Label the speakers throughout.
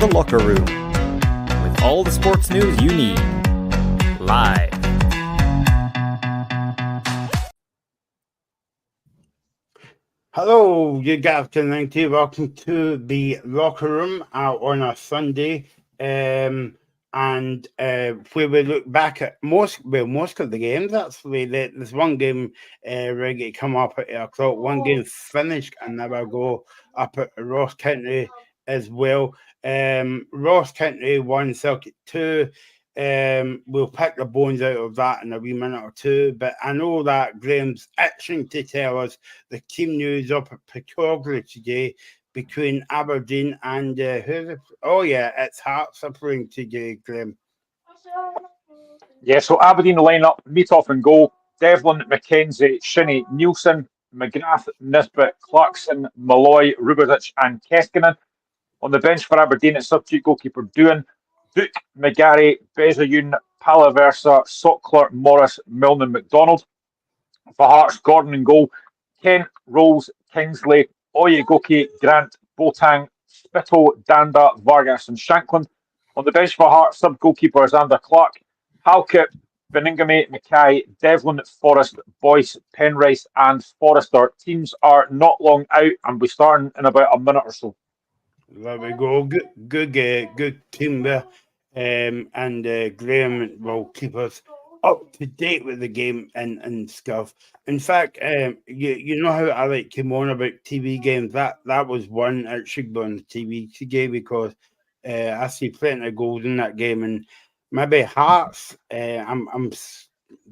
Speaker 1: The Locker Room, with all the sports news you need, live.
Speaker 2: Hello, good afternoon to you. Welcome to the Locker Room on a Sunday. And where we look back at most of the games, actually. There's one game ready to come up at 8 o'clock. One game finished, and now I'll go up at Ross County as well. Ross County 1, Celtic 2. We'll pick the bones out of that in a wee minute or two. But I know that Graham's itching to tell us the team news up at Piccolgly today between Aberdeen and it's Hearts are playing today, Graham.
Speaker 3: Yeah, so Aberdeen lineup, Meetoff and goal, Devlin, McKenzie, Shinnie, Nielsen, McGrath, Nisbet, Clarkson, Malloy, Rubezic and Keskinen. On the bench for Aberdeen, it's substitute goalkeeper Doohan, Duke, McGarry, Bezayoun, Palaversa, Sockler, Morris, Milne and McDonald. For Hearts, Gordon and goal, Kent, Rolls, Kingsley, Oyegoki, Grant, Botang, Spittle, Danda, Vargas and Shanklin. On the bench for Hearts, sub-goalkeeper is Ander Clark, Halkett, Beningame, Mackay, Devlin, Forrest, Boyce, Penrice and Forrester. Teams are not long out and we're starting in about a minute or so.
Speaker 2: There we go. Good team there. And Graham will keep us up to date with the game and stuff. In fact, you know how I like came on about TV games. That was one that should be on the TV today because I see plenty of goals in that game, and maybe Hearts. I'm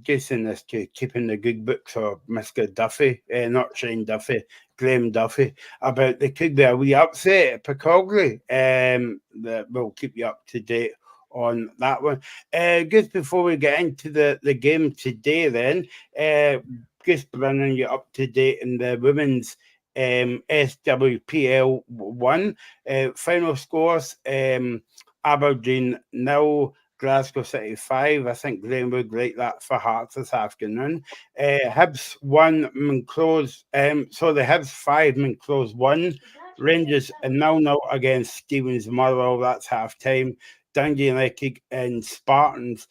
Speaker 2: guessing this to keeping the good books of Mr. Duffy, not Shane Duffy, Graham Duffy, about they could be a wee upset at Piccolgly. That will keep you up to date on that one. Just before we get into the game today, then, just bringing you up to date in the women's SWPL 1 final scores. Aberdeen 0, Glasgow City 5. I think Graham would like that for Hearts this afternoon. Hibs 1, Monclose. So the Hibs 5, Monclose 1. Rangers 0-0 against Stevens Motherwell. That's half time. Dundee United and Spartans.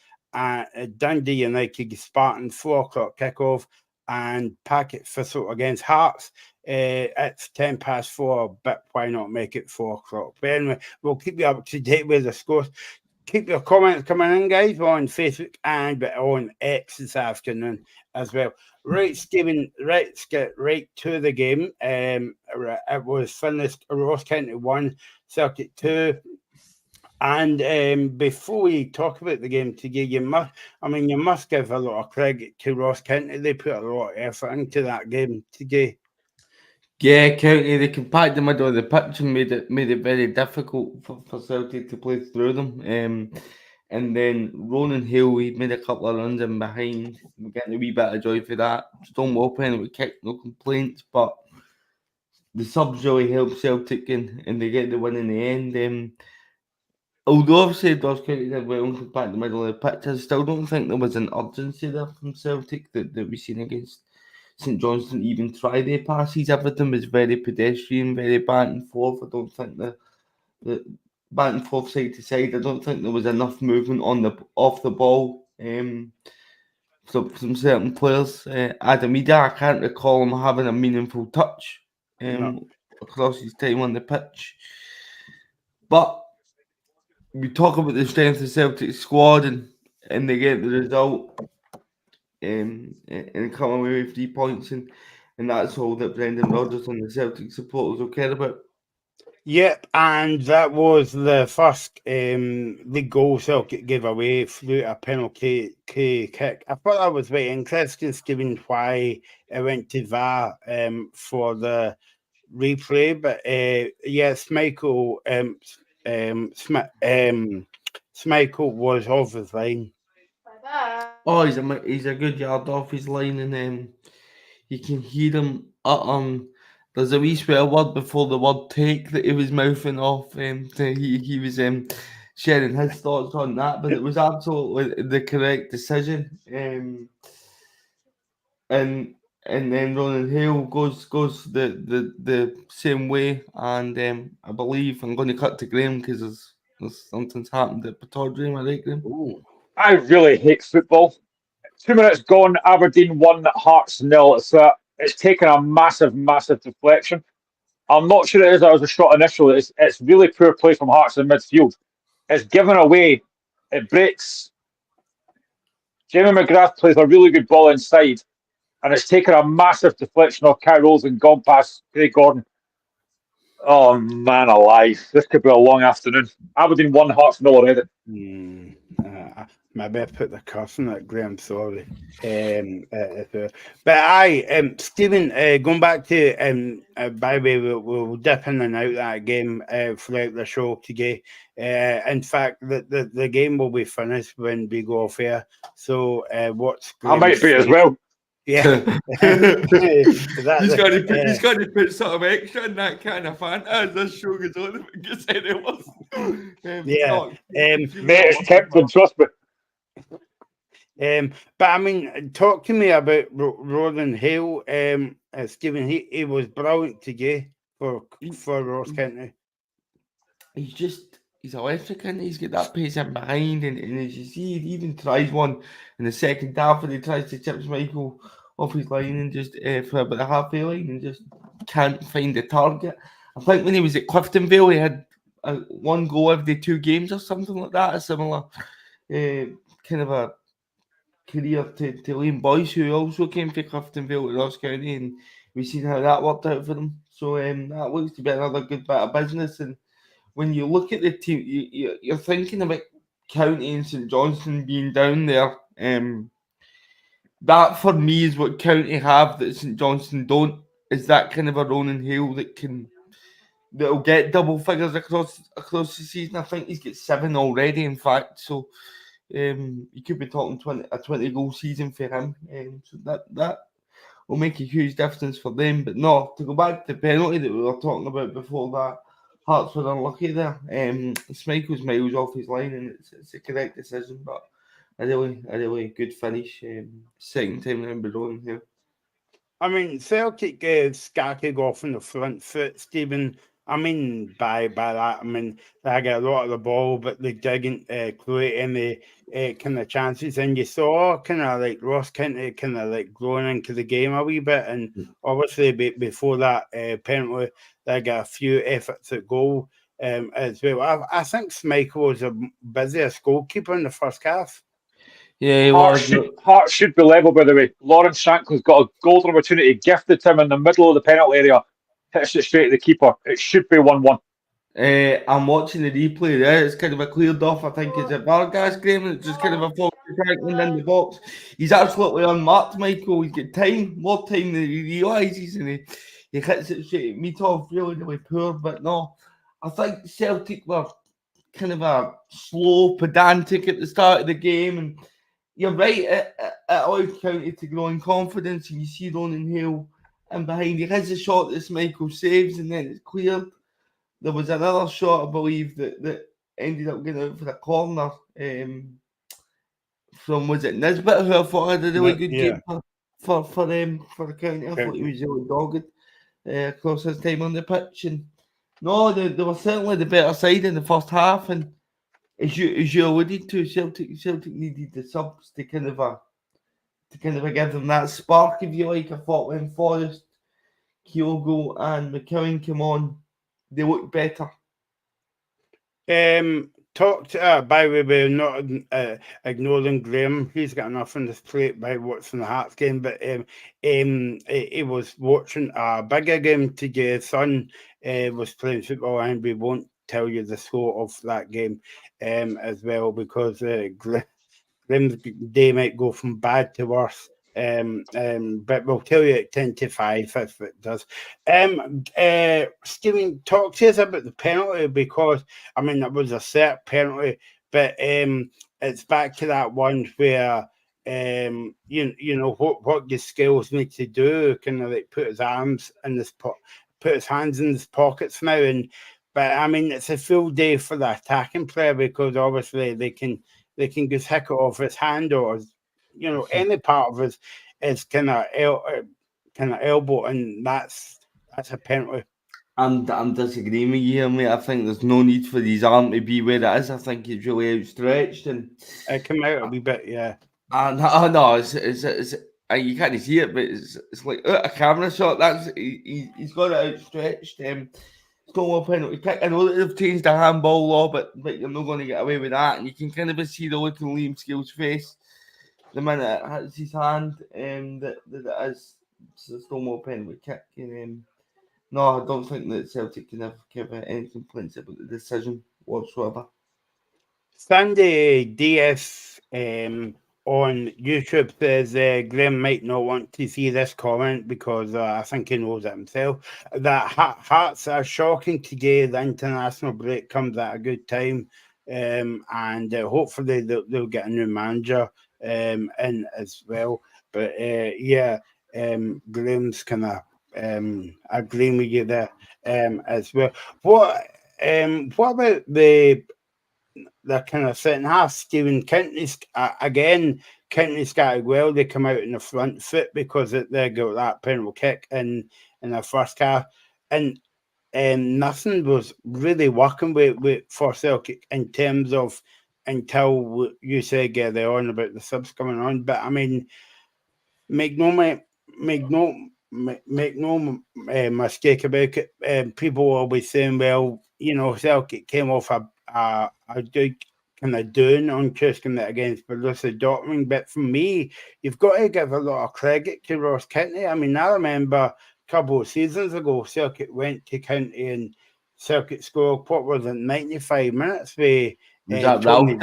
Speaker 2: Dundee United Spartans 4 o'clock kickoff, and Packet Thistle against Hearts. It's 4:10, but why not make it 4 o'clock? But anyway, we'll keep you up to date with the scores. Keep your comments coming in, guys, on Facebook and on X this afternoon as well. Right, Stephen, let's get right to the game. It was finished Ross County 1, Celtic 2. And before we talk about the game today, you must give a lot of credit to Ross County. They put a lot of effort into that game today.
Speaker 4: Yeah, County, they compacted the middle of the pitch and made it very difficult for Celtic to play through them. And then Ronan Hill, he made a couple of runs in behind. We're getting a wee bit of joy for that. Stonewall penalty kick, no complaints, but the subs really helped Celtic and they get the win in the end. Although I've said Ross County did well and compact the middle of the pitch, I still don't think there was an urgency there from Celtic that we've seen against St Johnstone. Even try their passes, everything was very pedestrian, very back and forth. I don't think the back and forth side to side. I don't think there was enough movement off the ball. So from certain players, Adam Ida, I can't recall him having a meaningful touch across his time on the pitch. But we talk about the strength of Celtic's squad and they get the result and come away with 3 points and that's all that Brendan Rodgers and the Celtic supporters will care about.
Speaker 2: Yep, and that was the first league goal Celtic gave away through a penalty kick. I thought that was very interesting, given why it went to VAR for the replay. But Schmeichel Schmeichel was off his line.
Speaker 4: Oh, he's a good yard off his line, and you can hear him there's a wee swear word before the word take that he was mouthing off. He was sharing his thoughts on that, but it was absolutely the correct decision. And and then Ronan Hale goes the same way, and I believe I'm going to cut to Graham because there's something's happened at Pittodrie. Am I right, Graham?
Speaker 2: Ooh.
Speaker 3: I really hate football. 2 minutes gone, Aberdeen 1, Hearts 0. It's taken a massive, massive deflection. I'm not sure it is that was a shot initially. It's really poor play from Hearts in midfield. It's given away. It breaks. Jamie McGrath plays a really good ball inside, and it's taken a massive deflection off Kai Rolls and gone past Craig Gordon. Oh, man alive. This could be a long afternoon. Aberdeen 1, Hearts 0 already.
Speaker 2: Maybe I put the curse on it, Graham. Sorry. But Stephen, going back to by the way, we'll dip in and out that game throughout the show today. In fact, the game will be finished when we go off air. So what's
Speaker 3: I might be as well.
Speaker 2: Yeah.
Speaker 4: He's got to put something extra in that kind of fan as this show goes on. If it gets any worse.
Speaker 3: Mate, it's tempting, trust me.
Speaker 2: But I mean, talk to me about Ronan Hale. Stephen, he was brilliant today for Ross County.
Speaker 4: He's electric, and he's got that pace in behind, and as you see, he even tries one in the second half, and he tries to chip Michael off his line and just for about the halfway line, and just can't find the target. I think when he was at Cliftonville, he had one goal every 2 games or something like that, a similar kind of a career to Liam Boyce, who also came from Cliftonville to Ross County, and we've seen how that worked out for them. So that looks to be another good bit of business. And when you look at the team, you're thinking about County and St Johnstone being down there. That for me is what County have that St Johnstone don't. Is that kind of a Ronan Hale that'll get double figures across the season. I think he's got 7 already, in fact. So you could be talking a 20 goal season for him. So that will make a huge difference for them. But no, to go back to the penalty that we were talking about before that, Hearts were unlucky there. Schmeichel's miles off his line, and it's a correct decision. But a really good finish. Second time round below here.
Speaker 2: I mean, Celtic scattered off on the front foot, Stephen. I mean, by that, I mean, they got a lot of the ball, but they didn't create any kind of chances. And you saw kind of like Ross County kind of like growing into the game a wee bit. And obviously, before that penalty, they got a few efforts at goal as well. I think Schmeichel was the busiest goalkeeper in the first half.
Speaker 4: Yeah, he was.
Speaker 3: Hearts should be level, by the way. Lawrence Shanklin's got a golden opportunity gifted to him in the middle of the penalty area. Hits it straight at the keeper. It should be 1-1.
Speaker 4: I'm watching the replay there. It's kind of a cleared off. I think it's a Vargas game. It's just kind of a fault in the box. He's absolutely unmarked, Michael. He's got more time than he realises, and he hits it straight at Mitov. Really, really poor. But no, I think Celtic were kind of a slow, pedantic at the start of the game, and you're right. It allowed County to grow in confidence, and you see Ronan Hale and behind. He has a shot that Michael saves, and then it's cleared. There was another shot, I believe, that ended up getting out for the corner from, was it Nisbet, who I thought had a really good game for the County. I thought he was really dogged across his time on the pitch. And no, they were certainly the better side in the first half. And as you alluded to, Celtic needed the subs to kind of give them that spark, if you like. I thought when Forrest, Kyogo and McCowan come on, they look better.
Speaker 2: Talked by the way, not ignoring Graham. He's got enough on his plate by watching the Hearts game, but he was watching a bigger game today. His son was playing football, and we won't tell you the score of that game as well, because Graham's day might go from bad to worse. But we'll tell you at 10-5 if it does. Stephen, talk to us about the penalty, because I mean it was a set penalty, but it's back to that one where you know what your skills need to do, kind of like put his hands in his pockets now. And but I mean it's a full day for the attacking player, because obviously they can just hick it off his hand, or any part of his kind of kind of elbow, and that's a penalty.
Speaker 4: I'm disagreeing with you here, mate. I think there's no need for his arm to be where it is. I think he's really outstretched, and
Speaker 2: It came out a wee bit, yeah.
Speaker 4: no, it's you can't see it, but it's like a camera shot. That's he's got it outstretched. Stonewall penalty kick. I know that they've changed the handball law, but you're not going to get away with that. And you can kind of see the look on Liam Scales' face the minute it hits his hand. That it is a Stonewall penalty kick. And, no, I don't think that Celtic can ever give any complaints about the decision whatsoever.
Speaker 2: Sandy DS on YouTube says Graham might not want to see this comment because I think he knows it himself. That Hearts are shocking today. The international break comes at a good time, and hopefully they'll get a new manager in as well. But Graham's kind of agreeing with you there as well. What about the kind of second half? Stephen Kintney's again. Kintney's got well. They come out in the front foot because they got that penalty kick in the first half, and nothing was really working with for Celtic in terms of until you said they're on about the subs coming on. But I mean, make no mistake about it. People are always saying, well, Celtic came off a good kind of doing on Tuesday night against Borussia Dortmund. But for me, you've got to give a lot of credit to Ross Kintney. I mean, I remember a couple of seasons ago, Celtic went to County and Celtic scored, what was it, 95 minutes with Ralston.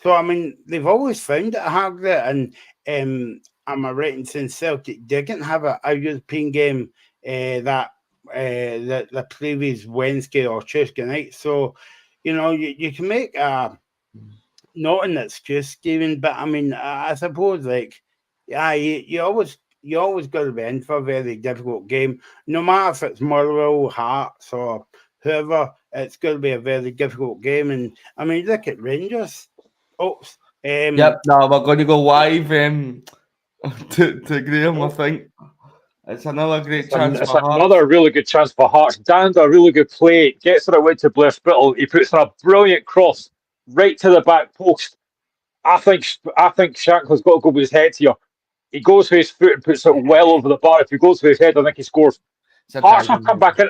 Speaker 2: So, I mean, they've always found it hard there. And am I right in saying Celtic didn't have a European game that the previous Wednesday or Tuesday night? So, you can make not an excuse, Stephen, but I mean, I suppose, you always got to be in for a very difficult game, no matter if it's Motherwell, Hearts, or whoever. It's going to be a very difficult game, and I mean, look at Rangers.
Speaker 4: Yep. Now we're going to go live to Graham. I think it's another great chance for Hearts.
Speaker 3: Another really good chance for Hearts. Dan's a really good play. Gets it away to Blair Spittle. He puts in a brilliant cross right to the back post. I think Shankland's got to go with his head here. He goes for his foot and puts it well over the bar. If he goes for his head, I think he scores. Hearts have come back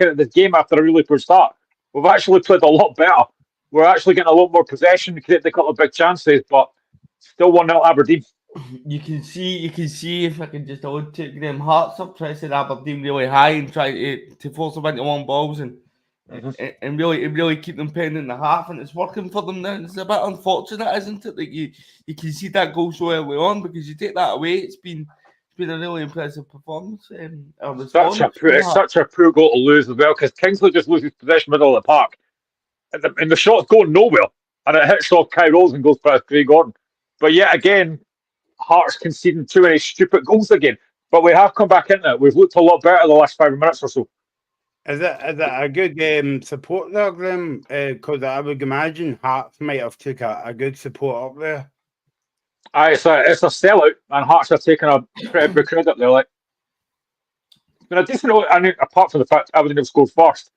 Speaker 3: into this game after a really poor start. We've actually played a lot better. We're actually getting a lot more possession, created a couple of big chances, but still 1-0 Aberdeen.
Speaker 4: You can see if I can just allude to Graham, Hearts are pressing Aberdeen really high and trying to force them into long balls and really keep them playing in the half, and it's working for them now. It's a bit unfortunate, isn't it? That you can see that goal so early on, because you take that away, it's been a really impressive performance.
Speaker 3: It's such a poor goal to lose as well, because Kingsley just loses possession middle of the park, and the shot's going nowhere, and it hits off Kai Rose and goes past Craig Gordon. But yet again, Hearts conceding too many stupid goals again. But we have come back into it. We've looked a lot better the last 5 minutes or so.
Speaker 2: Is that a good support there, Graham? Because I would imagine Hearts might have took a good support up there.
Speaker 3: It's a sellout, and Hearts are taking a pretty big credit there. Like, it's been a decent. I mean, apart from the fact Aberdeen have scored first,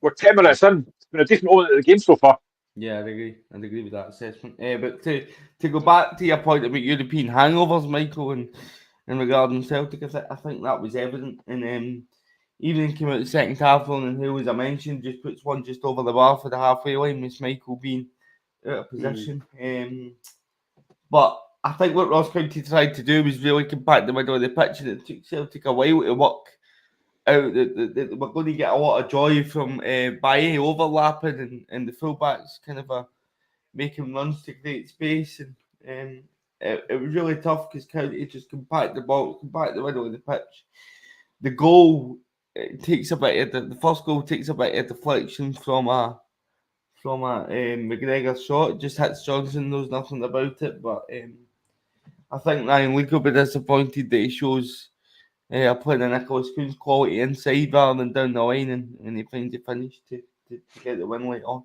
Speaker 3: we're 10 minutes in. It's been a decent opening of the game so far.
Speaker 4: Yeah, I'd agree with that assessment. But to go back to your point about European hangovers, Michael, and regarding Celtic, I think that was evident. And even came out the second half, and who, as I mentioned, just puts one just over the bar for the halfway line, Miss Michael being out of position. But I think what Ross County tried to do was really compact the middle of the pitch, and it took Celtic a while to work out that we're going to get a lot of joy from Baye overlapping and the fullbacks kind of making runs to create space, and it was really tough because County just compact the middle of the pitch. The goal takes a bit of the first goal takes a bit of deflection from a McGregor shot. It just hits Johnson, knows nothing about it. But I think Ryan Leake will be disappointed that he shows a player of Nicholas Kuhn's quality inside rather than down the line, and he finds a finish to get the win later on.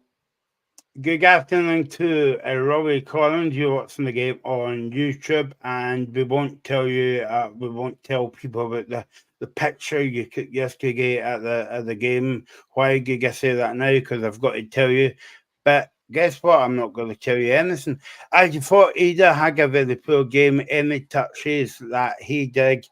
Speaker 2: Good afternoon to Robbie Collins. You're watching the game on YouTube, and we won't tell people about the picture you took yesterday at the game. Why did I say that now? Because I've got to tell you. But guess what? I'm not going to tell you anything. I thought Ida had a very poor game. Any touches that he did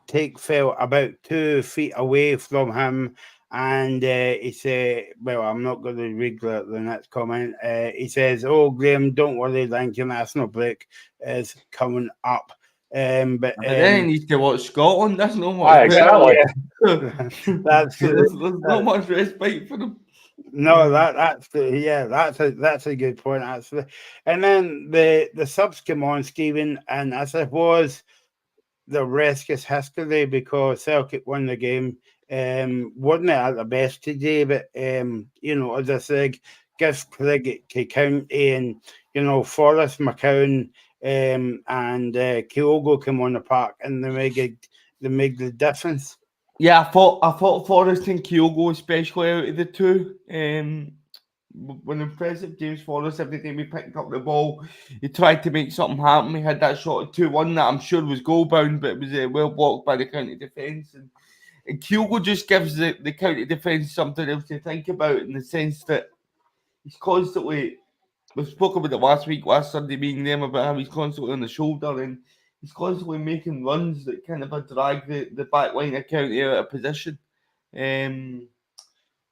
Speaker 2: take fell about 2 feet away from him. And he said, well, I'm not going to read the next comment. He says, oh, Graham, don't worry, the international break is coming up. But
Speaker 4: then he needs to watch Scotland. That's not much.
Speaker 3: Exactly.
Speaker 2: That's
Speaker 4: there's not much respite for them.
Speaker 2: No, that's a good point actually. And then the subs come on, Stephen, and I suppose the rest is history because Celtic won the game. Wasn't it at the best today? But as I said, gives credit to County and Forrest, McCown, and Kyogo came on the park and they made the difference.
Speaker 4: Yeah, I thought Forrest and Kyogo, especially out of the two. When impressive James Forrest, every time he picked up the ball, he tried to make something happen. He had that shot at 2-1 that I'm sure was goal bound, but it was well blocked by the county defence. And Kyogo just gives the county defence something else to think about in the sense that he's constantly, we spoke about it last Sunday being them about how he's constantly on the shoulder and he's constantly making runs that kind of drag the back line of County out of position. And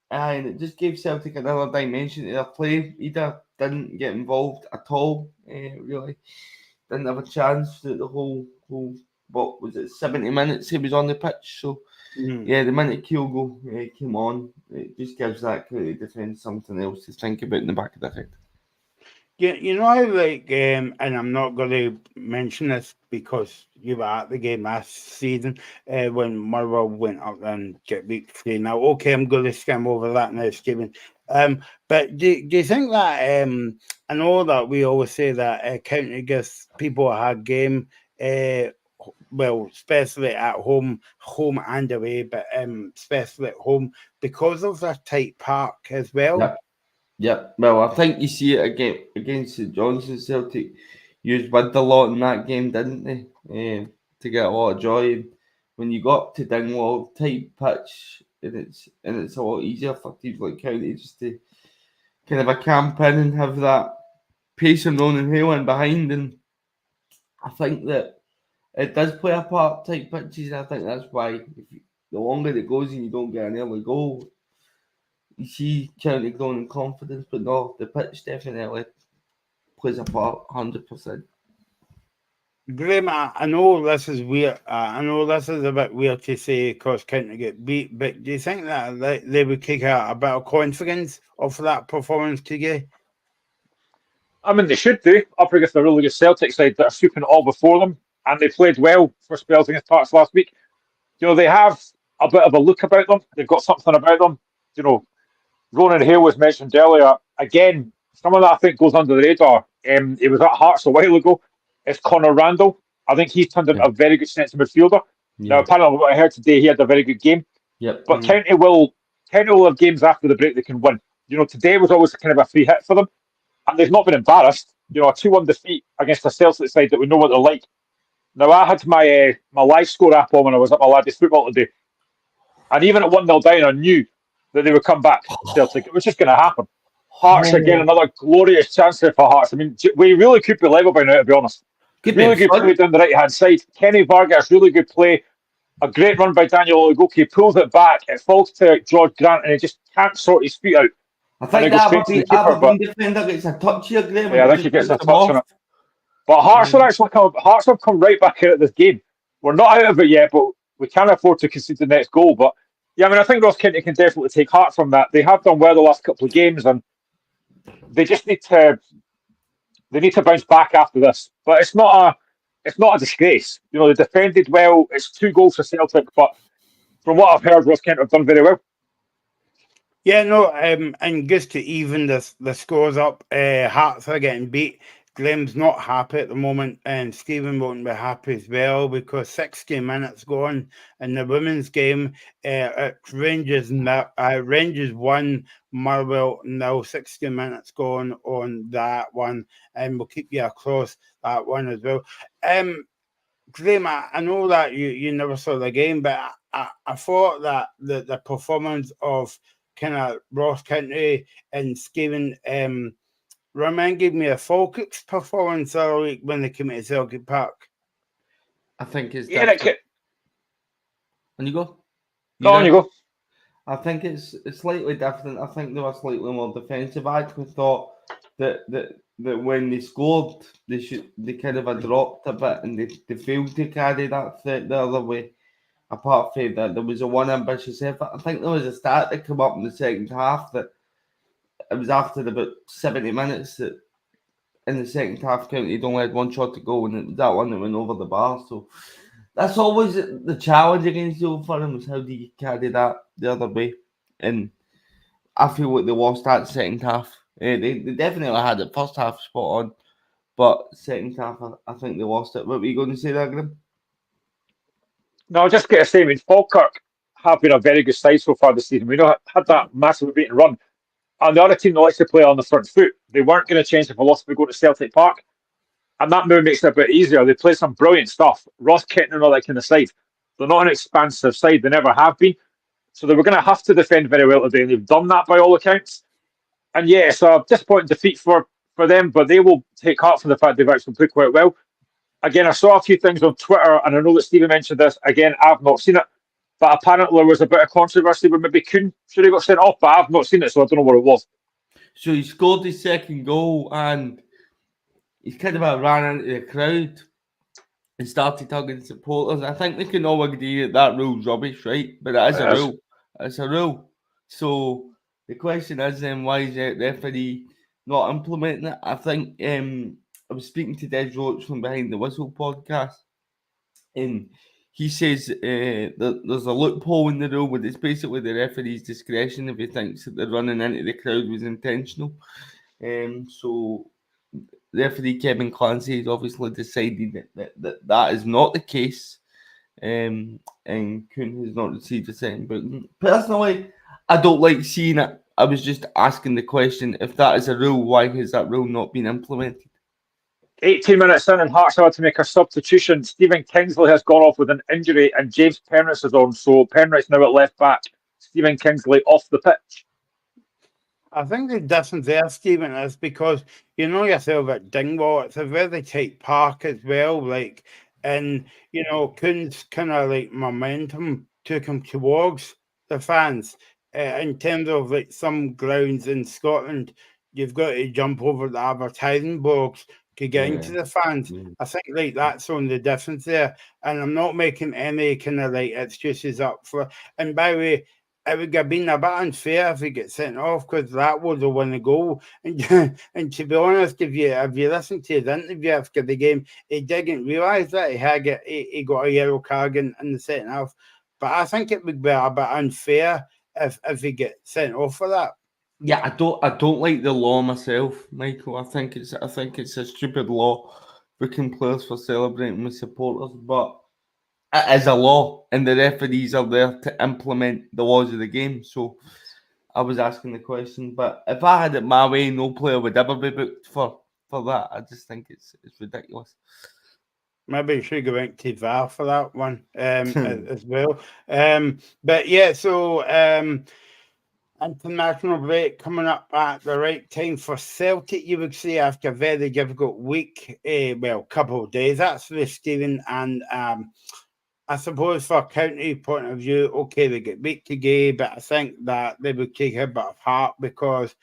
Speaker 4: it just gave Celtic another dimension to their play. Ida didn't get involved at all, really. Didn't have a chance through the whole, what was it, 70 minutes he was on the pitch. So, yeah, the minute Kyogo came on, it just gives that County defence something else to think about in the back of their head.
Speaker 2: Yeah, how and I'm not going to mention this because you were at the game last season when Motherwell went up and get beat 3-0. Okay, I'm going to skim over that now, Stephen. But do you think that I know that we always say that County gives people a hard game, well, especially at home and away, but especially at home because of their tight park as well.
Speaker 4: Yeah, well, I think you see it against St Johnstone. Celtic used with a lot in that game, didn't they? To get a lot of joy. And when you got up to Dingwall, tight pitch, and it's a lot easier for teams like County just to kind of a camp in and have that pace and running Hale in behind. And I think that it does play a part, tight pitches. And I think that's why the longer it goes and you don't get an early goal, you see County growing in confidence, but no, the pitch definitely plays a part, 100%.
Speaker 2: Graham, I know this is weird. I know this is a bit weird to say because County get beat, but do you think that they would take a bit of confidence off of that performance today?
Speaker 3: I mean, they should do. Up against a really good Celtic side that are sweeping it all before them, and they played well for spells against Hearts last week. They have a bit of a look about them. They've got something about them. Ronan Hale was mentioned earlier. Again, someone that I think goes under the radar. He was at Hearts a while ago. It's Connor Randall. I think he's turned into a very good centre midfielder. Yeah. Now, apparently, what I heard today, he had a very good game.
Speaker 4: Yep.
Speaker 3: But County will have games after the break they can win. Today was always kind of a free hit for them, and they've not been embarrassed. A 2-1 defeat against a Celtic side that we know what they're like. Now, I had my live score app on when I was at my laddie's football today, and even at 1-0 down, I knew that they would come back. Celtic, it was just going to happen. Hearts again, another glorious chance there for Hearts. I mean, we really could be level by now, to be honest. Really good play down the right-hand side. Kenny Vargas, really good play. A great run by Daniel Oligoki. Pulls it back. It falls to George Grant, and he just can't sort his feet out.
Speaker 4: I think Aberdeen defender gets a touch here, Graham.
Speaker 3: Yeah, I think he gets a touch on it. But Hearts have come right back out of this game. We're not out of it yet, but we can't afford to concede the next goal. But yeah, I mean, I think Ross County can definitely take heart from that. They have done well the last couple of games, and they just need to bounce back after this. But it's not a disgrace. They defended well. It's 2 goals for Celtic, but from what I've heard, Ross County have done very well.
Speaker 2: Yeah, no, and just to even the scores up, Hearts are getting beat Graham's not happy at the moment, and Stephen won't be happy as well because 60 minutes gone in the women's game. It's Rangers 1, Motherwell 0. 60 minutes gone on that one, and we'll keep you across that one as well. Graham, I know that you never saw the game, but I thought that the performance of kind of Ross County and Stephen reminded me of Falkirk's performance the other week when they came to Celtic Park.
Speaker 4: I think it's
Speaker 3: Yeah,
Speaker 4: different. And you go?
Speaker 3: Go on, you go.
Speaker 4: I think it's slightly different. I think they were slightly more defensive. I actually thought that when they scored, they kind of had dropped a bit and they failed to carry that threat the other way. Apart from that, there was a one ambitious effort. I think there was a stat that came up in the second half that it was after about 70 minutes that in the second half County only had one shot to go, and it was that one that went over the bar. So that's always the challenge against the Old Firm is how do you carry that the other way. And I feel like they lost that second half. They definitely had it first half spot on, but second half I think they lost it. What were you going to say there, Graham?
Speaker 3: No, I'll just get to say, I mean, Falkirk have been a very good side so far this season. We know had that massive beating run. And the other team that likes to play on the front foot, they weren't going to change the philosophy going to Celtic Park. And that move makes it a bit easier. They play some brilliant stuff. Ross Kettner and all that kind of side. They're not an expansive side. They never have been. So they were going to have to defend very well today. And they've done that by all accounts. And yeah, so a disappointing defeat for them, but they will take heart from the fact they've actually played quite well. Again, I saw a few things on Twitter, and I know that Stephen mentioned this. Again, I've not seen it. But apparently there was a bit of controversy where maybe Kuhn should have got sent off, but I've not seen it, so I don't know what it was.
Speaker 4: So he scored his second goal and he kind of ran into the crowd and started hugging supporters. I think we can all agree that rule's rubbish, right? But it is a rule. It's a rule. So the question is then, why is the referee not implementing it? I think I was speaking to Des Roach from Behind the Whistle podcast, and he says that there's a loophole in the rule, but it's basically the referee's discretion if he thinks that the running into the crowd was intentional. So referee Kevin Clancy has obviously decided that is not the case, and Kuhn has not received a second booking. Personally, I don't like seeing it. I was just asking the question, if that is a rule, why has that rule not been implemented?
Speaker 3: 18 minutes in, and Hearts had to make a substitution. Stephen Kingsley has gone off with an injury, and James Penrith is on. So Penrith's now at left back. Stephen Kingsley off the pitch.
Speaker 2: I think the difference there, Stephen, is because you know yourself at Dingwall, it's a very tight park as well. Like, and you know, Kuhn's kind of like momentum took him towards the fans. In terms of like some grounds in Scotland, you've got to jump over the advertising boards to get into the fans. I think like that's on the difference there. And I'm not making any kind of like excuses up for. And by the way, it would have been a bit unfair if he gets sent off because that was the one goal. And to be honest, if you listen to his interview after the game, he didn't realise that he got a yellow card in the second half. But I think it would be a bit unfair if he gets sent off for that.
Speaker 4: Yeah, I don't like the law myself, Michael. I think it's a stupid law booking players for celebrating with supporters, but it is a law, and the referees are there to implement the laws of the game. So I was asking the question, but if I had it my way, no player would ever be booked for that. I just think it's ridiculous.
Speaker 2: Maybe you should go back to VAR for that one as well. But yeah, so international break coming up at the right time for Celtic, you would say, after a very difficult week, couple of days actually, Stephen, and I suppose for a county point of view, okay, they get beat today, but I think that they would take a bit of heart because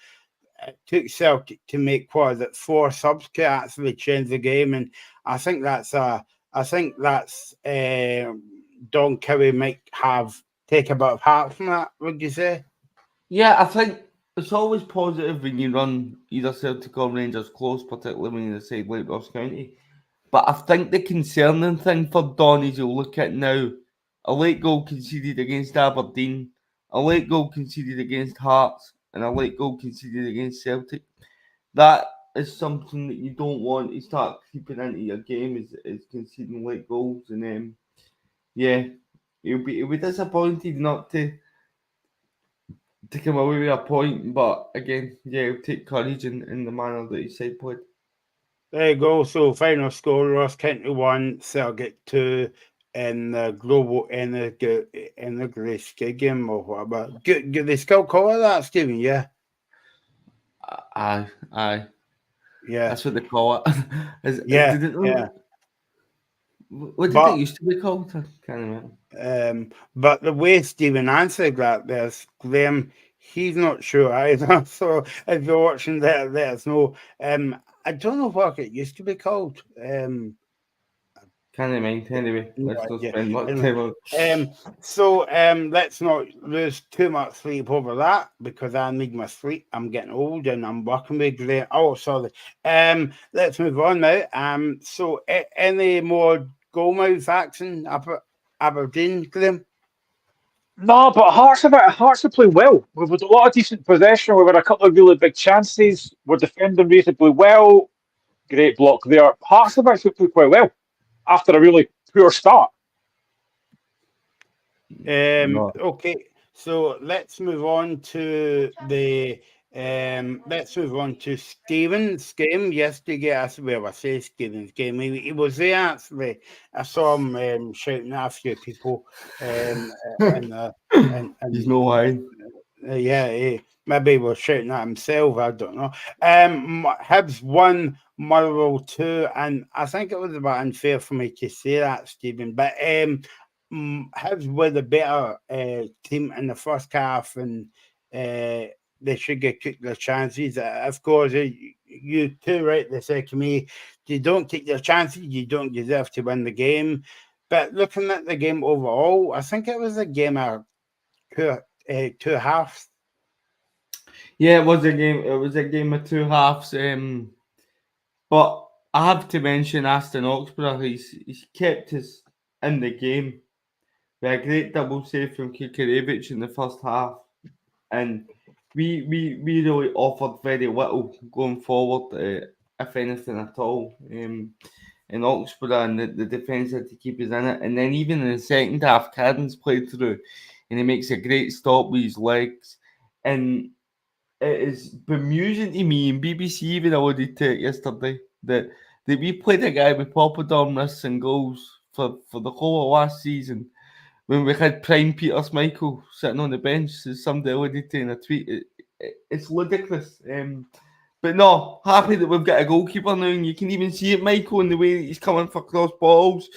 Speaker 2: it took Celtic to make 4 subs to actually change the game, and I think that's Don Cowie might take a bit of heart from that. Would you say?
Speaker 4: Yeah, I think it's always positive when you run either Celtic or Rangers close, particularly when you're a side like Ross County. But I think the concerning thing for Don is you'll look at now a late goal conceded against Aberdeen, a late goal conceded against Hearts, and a late goal conceded against Celtic. That is something that you don't want to start creeping into your game is conceding late goals, and yeah, he'll be disappointed not to come away with a point, but again, yeah, it'll take courage in the manner that his side played.
Speaker 2: There you go. So final score: Ross County 1, Celtic 2 in the Global Energy Stadium or whatever. Do they still call it that, Stephen? Yeah.
Speaker 4: Aye.
Speaker 2: Yeah.
Speaker 4: That's what they call it.
Speaker 2: Yeah.
Speaker 4: Did it,
Speaker 2: Yeah.
Speaker 4: what did
Speaker 2: But
Speaker 4: it used to be called? I can't remember.
Speaker 2: But the way Stephen answered that, there's Graham, he's not sure either. So if you're watching that, let us know. I don't know what it used to be called.
Speaker 4: Can't mind. Anyway,
Speaker 2: No
Speaker 4: let's not
Speaker 2: idea.
Speaker 4: spend much
Speaker 2: Anyway,
Speaker 4: time on it.
Speaker 2: so let's not lose too much sleep over that because I need my sleep. I'm getting old and I'm working with Graham. Oh, sorry. Let's move on now. So any more goalmouth action up at Aberdeen, Graham?
Speaker 3: No, but Hearts have played well. We've had a lot of decent possession. We've had a couple of really big chances. We're defending reasonably well. Great block there. Hearts have actually played quite well after a really poor start.
Speaker 4: No.
Speaker 2: Okay, so let's move on to Stephen's game yesterday. I say Stephen's game. He was there actually. I saw him shouting at a few people, and
Speaker 4: He's no lying.
Speaker 2: yeah, maybe he was shouting at himself. I don't know. Hibs won, Motherwell 2, and I think it was a bit unfair for me to say that, Stephen. But Hibs were the better team in the first half, and they should get took their chances. Of course, you too right. They said to me, "You don't take your chances, you don't deserve to win the game." But looking at the game overall, I think it was a game of two halves.
Speaker 4: Yeah, it was a game. It was a game of two halves. But I have to mention Aston Oxborough. He's kept us in the game. We had a great double save from Kikirevich in the first half, and we really offered very little going forward, if anything at all. In Oxford, and the defence had to keep us in it. And then even in the second half, Cadden's played through, and he makes a great stop with his legs. And it is bemusing to me, and BBC even alluded to it yesterday, that we played a guy with Popadom risks and goals for the whole of last season when we had prime Peter Schmeichel sitting on the bench, as somebody alluded to in a tweet. It's ludicrous. But no, happy that we've got a goalkeeper now, and you can even see it, Michael, in the way that he's coming for cross balls,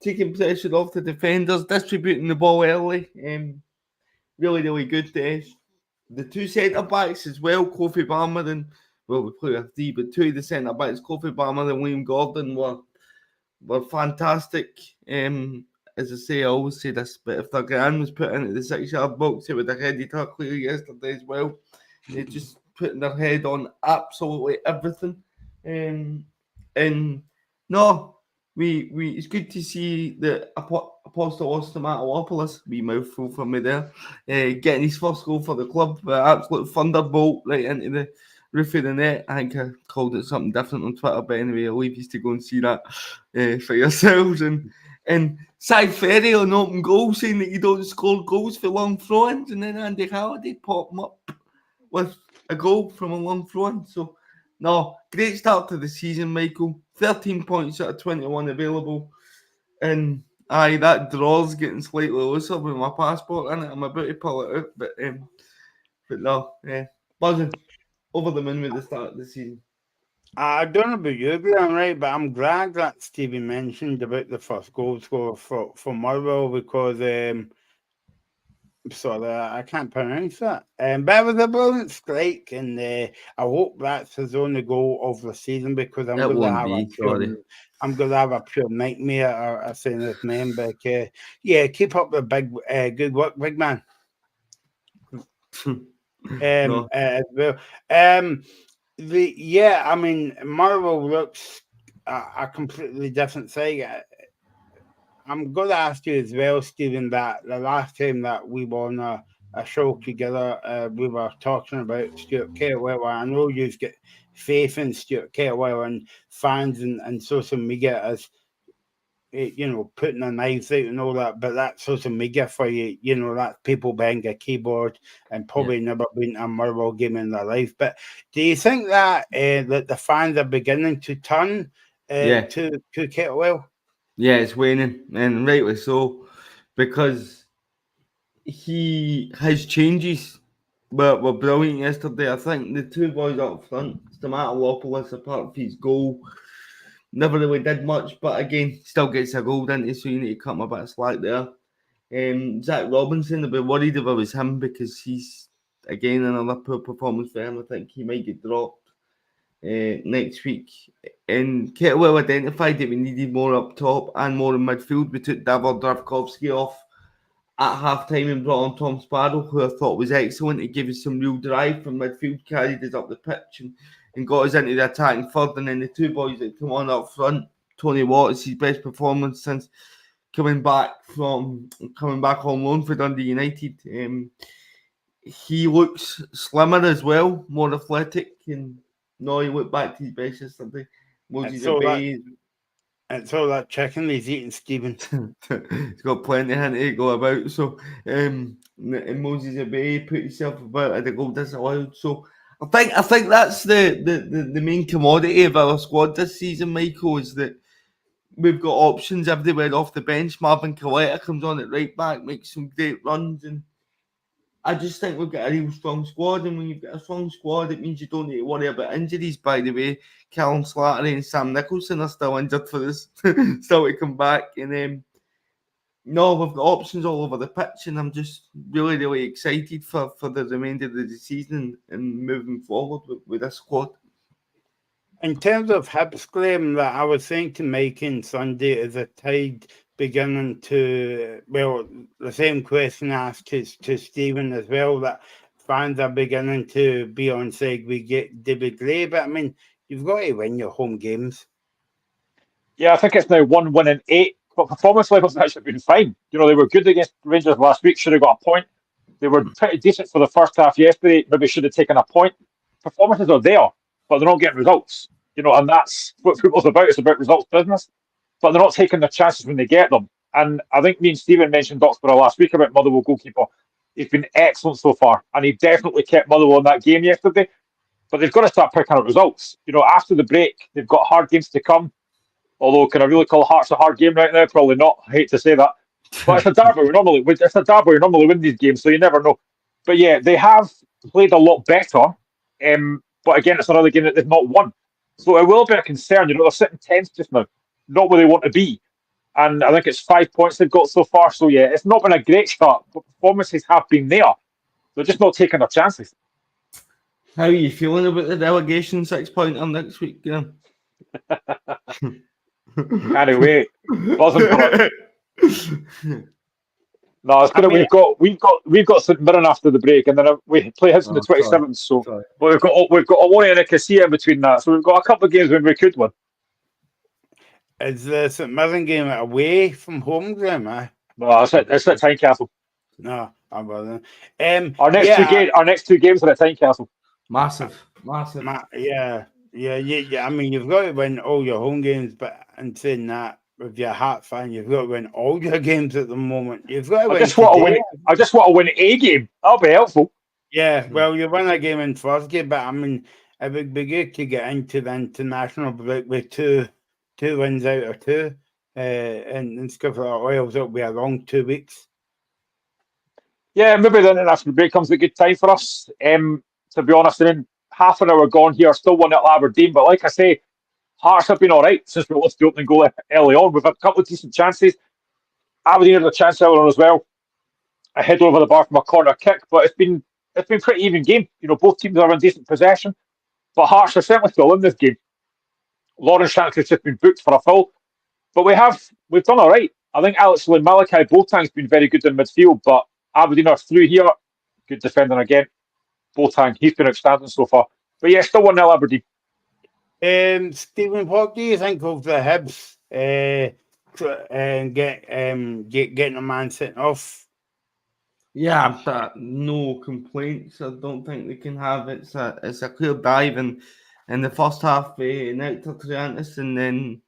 Speaker 4: taking pressure off the defenders, distributing the ball early. Really, really good. The two centre backs as well, Kofi Barmer and we play with three, but two of the centre backs, Kofi Barmer and William Gordon, were fantastic. As I say, I always say this, but if their grand was put into the 6-yard box, it would have headed her clear yesterday as well. They just putting their head on absolutely everything. And no, we it's good to see that Apostolos Tomatolopoulos, wee mouthful for me there, getting his first goal for the club, absolute thunderbolt right into the roof of the net. I think I called it something different on Twitter, but anyway, I'll leave you to go and see that for yourselves. And Cy Ferry on open goal saying that you don't score goals for long throw-ins, and then Andy Halliday popped him up with a goal from a long throw-in. So, no, great start to the season, Michael. 13 points out of 21 available. And aye, that draw's getting slightly looser with my passport in it. I'm about to pull it out, but no, buzzing. Over the moon with the start of the season.
Speaker 2: I don't know about you, Graham, right? But I'm glad that Stevie mentioned about the first goal scorer for Motherwell because sorry, I can't pronounce that. But it was a brilliant strike, and I hope that's his only goal of the season because I'm going to have a pure nightmare of saying his name. But yeah, keep up the good work, big man.
Speaker 4: No.
Speaker 2: As well. I mean, Marvel looks a completely different side. I'm going to ask you as well, Stephen, that the last time that we were on a show together, we were talking about Stuart Kerr. Well, I know you get faith in Stuart Kettlewell and fans and social media as putting their knives out and all that, but that's social media for you, that's people behind a keyboard and probably never been to a Motherwell game in their life. But do you think that that the fans are beginning to turn to Kettlewell?
Speaker 4: Yeah, it's waning, and rightly so, because his changes were brilliant yesterday. I think the two boys up front, Stamatopoulos, apart from his goal, never really did much, but again, still gets a goal, didn't he? So you need to cut him a bit of slack there. Zach Robinson, a bit worried if it was him because he's, again, another poor performance for him. I think he might get dropped next week. And Kettlewell identified that we needed more up top and more in midfield. We took Davor Dravkovsky off at half-time and brought on Tom Sparrow, who I thought was excellent. He gave us some real drive from midfield, carried us up the pitch and got us into the attacking third. And then the two boys that come on up front, Tony Watts, his best performance since coming back on loan for Dundee United. He looks slimmer as well, more athletic, and no, he looked back to his best yesterday.
Speaker 2: It's all that chicken he's eating, Stephen.
Speaker 4: He's got plenty of to go about. So, and Moses Abey put himself about at the goal disallowed. So, I think that's the main commodity of our squad this season, Michael, is that we've got options everywhere off the bench. Marvin Coletta comes on at right back, makes some great runs, and I just think we've got a real strong squad. And when you've got a strong squad, it means you don't need to worry about injuries. By the way, Callum Slattery and Sam Nicholson are still injured for this, still to come back. And no, we've got options all over the pitch, and I'm just really, really excited for the remainder of the season and moving forward with this squad.
Speaker 2: In terms of Hibs, Graham, that I was saying to Mike on Sunday, is a tide beginning to, the same question asked to Stephen as well, that fans are beginning to be on side we get David Gray, but I mean, you've got to win your home games.
Speaker 3: Yeah, I think it's now 1 win in 8, but performance levels have actually been fine. They were good against Rangers last week, should have got a point. They were pretty decent for the first half yesterday, maybe should have taken a point. Performances are there, but they're not getting results. And that's what football's about. It's about results business. But they're not taking their chances when they get them. And I think me and Stephen mentioned Doxborough last week about Motherwell goalkeeper. He's been excellent so far, and he definitely kept Motherwell in that game yesterday. But they've got to start picking up results. After the break, they've got hard games to come. Although, can I really call Hearts a hard game right now? Probably not. I hate to say that. But it's a derby. We normally win these games, so you never know. But yeah, they have played a lot better. But again, it's another game that they've not won. So it will be a concern. They're sitting 10th just now, not where they want to be. And I think it's 5 points they've got so far. So yeah, it's not been a great start, but performances have been there. They're just not taking their chances.
Speaker 4: How are you feeling about the relegation 6 pointer next week, Graham?
Speaker 3: Can't wait. Buzzing for it. No, it's good. We've got St Mirren after the break, and then we play Hibs on the 27th. So we've got Omonia and Nicosia in between that. So we've got a couple of games when we could win.
Speaker 2: Is the St Mirren game away from home, Graham?
Speaker 3: No, it's at Tynecastle.
Speaker 2: No, I'm bothering.
Speaker 3: Our next two games are at Tynecastle.
Speaker 4: Massive.
Speaker 2: Yeah. I mean, you've got to win all your home games, but in saying that, if you're a Heart fan, you've got to win all your games at the moment. You've got to win. I
Speaker 3: just want to win a game. That'll be helpful.
Speaker 2: Yeah, well, you win a game in Thursday, but I mean, it would be good to get into the international break with two wins out of two. And Scotland Oils, it'll be a long 2 weeks.
Speaker 3: Yeah, maybe the international break comes at a good time for us. To be honest, in half an hour gone here, still 1 at Aberdeen. But like I say, Hearts have been all right since we lost the opening goal early on. We've had a couple of decent chances. Aberdeen had a chance earlier on as well. A head over the bar from a corner kick, but it's been pretty even game. Both teams are in decent possession, but Hearts are certainly still in this game. Lawrence Shankly's just been booked for a foul, but we've done all right. I think Alex and Malachi Boateng's been very good in midfield, but Aberdeen are through here. Good defending again. Boateng, he's been outstanding so far. But yeah, still 1-0 Aberdeen.
Speaker 2: Stephen, what do you think of the Hibs and getting a man sent off?
Speaker 4: Yeah, no complaints. I don't think they can have. It's a clear dive, and in the first half, Nectar Triantis, and then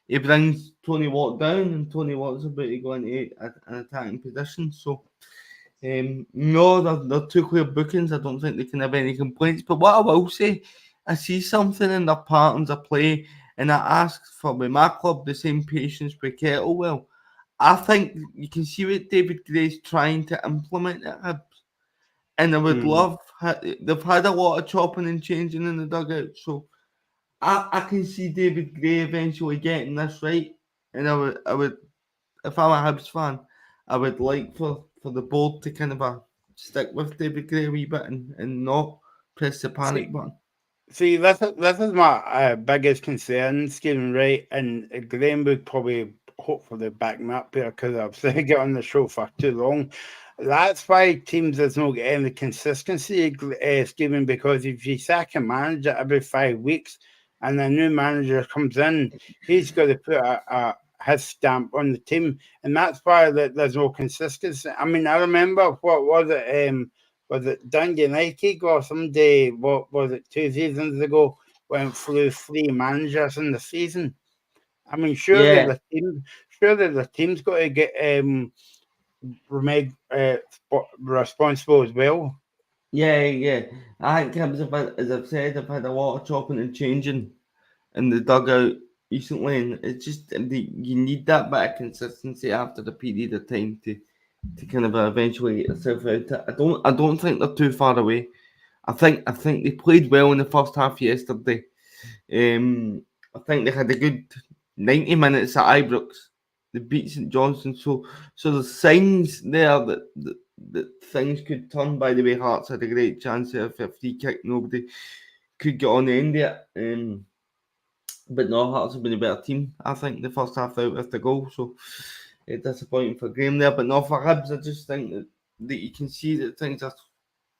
Speaker 4: he brings Tony Watt down, and Tony Watt's about to go into an attacking position. So, no, they're two clear bookings. I don't think they can have any complaints. But what I will say, I see something in their patterns of play, and I ask for with my club the same patience with Kettlewell. I think you can see what David Gray's trying to implement at Hibs. And I would love, they've had a lot of chopping and changing in the dugout. So I can see David Gray eventually getting this right. And I would, if I'm a Hibs fan, I would like for the board to kind of stick with David Gray a wee bit and not press the panic button.
Speaker 2: See, this is my biggest concern, Stephen, right? And Graham would probably hopefully back me up here because I've said get on the show for too long. That's why teams does not get any consistency, Stephen, because if you sack a manager every 5 weeks and a new manager comes in, he's got to put his stamp on the team, and that's why there's no consistency. I mean, I remember, what was it? Was it Dundee United or someday? What was it? 2 seasons ago, went through 3 managers in the season. I mean, surely the team's got to get remain responsible as well.
Speaker 4: Yeah. I think Hibs, as I've said, I've had a lot of chopping and changing in the dugout recently, and it's just you need that bit of consistency after the period of time to kind of eventually get yourself out. I don't think they're too far away. I think they played well in the first half yesterday. I think they had a good 90 minutes at Ibrox. They beat St Johnstone, so there's signs there that things could turn. By the way, Hearts had a great chance there for a free kick. Nobody could get on the end of it. But no, Hearts have been a better team, I think, the first half out with the goal. So it's disappointing for Graham there. But no, for Hibs, I just think that you can see that things are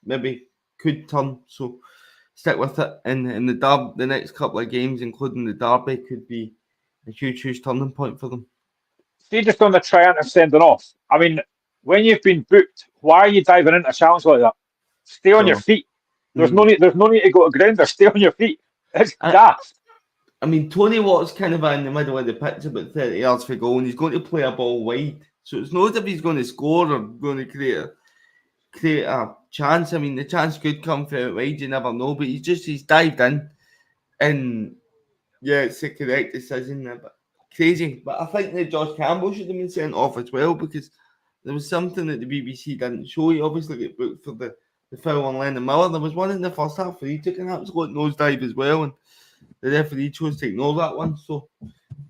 Speaker 4: maybe could turn. So stick with it. And the next couple of games, including the derby, could be a huge turning point for them.
Speaker 3: See, just on the Triantis sending off. I mean, when you've been booked, why are you diving into a challenge like that? Stay on your feet. There's no need to go to ground. Stay on your feet. It's daft.
Speaker 4: I mean, Tony Watt's kind of in the middle of the pitch, about 30 yards for goal, and he's going to play a ball wide. So it's not as if he's going to score or going to create a chance. I mean, the chance could come from out wide, you never know. But he's dived in, and yeah, it's the correct decision. But crazy. But I think that Josh Campbell should have been sent off as well, because there was something that the BBC didn't show. He obviously got booked for the foul on Lennon Miller. There was one in the first half where he took an absolute nosedive as well, and the referee chose to ignore that one. So,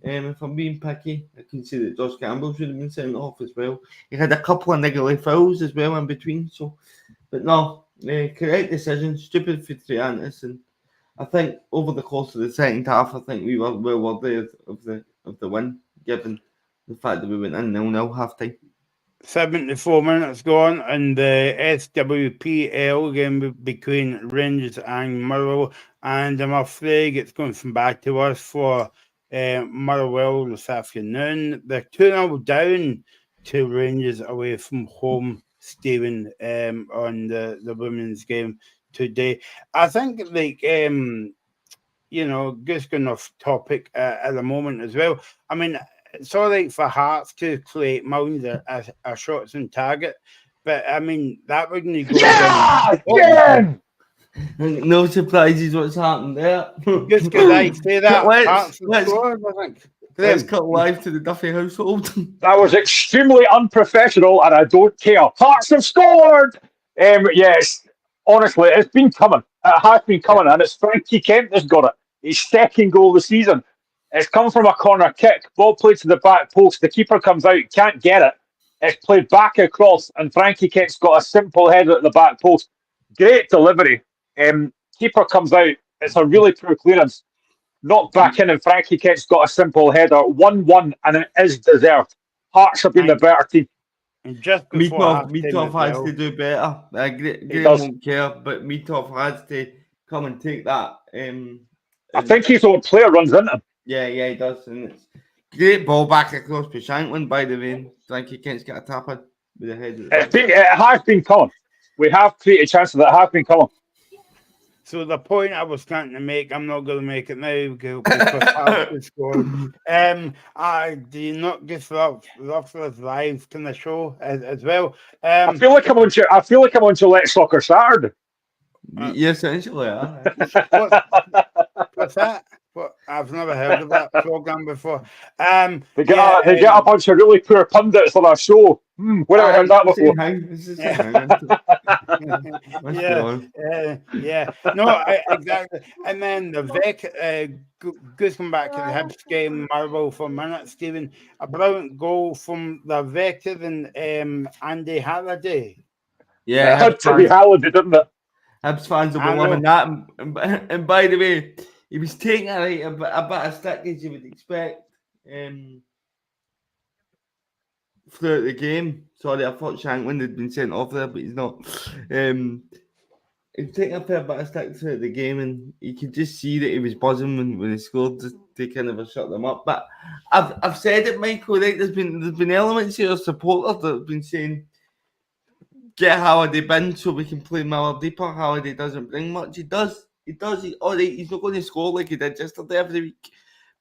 Speaker 4: if I'm being picky, I can say that Josh Campbell should have been sent off as well. He had a couple of niggly fouls as well in between. So, but no, correct decision. Stupid for Triantis, and I think over the course of the second half, I think we were well worthy of the win, given the fact that we went in 0-0 half time.
Speaker 2: 74 minutes gone, and the SPFl game between Rangers and Motherwell, and I'm afraid it's going to come back to us for Motherwell this afternoon. They're 2-0 down to Rangers away from home, Stephen, on the women's game today. I think, just going off topic at the moment as well. I mean, it's all right for Hearts to create mounds of shots on target, but I mean, that wouldn't go
Speaker 3: down.
Speaker 4: No surprises what's happened there.
Speaker 2: Just because I say that,
Speaker 4: let's cut live to the Duffy household.
Speaker 3: That was extremely unprofessional, and I don't care. Hearts have scored! Yes, honestly, it's been coming. It has been coming, and it's Frankie Kent that's got it. His second goal of the season. It's come from a corner kick. Ball played to the back post. The keeper comes out, can't get it. It's played back across, and Frankie Kent's got a simple header at the back post. Great delivery. Keeper comes out. It's a really poor clearance. Knocked back in, and Frankie Kent's got a simple header. 1-1, and it is deserved. Hearts have been the better team.
Speaker 2: And just before
Speaker 4: Meathoff has to do better. Graham won't care, but Meathoff has to come and take that.
Speaker 3: I think his own player runs into him.
Speaker 4: Yeah, he does. And it's great ball back across to Shanklin, by the way. Frankie Kent's got a tap in with the head.
Speaker 3: It has been coming. We have created chances that have been coming.
Speaker 2: So the point I was trying to make, I'm not going to make it now because I've scored. Do you not just love this live kind of show as well?
Speaker 3: I feel like I'm on Gillette Soccer Saturday.
Speaker 4: Yeah, essentially,
Speaker 2: What's that? What? I've never heard of that program before.
Speaker 3: They get a bunch of really poor pundits on our show. Where have I heard that before?
Speaker 2: Yeah. No, exactly. And then the Vic, goes come back to the Hibs game, Marvel for a minute, Stephen. A brilliant goal from the veteran Andy Halliday.
Speaker 3: Yeah, it had to be Halliday, didn't it?
Speaker 4: Hibs fans will be loving that. And by the way, he was taking a bit of stick, as you would expect, throughout the game. Sorry, I thought Shanklin had been sent off there, but he's not. He was taking a fair bit of stick throughout the game, and you could just see that he was buzzing when he scored to kind of shut them up. But I've said it, Michael. Right? There's been elements here of supporters that have been saying, get Halliday bin so we can play Miller deeper. Halliday doesn't bring much. He does. All right, he's not going to score like he did yesterday every week.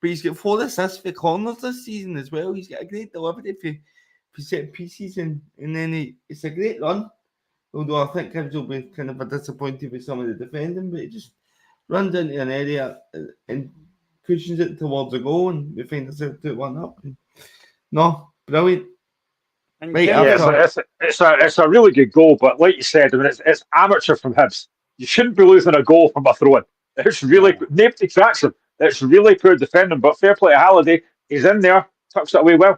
Speaker 4: But he's got 4 assists for corners this season as well. He's got a great delivery for set pieces, and then it's a great run. Although I think Hibs will be kind of disappointed with some of the defending, but he just runs into an area and pushes it towards the goal, and we find ourselves 2-1 up. No, brilliant.
Speaker 3: Right, it's a really good goal, but like you said, I mean, it's amateur from Hibs. You shouldn't be losing a goal from a throw-in. It's really nobody tracks him. It's really poor defending, but fair play to Halliday. He's in there, tucks it away well.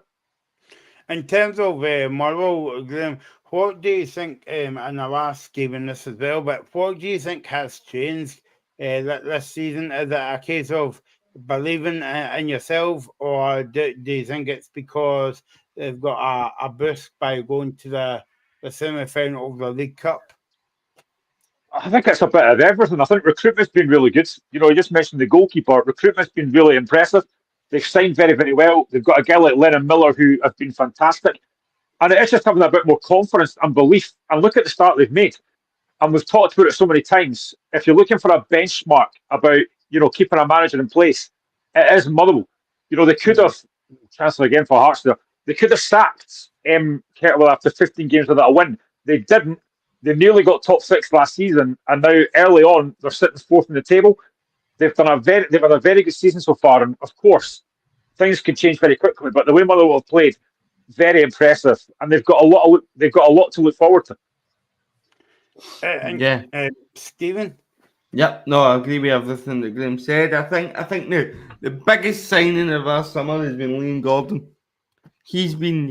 Speaker 2: In terms of Marvel, Graham, what do you think? And I'll ask Stephen this as well, but what do you think has changed this season? Is it a case of believing in yourself, or do you think it's because they've got a boost by going to the semi-final of the League Cup?
Speaker 3: I think it's a bit of everything. I think recruitment's been really good. You know, you just mentioned the goalkeeper. Recruitment's been really impressive. They've signed very, very well. They've got a guy like Lennon Miller who have been fantastic. And it's just having a bit more confidence and belief. And look at the start they've made. And we've talked about it so many times. If you're looking for a benchmark about, keeping a manager in place, it is Motherwell. They could have, chancellor again for Hearts there, they could have sacked Kettlewell after 15 games without a win. They didn't. They nearly got top 6 last season, and now early on they're sitting 4th in the table. They've had a very good season so far, and of course things can change very quickly. But the way Motherwell have played, very impressive, and they've got a lot to look forward
Speaker 2: to. Stephen.
Speaker 4: Yep, no, I agree with everything that Graham said. I think the biggest signing of our summer has been Liam Gordon. He's been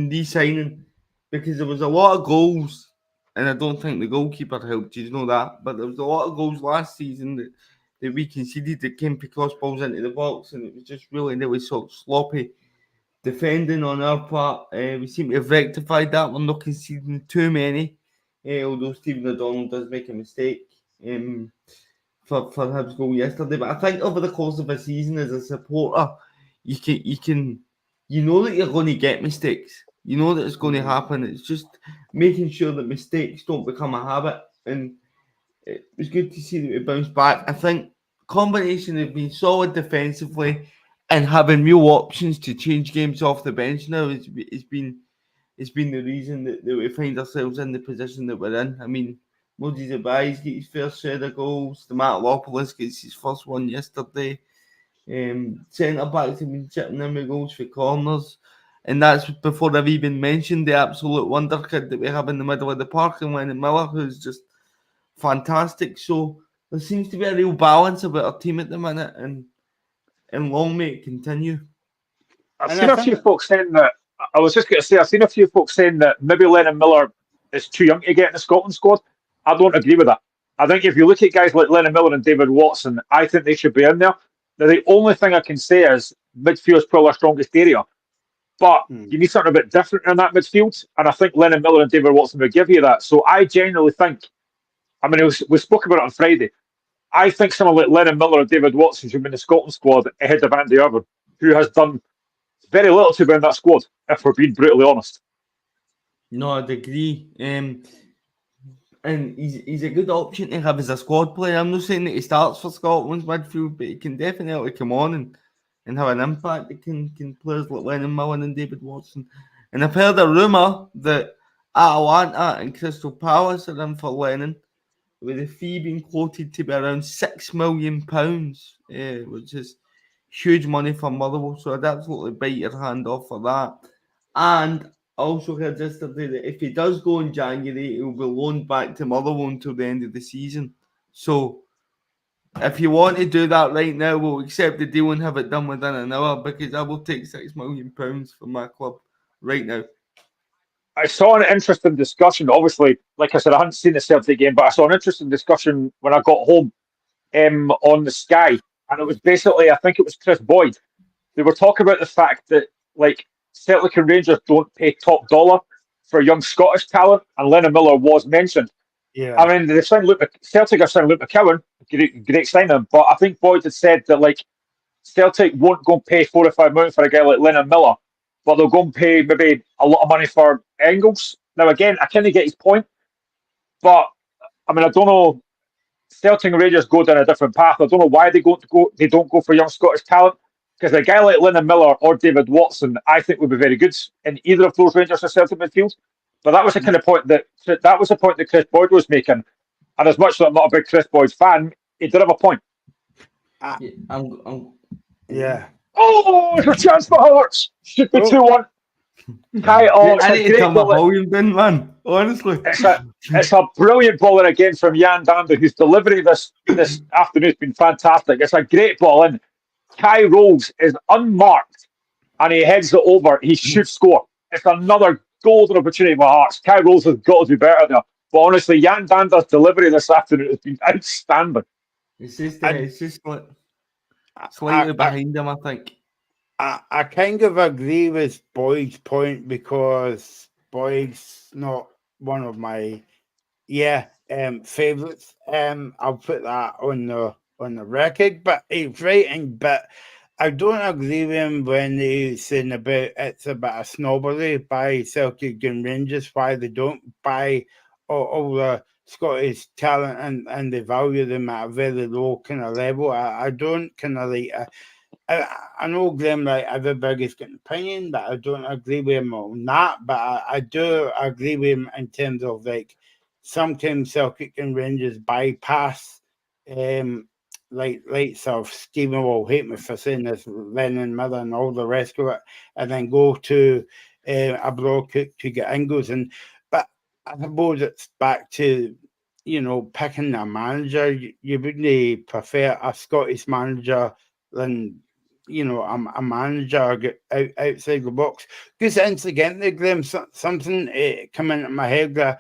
Speaker 4: the signing because there was a lot of goals. And I don't think the goalkeeper helped, you know that. But there was a lot of goals last season that we conceded that came to cross balls into the box, and it was just really sort of sloppy defending on our part. We seem to have rectified that. We're not conceding too many, although Stephen O'Donnell does make a mistake for Hibs' goal yesterday. But I think over the course of a season as a supporter, you know that you're going to get mistakes. You know that it's going to happen. It's just making sure that mistakes don't become a habit. And it was good to see that we bounced back. I think combination of being solid defensively and having real options to change games off the bench now has been the reason that we find ourselves in the position that we're in. I mean, Modi Zabai's got his first share of goals. The Matalopoulos gets his first one yesterday. Centre-backs have been chipping in with goals for corners. And that's before I've even mentioned the absolute wonder kid that we have in the middle of the park, and Lennon Miller, who's just fantastic. So there seems to be a real balance about our team at the minute, and long may it continue.
Speaker 3: I've seen a few folks saying that. I was just going to say, I've seen a few folks saying that maybe Lennon Miller is too young to get in the Scotland squad. I don't agree with that. I think if you look at guys like Lennon Miller and David Watson, I think they should be in there. Now, the only thing I can say is midfield is probably our strongest area. But you need something a bit different in that midfield. And I think Lennon Miller and David Watson will give you that. So I genuinely think, I mean, we spoke about it on Friday. I think someone like Lennon Miller or David Watson should be in the Scotland squad ahead of Andy Irvine, who has done very little to be in that squad, if we're being brutally honest.
Speaker 4: No, I'd agree. And he's a good option to have as a squad player. I'm not saying that he starts for Scotland's midfield, but he can definitely come on and have an impact. It can players like Lennon Millen and David Watson. And I've heard a rumour that Atalanta and Crystal Palace are in for Lennon, with the fee being quoted to be around £6 million, which is huge money for Motherwell. So I'd absolutely bite your hand off for that. And I also heard yesterday that if he does go in January, he'll be loaned back to Motherwell until the end of the season. So if you want to do that right now, we'll accept the deal and have it done within an hour, because I will take £6 million for my club right now.
Speaker 3: I saw an interesting discussion. Obviously, like I said, I hadn't seen the Celtic game, but I saw an interesting discussion when I got home on the Sky. And it was basically, I think it was Chris Boyd. They were talking about the fact that, like, Celtic and Rangers don't pay top dollar for young Scottish talent, and Lennon Miller was mentioned.
Speaker 2: Yeah.
Speaker 3: I mean, they signed Celtic are signing Luke McKowen, great signing, but I think Boyd had said that, like, Celtic won't go and pay 4 or 5 million for a guy like Lennon Miller, but they'll go and pay maybe a lot of money for Engels. Now, again, I kind of get his point, but I mean, I don't know. Celtic and Rangers go down a different path. I don't know why they don't go for young Scottish talent, because a guy like Lennon Miller or David Watson, I think, would be very good in either of those Rangers or Celtic midfield. But that was the kind of point that Chris Boyd was making. And as much as I'm not a big Chris Boyd fan, he did have a point.
Speaker 2: Yeah.
Speaker 3: Oh, the chance for Hearts. Should be 2-1.
Speaker 4: I need to turn my volume down, man. Honestly.
Speaker 3: It's a brilliant ball in again from Jan Dander, whose delivery this afternoon has been fantastic. It's a great ball in. Kai rolls is unmarked and he heads it over. He should score. It's another golden opportunity for Hearts. Kai rolls has got to be better there. But honestly, Jan Dander's delivery this afternoon has been outstanding.
Speaker 4: It's just slightly behind him, I think.
Speaker 2: I kind of agree with Boyd's point, because Boyd's not one of my favourites. I'll put that on the record, but he's writing. But I don't agree with him when he's saying about it's a bit of snobbery by Celtic and Rangers, why they don't buy all the Scottish talent and they value them at a very low kind of level. I don't kind of like. I know Graham, like, everybody's got an opinion, but I don't agree with him on that. But I do agree with him in terms of, like, sometimes Celtic and Rangers bypass like sort of Stephen will hate me for saying this, Lennon Miller and all the rest of it, and then go to abroad to get Ingles. But I suppose it's back to, picking a manager. You wouldn't prefer a Scottish manager than a manager outside the box. Because incidentally, Graham, something come into my head there.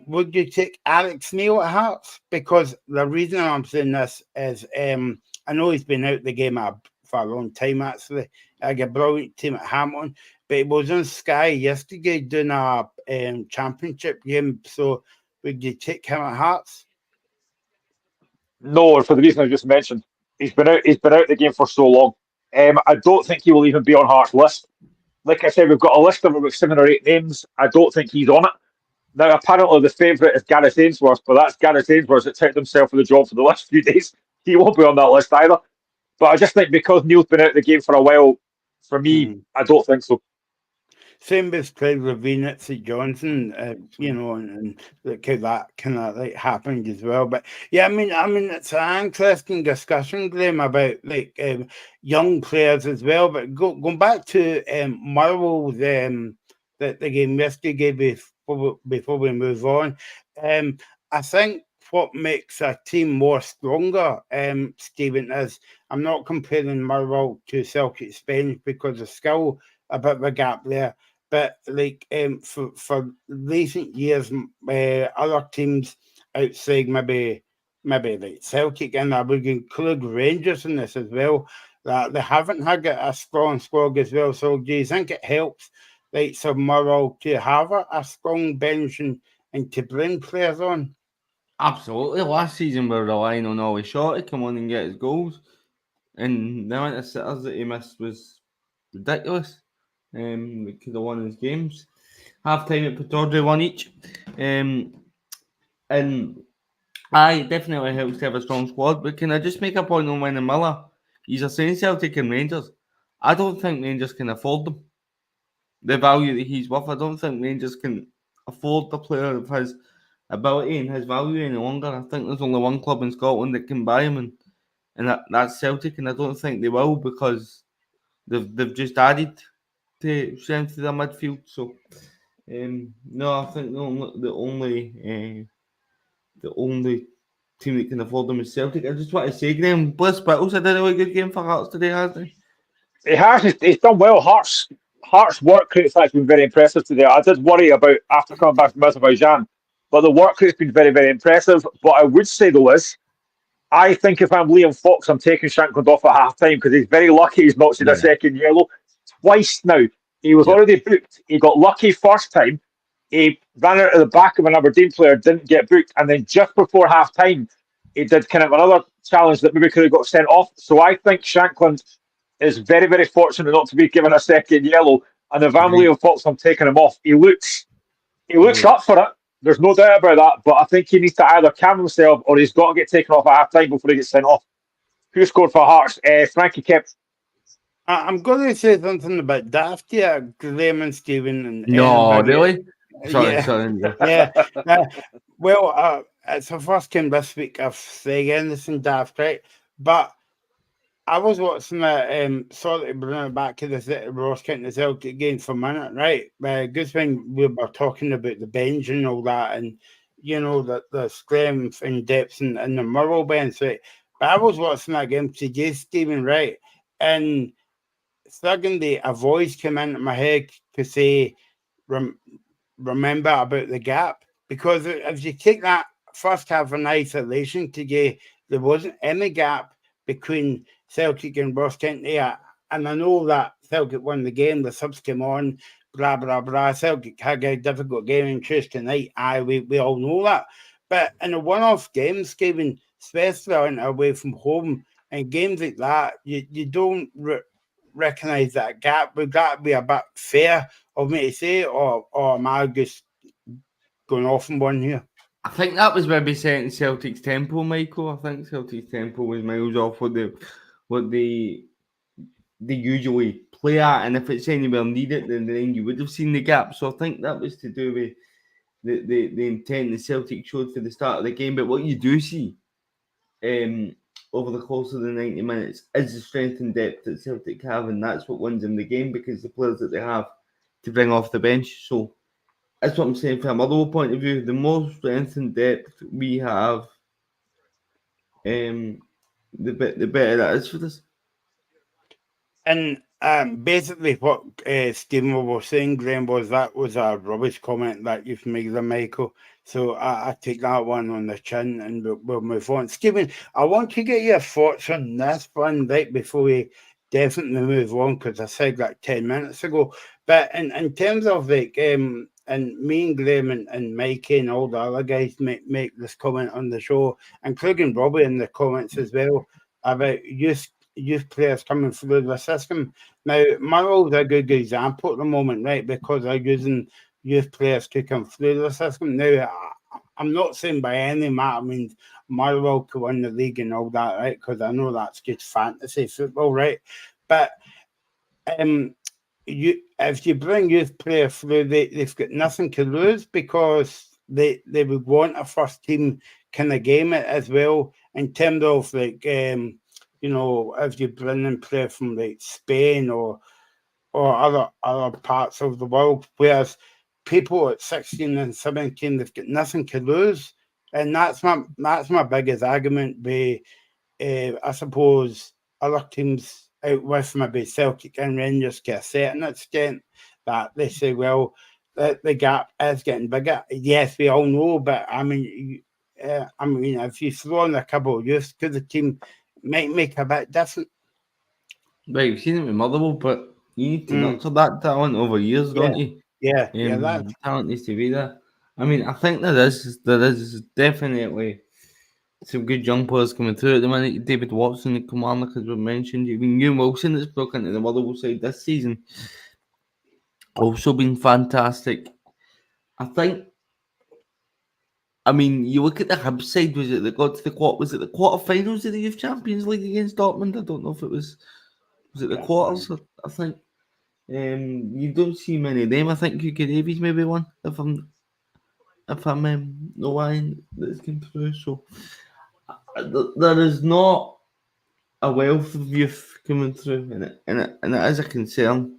Speaker 2: Would you take Alex Neil at Hearts? Because the reason I'm saying this is I know he's been out the game for a long time, actually. I got a brilliant team at Hamilton, but he was on Sky yesterday doing a championship game. So would you take him at Hearts?
Speaker 3: No, for the reason I just mentioned. He's been out the game for so long. I don't think he will even be on Hearts' list. Like I said, we've got a list of about 7 or 8 names. I don't think he's on it. Now, apparently, the favourite is Gareth Ainsworth, but that's Gareth Ainsworth that took himself for the job for the last few days. He won't be on that list either. But I just think because Neil's been out of the game for a while, for me, I don't think so.
Speaker 2: Same with Craig Levine at St Johnson, and look how that kind of like happened as well. But yeah, I mean, it's an interesting discussion, Graham, about like young players as well. But going back to Motherwell's the game yesterday before we move on, I think what makes a team more stronger, Stephen, is I'm not comparing Motherwell to Celtic Spain because there's still a bit of a gap there. But like for recent years, other teams outside maybe like Celtic, and I would include Rangers in this as well, that they haven't had a strong squad as well. So do you think it helps like some Motherwell to have a strong bench and to bring players on?
Speaker 4: Absolutely. Last season we were relying on Ollie Shaw to come on and get his goals, and the amount of sitters that he missed was ridiculous. We could have won his games. Half time at Pittodrie, 1 each. And aye, definitely helps to have a strong squad. But can I just make a point on Wayne Miller? He's a saying Celtic and Rangers. I don't think Rangers can afford them. The value that he's worth, I don't think Rangers can afford the player of his ability and his value any longer. I think there's only one club in Scotland that can buy him, and that's Celtic. And I don't think they will because they've just added to strength to their midfield. So no, I think the only team that can afford them is Celtic. I just want to say, Graham Bliss Bittles had a really good game for Hearts today, hasn't he?
Speaker 3: He has. He's done well. Hearts' work rate has been very impressive today. I did worry about after coming back from Azerbaijan, but the work rate's been very, very impressive. But I would say though is, I think if I'm Liam Fox, I'm taking Shankland off at half time because he's very lucky he's not seen a second yellow twice now. He was already booked. He got lucky first time. He ran out of the back of an Aberdeen player, didn't get booked, and then just before half time, he did kind of another challenge that maybe could have got sent off. So I think Shankland is very, very fortunate not to be given a second yellow. And if I'm Liam Fox, I'm taking him off. He looks up for it. There's no doubt about that. But I think he needs to either calm himself or he's got to get taken off at half time before he gets sent off. Who scored for Hearts? Frankie Kemp.
Speaker 2: I'm going to say something about Daft here, Graham and Stephen. And
Speaker 4: no, really? Sorry.
Speaker 2: Yeah. Well, it's the first game this week of saying anything daft, right? But I was watching sort of bring it back to the Ross County Celtic game for a minute, right? Good when we were talking about the bench and all that, and you know the strength and depth and the Murrow bench, right? But I was watching that game today, Stephen, right? And suddenly a voice came into my head to say, remember about the gap, because if you take that first half in isolation today, there wasn't any gap between Celtic and Ross County. And I know that Celtic won the game, the subs came on, blah, blah, blah. Celtic had a difficult game in Tuesday night. We all know that. But in a one-off game, Stephen, especially away from home, and games like that, you don't recognise that gap. Would that be a bit fair of me to say, or am I just going off on one here?
Speaker 4: I think that was maybe setting Celtic's tempo, Michael. I think Celtic's tempo was miles off what they usually play at, and if it's anywhere needed, then you would have seen the gap. So I think that was to do with the intent the Celtic showed for the start of the game. But what you do see over the course of the 90 minutes is the strength and depth that Celtic have, and that's what wins them the game, because the players that they have to bring off the bench. So that's what I'm saying from a Motherwell point of view. The more strength and depth we have, the better that is for us.
Speaker 2: And basically what Stephen was saying, Graham, that was a rubbish comment that you've made there, Michael. So I take that one on the chin and we'll move on. Stephen, I want to get your thoughts on this one right before we definitely move on, because I said that 10 minutes ago. But in terms of like, and me and Graham and Mikey and all the other guys make this comment on the show, including Robbie in the comments as well, about youth players coming through the system. Now, Murrow's a good example at the moment, right, because they're using youth players to come through the system. Now, I'm not saying by any matter means Murrow could win the league and all that, right, because I know that's just fantasy football, right? But if you bring youth players through, they've got nothing to lose, because they would want a first team kind of game as well, in terms of like you know, if you bring in players from like Spain or other parts of the world, whereas people at 16 and 17, they've got nothing to lose, and that's my biggest argument. I suppose other teams out with maybe Celtic and Rangers to a certain extent, that they say, well, the gap is getting bigger. Yes, we all know, but I mean, if you throw in a couple of youths to the team, might make a bit different.
Speaker 4: Right, you've seen it with Motherwell, but you need to nurture that talent over years, don't you?
Speaker 2: Yeah,
Speaker 4: that talent needs to be there. I mean, I think there is definitely some good young players coming through at the minute. David Watson at Kilmarnock, as we mentioned. Even Ewan Wilson that's broke into the Motherwell side this season, also been fantastic. I think I mean, you look at the Hibs side. Was it that got to the quarterfinals of the Youth Champions League against Dortmund? I don't know if it was. Was it the quarters? I think. You don't see many of them. I think Hibees maybe one. If I'm no lying, that's come through. So there is not a wealth of youth coming through, and it is a concern,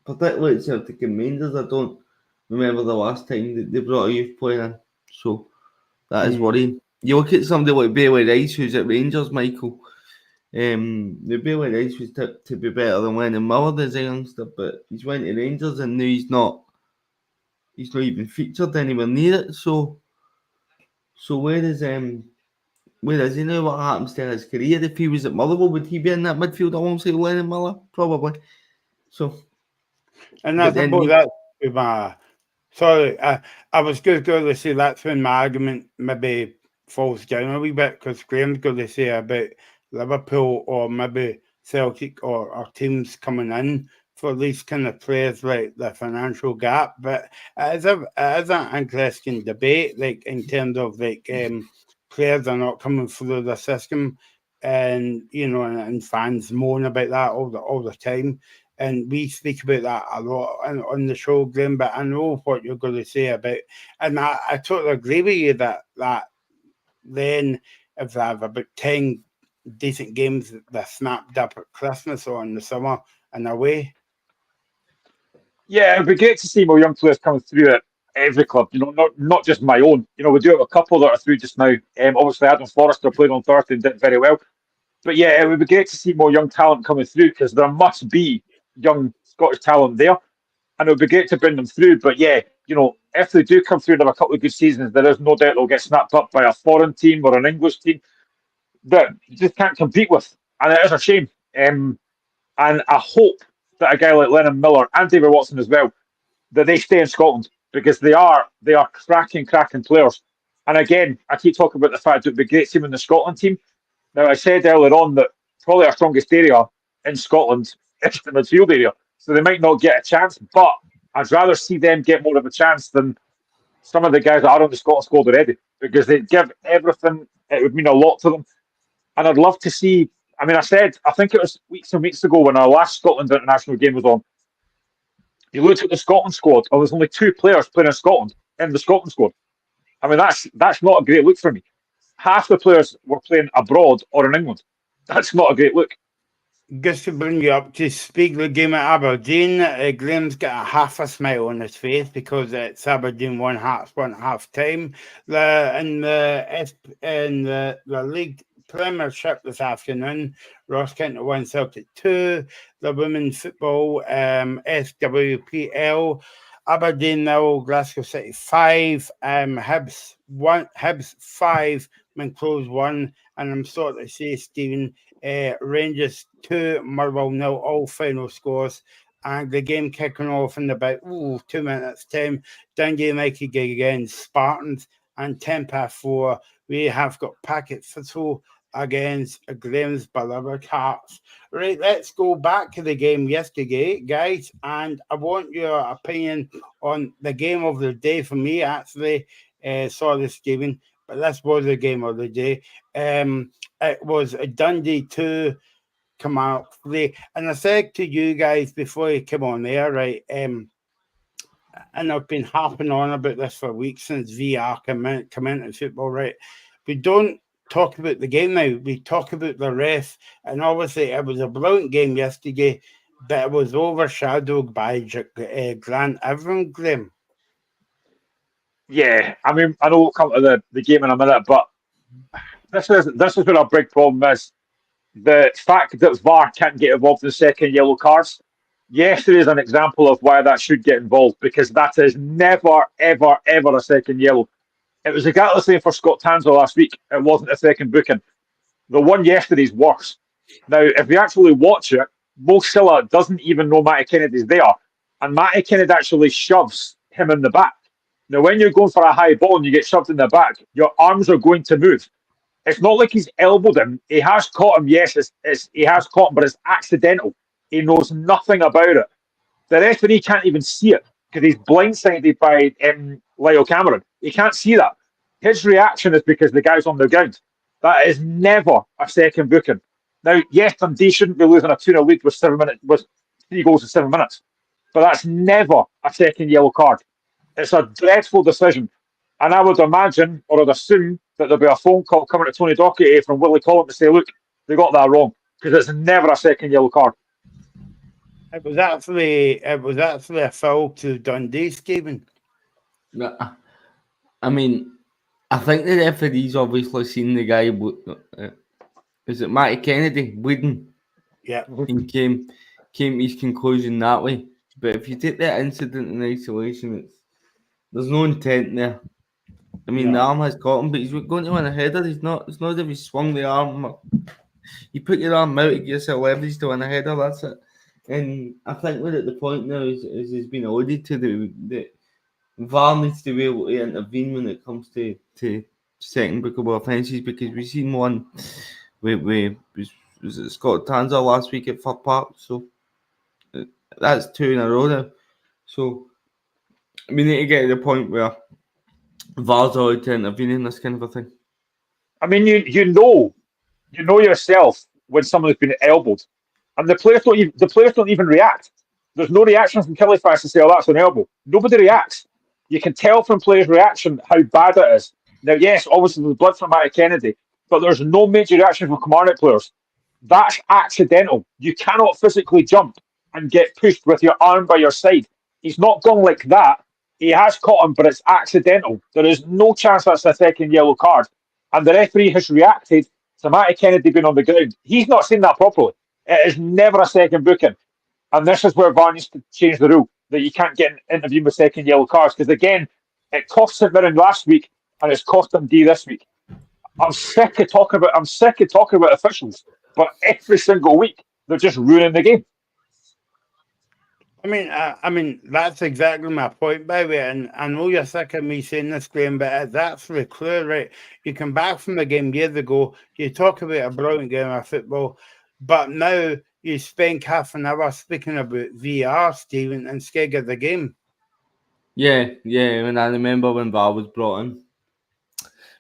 Speaker 4: particularly at Celtic and Rangers. I don't remember the last time that they brought a youth player in, so that is worrying. You look at somebody like Bailey Rice, who's at Rangers, Michael. The Bailey Rice was tipped to be better than Lennon Miller as a youngster, but he's went to Rangers and now he's not even featured anywhere near it. So where is he now? What happens to his career? If he was at Motherwell, would he be in that midfield alongside Lennon Miller? Probably. So,
Speaker 2: and that's about that with my. Sorry, I was just going to say that's when my argument maybe falls down a wee bit, because Graham's going to say about Liverpool or maybe Celtic or our teams coming in for these kind of players, like the financial gap. But it is an interesting debate, like in terms of like players are not coming through the system, and and fans moan about that all the time. And we speak about that a lot on the show, Graham, but I know what you're going to say about, and I totally agree with you that then if they have about 10 decent games, they're snapped up at Christmas or in the summer and away.
Speaker 3: Yeah, it'd be great to see more young players coming through at every club, not just my own. We do have a couple that are through just now. Obviously, Adam Forrester played on Thursday and did very well. But yeah, it would be great to see more young talent coming through, because there must be young Scottish talent there, and it would be great to bring them through. But yeah, if they do come through and have a couple of good seasons, there is no doubt they'll get snapped up by a foreign team or an English team that you just can't compete with, and it is a shame. And I hope that a guy like Lennon Miller and David Watson as well, that they stay in Scotland, because they are cracking players. And again, I keep talking about the fact that it would be great to see them in the Scotland team. Now, I said earlier on that probably our strongest area in Scotland is the midfield area, so they might not get a chance, but I'd rather see them get more of a chance than some of the guys that are on the Scotland squad already, because they give everything. It would mean a lot to them. And I'd love to see, I think it was weeks and weeks ago when our last Scotland international game was on, you looked at the Scotland squad, and there's only 2 players playing in Scotland in the Scotland squad. I mean, that's not a great look for me. Half the players were playing abroad or in England. That's not a great look.
Speaker 2: Just to bring you up to speak, the game at Aberdeen, Graham's got a half a smile on his face because it's Aberdeen one half time. In the league Premiership this afternoon, Ross County 1, Celtic 2. The women's football SPFl, Aberdeen 0, Glasgow City 5, Hibs 5, Monclose 1, and I'm sorry to say, Stephen, Rangers 2, Motherwell 0, all final scores. And the game kicking off in about 2 minutes' time. Dundee United against Spartans, and 4:10 we have got Packet Thistle against Graham's beloved Hearts. Right, let's go back to the game yesterday, guys, and I want your opinion on the game of the day. For me, actually, sorry, Stephen, but this was the game of the day. It was a Dundee 2, Kilmarnock 3, and I said to you guys before you came on there, right, and I've been harping on about this for weeks since VR came into football, right? We don't talk about the game now. We talk about the ref, and obviously it was a brilliant game yesterday, but it was overshadowed by Grant Evans, Graham.
Speaker 3: Yeah, I mean, I know we'll come to the game in a minute, but this is what our big problem is. The fact that VAR can't get involved in the second yellow cards. Yesterday is an example of why that should get involved, because that is never, ever, ever a second yellow. It was exactly the same for Scott Tanzer last week. It wasn't a second booking. The one yesterday's worse. Now, if you actually watch it, Mo Silla doesn't even know Matty Kennedy's there. And Matty Kennedy actually shoves him in the back. Now, when you're going for a high ball and you get shoved in the back, your arms are going to move. It's not like he's elbowed him. He has caught him, yes, he has caught him, but it's accidental. He knows nothing about it. The referee can't even see it because he's blindsided by Lyle Cameron. He can't see that. his reaction is because the guy's on the ground. That is never a second booking. Now, yes, Dundee shouldn't be losing a 2-0 lead with 3 goals in 7 minutes, but that's never a second yellow card. It's a dreadful decision. And I would imagine, or I'd assume, that there'll be a phone call coming to Tony Docherty from Willie Collum to say, look, they got that wrong, because it's never a second yellow card.
Speaker 2: It was actually a foul to Dundee, Stephen.
Speaker 4: I mean, I think the referee's obviously seen the guy. Is it Matty Kennedy bleeding?
Speaker 2: Yeah.
Speaker 4: And came to his conclusion that way. But if you take that incident in isolation, there's no intent there. I mean, the arm has caught him, but he's going to win a header. It's not as if he swung the arm. You put your arm out, it gives yourself leverage to win a header. That's it. And I think we're at the point now, as has been alluded to, the VAR needs to be able to intervene when it comes to second bookable offences, because we've seen one with was it Scott Tanzer last week at Fir Park, so that's 2 in a row now. So we need to get to the point where VAR's allowed to intervene in this kind of a thing.
Speaker 3: I mean, you know yourself when someone's been elbowed, and the players don't even react. There's no reaction from Kilmarnock to say, "Oh, that's an elbow." Nobody reacts. You can tell from players' reaction how bad it is. Now, yes, obviously there's blood from Matty Kennedy, but there's no major reaction from Kilmarnock players. That's accidental. You cannot physically jump and get pushed with your arm by your side. He's not gone like that. He has caught him, but it's accidental. There is no chance that's a second yellow card. And the referee has reacted to Matty Kennedy being on the ground. He's not seen that properly. It is never a second booking. And this is where VAR needs to change the rule, that you can't get an interview with second yellow cards. Because again, it cost St Mirren last week and it's cost Dundee this week. I'm sick of talking about officials, but every single week they're just ruining the game.
Speaker 2: I mean, that's exactly my point, by the way. And I know you're sick of me saying this, Graham, but it's actually clear, right? You come back from the game years ago, you talk about a brilliant game of football, but now you spend half an hour speaking about VR, Stephen, instead of the game.
Speaker 4: Yeah. And I remember when VAR was brought in,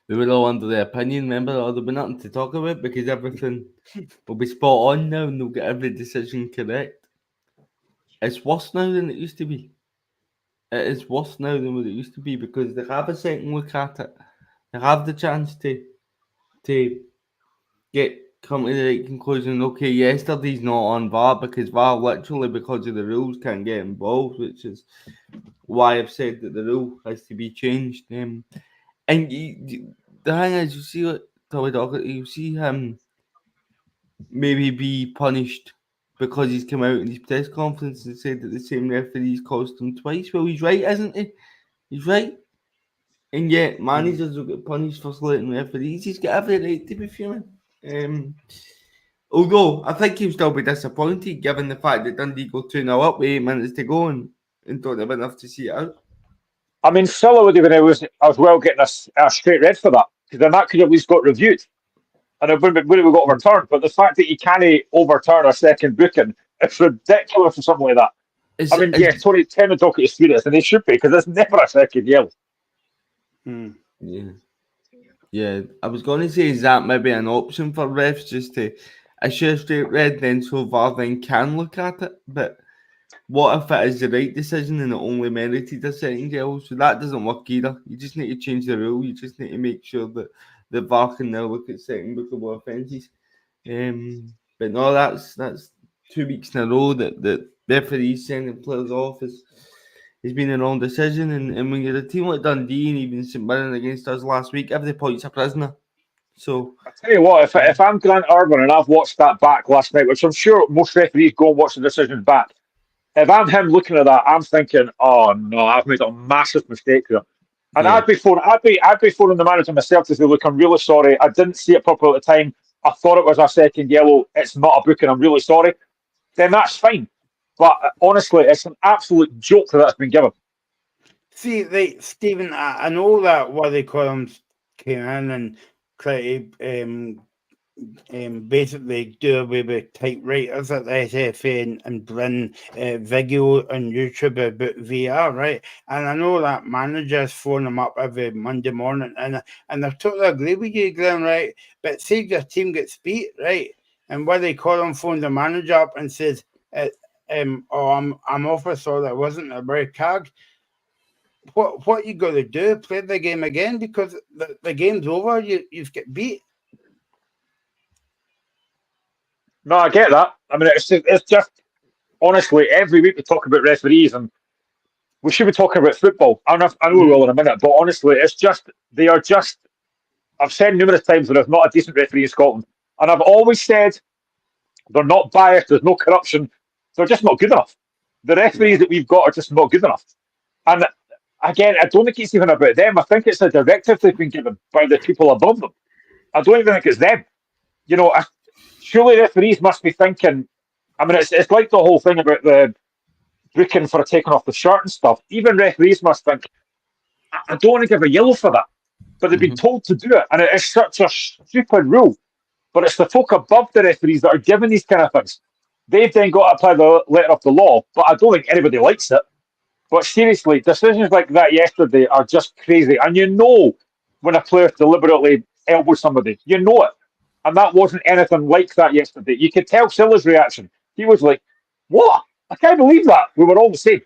Speaker 4: we were all under the opinion, remember, there'll be nothing to talk about because everything will be spot on now and they'll get every decision correct. It's worse now than it used to be. It is worse now than what it used to be because they have a second look at it. They have the chance to come to the right conclusion. Okay, yesterday's not on VAR because VAR literally, because of the rules, can't get involved, which is why I've said that the rule has to be changed. And the thing is, you see what Tommy Docherty, you see him maybe be punished because he's come out in his press conference and said that the same referee's cost him twice. Well, he's right, isn't he? He's right. And yet, managers will get punished for slating referees. He's got every right to be fuming. Although, I think he'll still be disappointed given the fact that Dundee go 2-0 up with 8 minutes to go and don't have enough to see it out.
Speaker 3: I mean, Silla would have been as well getting a straight red for that, because then that could have at least got reviewed. And it wouldn't have got overturned. But the fact that you can't overturn a second booking, it's ridiculous for something like that. Tony Docherty is serious, and they should be, because it's never a second yellow.
Speaker 4: Yeah. I was going to say, is that maybe an option for refs just to issue a straight red, then so VAR then can look at it? But what if it is the right decision and it only merited a second yellow? So that doesn't work either. You just need to change the rule. You just need to make sure that the VAR can now look at second bookable offences. But no, that's 2 weeks in a row that referees sending players off has been a wrong decision. And when you're a team like Dundee and even St Mirren against us last week, every point's a prisoner. So
Speaker 3: I tell you what, if I'm Grant Urban and I've watched that back last night, which I'm sure most referees go and watch the decisions back, if I'm him looking at that, I'm thinking, oh no, I've made a massive mistake here. And I'd be phoning the manager myself to say, look, I'm really sorry. I didn't see it properly at the time. I thought it was a second yellow. It's not a booking. I'm really sorry. Then that's fine. But honestly, it's an absolute joke that's been given.
Speaker 2: See, Stephen, I know that what they call them came in and tried to basically do away with typewriters at the SFA and bring video on YouTube about VR, right? And I know that managers phone them up every Monday morning, and I totally agree with you, Glenn, right? But say your team gets beat, right? And what they call them, phone the manager up and says, "Oh, I'm off. I saw that wasn't a red card." What you got to do? Play the game again because the game's over. You've got beat.
Speaker 3: No, I get that. I mean, it's just honestly every week we talk about referees, and we should be talking about football. I know we will in a minute, but honestly, it's just they are just. I've said numerous times that there's not a decent referee in Scotland, and I've always said they're not biased. There's no corruption. They're just not good enough. The referees that we've got are just not good enough. And again, I don't think it's even about them. I think it's a directive they've been given by the people above them. I don't even think it's them. You know, surely referees must be thinking. I mean, it's like the whole thing about the booking for taking off the shirt and stuff. Even referees must think, I don't want to give a yellow for that. But they've been told to do it. And it is such a stupid rule. But it's the folk above the referees that are given these kind of things. They've then got to apply the letter of the law. But I don't think anybody likes it. But seriously, decisions like that yesterday are just crazy. And you know when a player deliberately elbows somebody. You know it. And that wasn't anything like that yesterday. You could tell Silla's reaction. He was like, what? I can't believe that. We were all the same.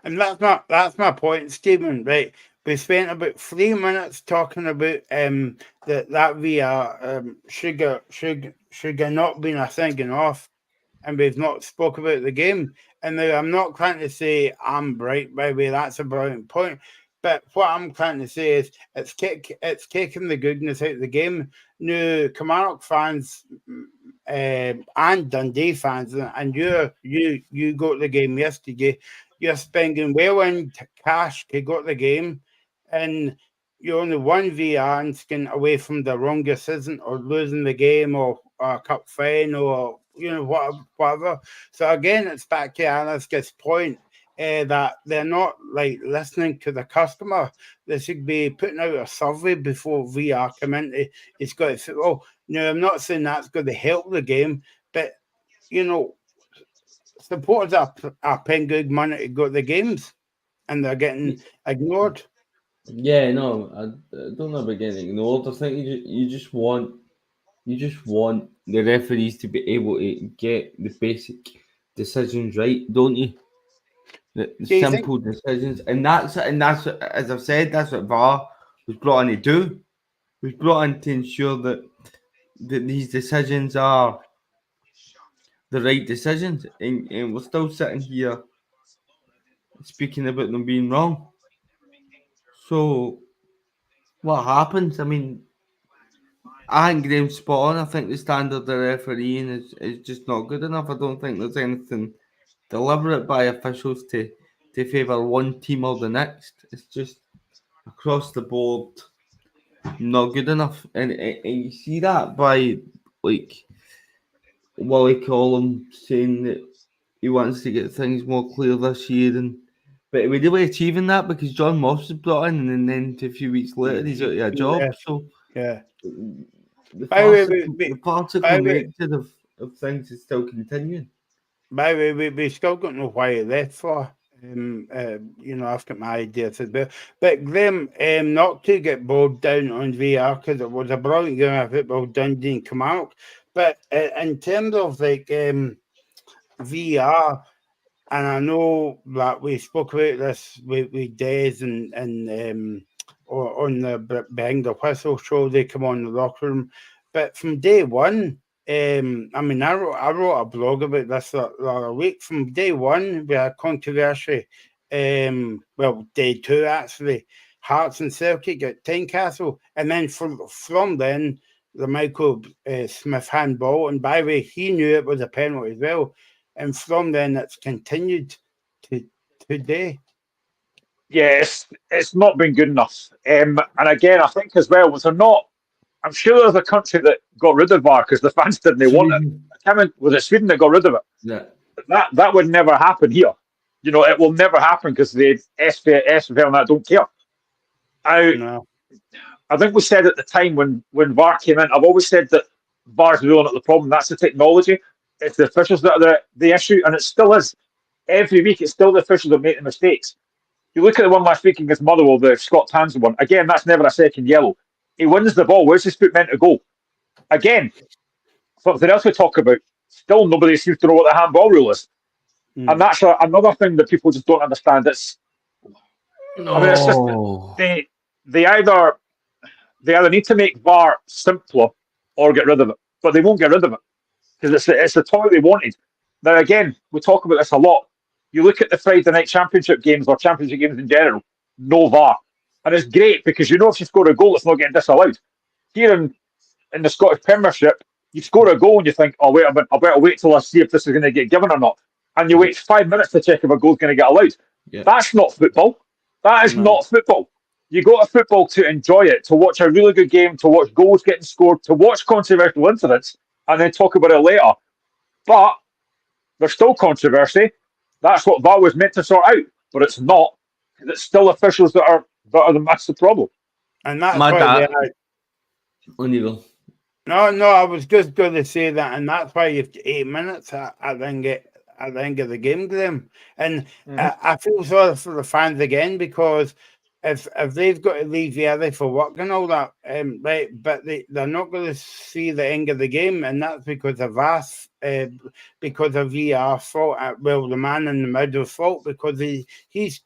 Speaker 2: And that's my point, Stephen, right? We spent about 3 minutes talking about that VR should not been a thinking off, and we've not spoke about the game. And now I'm not trying to say I'm right, by the way, that's a brilliant point. But what I'm trying to say is it's taking the goodness out of the game. Now, Kilmarnock fans and Dundee fans, and you got the game yesterday. You're spending well-earned cash to go to the game, and you're only one VR and away from the wrong decision or losing the game or a cup final or whatever. So again, it's back to Alaska's point that they're not like listening to the customer. They should be putting out a survey before VR come in. It's got to say, oh, no, I'm not saying that's going to help the game, but supporters are paying good money to go to the games, and they're getting ignored.
Speaker 4: Yeah, no, I don't know about getting ignored. I think you just want the referees to be able to get the basic decisions right, don't you? The simple decisions, and that's as I've said, that's what VAR was brought in to do. Was brought in to ensure that these decisions are the right decisions, and we're still sitting here speaking about them being wrong. So, what happens? I mean, I think Graham's spot on. I think the standard of refereeing is just not good enough. I don't think there's anything deliberate by officials to favour one team or the next. It's just across the board not good enough. And you see that by, like, Wally Collum saying that he wants to get things more clear this year. But we're really achieving that because John Moss was brought in, and then a few weeks later he's out of a job. So
Speaker 2: yeah,
Speaker 4: the farcical nature of things is still continuing.
Speaker 2: By the way, we still don't know why he left for. I've got my ideas as well. But Graham, not to get bogged down on VR because it was a brilliant game of football, Dundee and Kilmarnock. But in terms of like VR, and I know that we spoke about this with Des and or on the Behind the Whistle show, they come on the locker room. But from day one, I wrote a blog about this the other week. From day one, we had controversy. Day two actually. Hearts and Celtic at Tynecastle, and then from then the Michael Smith handball. And by the way, he knew it was a penalty as well. And from then, it's continued to today.
Speaker 3: Yeah, it's not been good enough. And again, I think as well, I'm sure there's a country that got rid of VAR because the fans didn't want it. I can't remember, was it Sweden that got rid of it?
Speaker 4: Yeah.
Speaker 3: That would never happen here. It will never happen because the SPFl and that don't care. I think we said at the time when VAR came in, I've always said that VAR's really not the problem. That's the technology. It's the officials that are the issue, and it still is. Every week, it's still the officials that make the mistakes. You look at the one last week against Motherwell, the Scott Townsend one. Again, that's never a second yellow. He wins the ball. Where's his foot meant to go? Again, something else we talk about. Still, nobody seems to know what the handball rule is. And that's another thing that people just don't understand. It's just they either need to make VAR simpler or get rid of it, but they won't get rid of it because it's the toy they wanted. Now again, we talk about this a lot. You look at the Friday night championship games or championship games in general, no VAR, and it's great because you know if you score a goal, it's not getting disallowed. Here in the Scottish Premiership, you score a goal and you think, oh wait a minute, I better wait till I see if this is going to get given or not. And you wait 5 minutes to check if a goal's going to get allowed. Yeah. That's not football. That is not football. You go to football to enjoy it, to watch a really good game, to watch goals getting scored, to watch controversial incidents, and then talk about it later. But there's still controversy. That's what VAR was meant to sort out, but it's not. It's still officials that are the massive problem.
Speaker 2: And that's why
Speaker 4: on you go.
Speaker 2: No, I was just going to say that, and that's why you've 8 minutes. I think of the game, Graham, and I feel sorry for the fans again because if they've got to leave early for work and all that, right, but they're not going to see the end of the game, and that's because of us, because of VAR fault. Well, the man in the middle fault because he's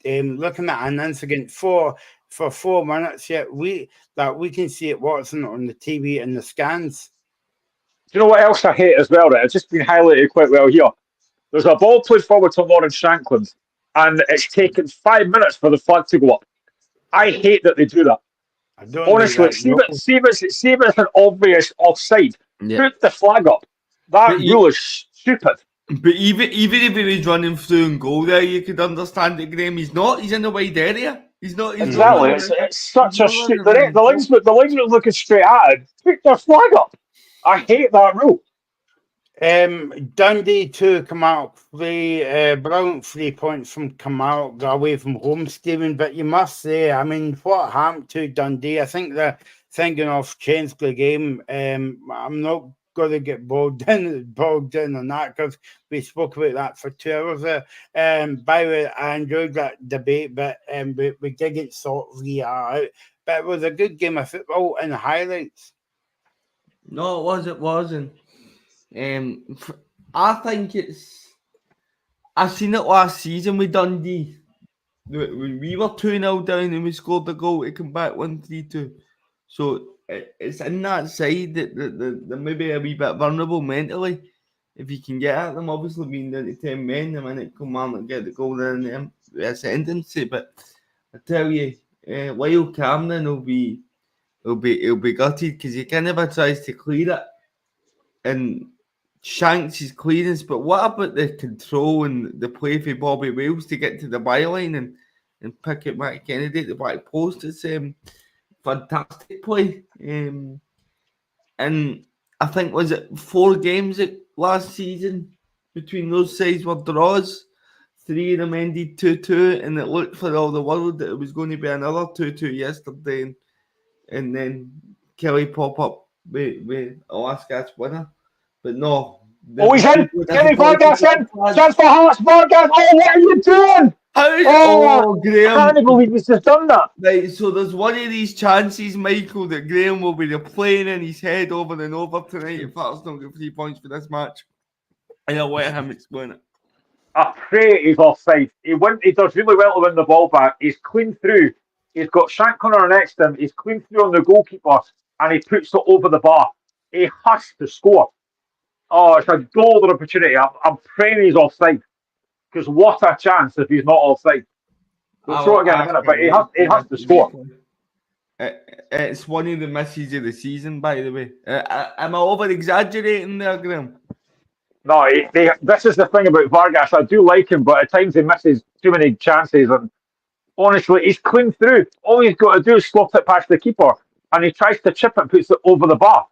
Speaker 2: looking at an incident for 4 minutes. Yet we can see it watching on the TV and the scans.
Speaker 3: Do you know what else I hate as well? Right? It's just been highlighted quite well here. There's a ball played forward to Lawrence Shankland, and it's taken 5 minutes for the flag to go up. I hate that they do that. Honestly, see if it's an obvious offside. Put the flag up. That rule is stupid.
Speaker 4: But even if he was running through and goal there, you could understand it, Graham. He's not. He's in the wide area. He's not.
Speaker 3: Exactly. It's such a stupid. The linesman looking straight at it. Put their flag up. I hate that rule.
Speaker 2: Dundee 2, Kilmarnock 3. Brilliant 3 points from Kilmarnock away from home, Stephen. But you must say, I mean, what happened to Dundee? I think they're thinking of changing the game. I'm not going to get bogged in on that because we spoke about that for 2 hours there. By the way, I enjoyed that debate, but we didn't sort VAR out. But it was a good game of football and the highlights.
Speaker 4: No, it wasn't. I think I've seen it last season with Dundee. When we were 2-0 down and we scored the goal to come back 1-3-2. So it's in that side that they're maybe a wee bit vulnerable mentally. If you can get at them, obviously being down to 10 men, the minute Kilmarnock get the goal in the ascendancy. But I tell you, Lyle Cameron will be gutted because he kind of tries to clear it and shanks his clearance. But what about the control and the play for Bobby Wales to get to the byline and pick it back Kennedy at the back post? It's fantastic play. And I think, was it 4 games last season between those sides were draws? 3 of them ended 2-2, and it looked for all the world that it was going to be another 2-2 yesterday. And then Kelly pop up with Alaska's winner. But no.
Speaker 3: Oh, he's in! Kenny Vargas in! Chance for Hearts, Vargas! Oh, what are you doing?
Speaker 4: Graham.
Speaker 3: I can't believe he's just done that.
Speaker 4: Right, so there's one of these chances, Michael, that Graham will be replaying in his head over and over tonight if Hearts don't get 3 points for this match. And I'll let him explain it.
Speaker 3: I pray he's offside. He does really well to win the ball back. He's clean through. He's got Shankliner next to him. He's clean through on the goalkeeper, and he puts it over the bar. He has to score. Oh, it's a golden opportunity. I'm praying he's offside. Because what a chance if he's not offside. We'll throw it again in a minute, but he has to score.
Speaker 4: It's one of the misses of the season, by the way. Am I over-exaggerating there, Graham?
Speaker 3: No, this is the thing about Vargas. I do like him, but at times he misses too many chances. And honestly, he's clean through. All he's got to do is slot it past the keeper, and he tries to chip it and puts it over the bar.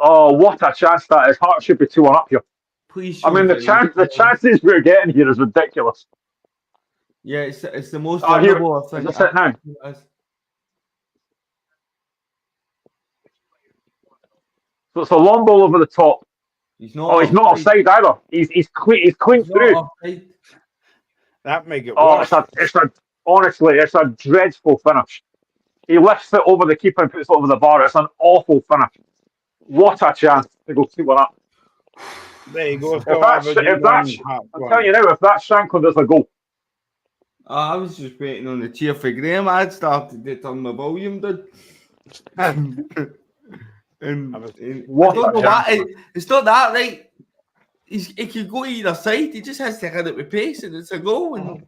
Speaker 3: Oh, what a chance that is. Hearts should be 2-1 up here.
Speaker 4: Please.
Speaker 3: I mean, the chances we're getting here is ridiculous.
Speaker 4: Yeah, it's the most valuable, I think.
Speaker 3: Is this it now? So it's a long ball over the top.
Speaker 4: He's not.
Speaker 3: Oh, he's not offside either. He's clean through.
Speaker 4: Offside.
Speaker 2: That make it
Speaker 3: Oh,
Speaker 2: worse.
Speaker 3: honestly, it's a dreadful finish. He lifts it over the keeper and puts it over the bar. It's an awful finish. What a chance to go keep with that.
Speaker 2: There you go.
Speaker 3: If that's, I'm telling you now, if that's Shankland, it's a goal.
Speaker 4: I was just waiting on the cheer for Graham. I'd started to turn my volume down. and
Speaker 3: What
Speaker 4: I don't know
Speaker 3: a
Speaker 4: why.
Speaker 3: chance.
Speaker 4: It's not that, right? He can go either side. He just has to hit it with pace, and it's a goal. And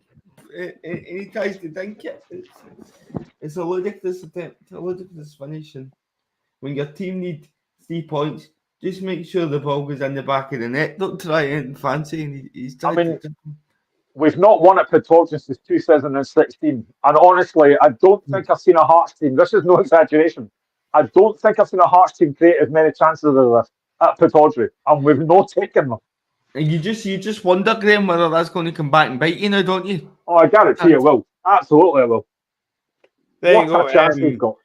Speaker 4: he tries to dink it. It's a ludicrous attempt, a ludicrous finish. And when your team need 3 points, just make sure the ball goes in the back of the net. Don't try anything fancy. And he's trying to.
Speaker 3: We've not won at Pittodrie since 2016. And honestly, I don't think I've seen a Hearts team, this is no exaggeration, I don't think I've seen a Hearts team create as many chances as this at Pittodrie. And we've not taken them.
Speaker 4: And you just wonder, Graham, whether that's going to come back and bite you now, don't you?
Speaker 3: Oh, I guarantee it will. Absolutely it will.
Speaker 2: There
Speaker 3: What
Speaker 2: you go.
Speaker 3: a chance we've got.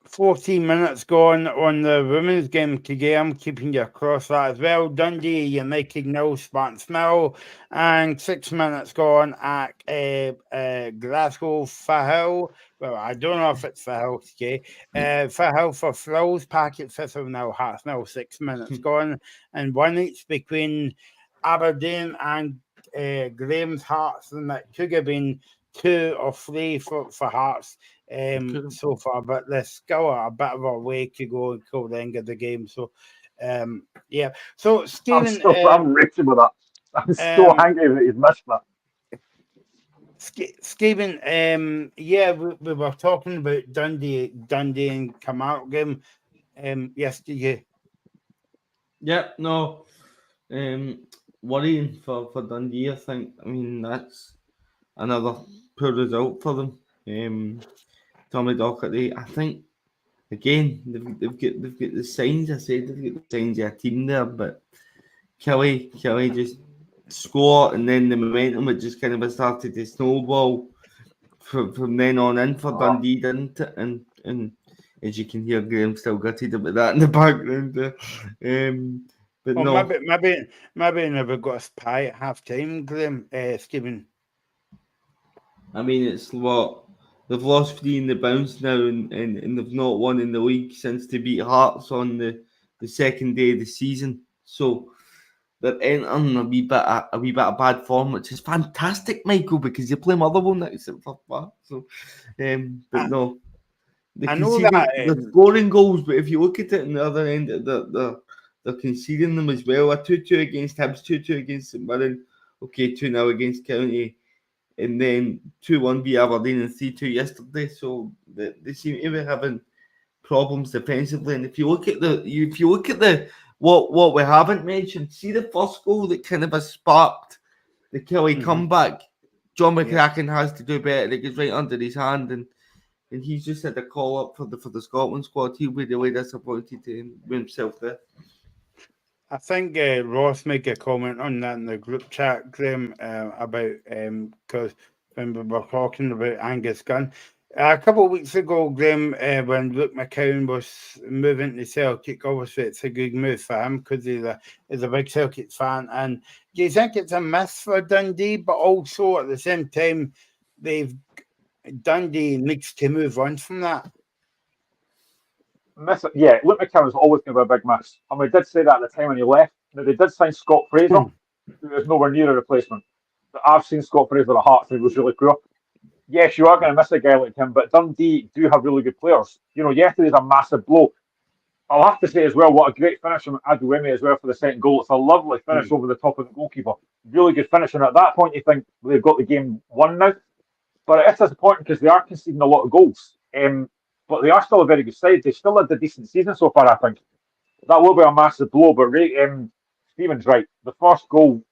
Speaker 2: 14 minutes gone on the women's game today. I'm keeping you across that as well. Dundee United 0, Spartans 0, and 6 minutes gone at Glasgow Fahill. Well, I don't know if it's Fahill today. Fahill for Thrills, Packet 5th of now, Hearts 0, 6 minutes gone, and 1 each between Aberdeen and Graham's Hearts, and that could have been 2 or 3 for Hearts. So far, but there's still a bit of a way to go until the end of the game. So, yeah. So, Stephen,
Speaker 3: I'm rich with that. I'm so angry that he's missed that.
Speaker 2: Stephen, yeah, we were talking about Dundee and Kilmarnock game yesterday.
Speaker 4: Yep, no. Worrying for Dundee, I think. I mean, that's another poor result for them. Tommy Docherty, I think, again, they've got the signs. I said they've got the signs of a team there, but Kelly just score, and then the momentum it just kind of started to snowball from then on in for Dundee, didn't it? And as you can hear, Graham still gutted about that in the background. But
Speaker 2: well,
Speaker 4: no,
Speaker 2: maybe never got a pie at half time, Graham, Stephen.
Speaker 4: I mean, it's what they've lost 3 in the bounce now, and they've not won in the league since they beat Hearts on the second day of the season. So they're entering a wee bit of bad form, which is fantastic, Michael, because you play Motherwell next at first part. So, but no, they they're scoring goals, but if you look at it on the other end, they're conceding them as well. A 2-2 against Hibs, 2-2 against St Mirren, okay, 2-0 against County. And then 2-1 beat Aberdeen and 3-2 yesterday. So they seem to be having problems defensively. And if you look at the what we haven't mentioned, see the first goal that kind of has sparked the Kelly comeback. John McCracken has to do better. It goes right under his hand, and he's just had a call up for the Scotland squad. He'll be really disappointed in himself there.
Speaker 2: I think Ross made a comment on that in the group chat, Graham, about because when we were talking about Angus Gunn a couple of weeks ago, Graham, when Luke McCown was moving to Celtic, obviously it's a good move for him because he's a big Celtic fan. And do you think it's a miss for Dundee, but also at the same time, Dundee needs to move on from that?
Speaker 3: Yeah, Luke McCown was always going to be a big miss. And we did say that at the time when he left. Now, they did sign Scott Fraser, who was nowhere near a replacement. But I've seen Scott Fraser at Hearts, and he was really poor. Yes, you are going to miss a guy like him, but Dundee do have really good players. You know, yesterday's a massive blow. I'll have to say as well, what a great finish from Aduemi as well for the second goal. It's a lovely finish over the top of the goalkeeper. Really good finish. And at that point, you think they've got the game won now. But it is disappointing because they are conceding a lot of goals. But they are still a very good side. They still had a decent season so far, I think. That will be a massive blow. But Stephen's right. The first goal,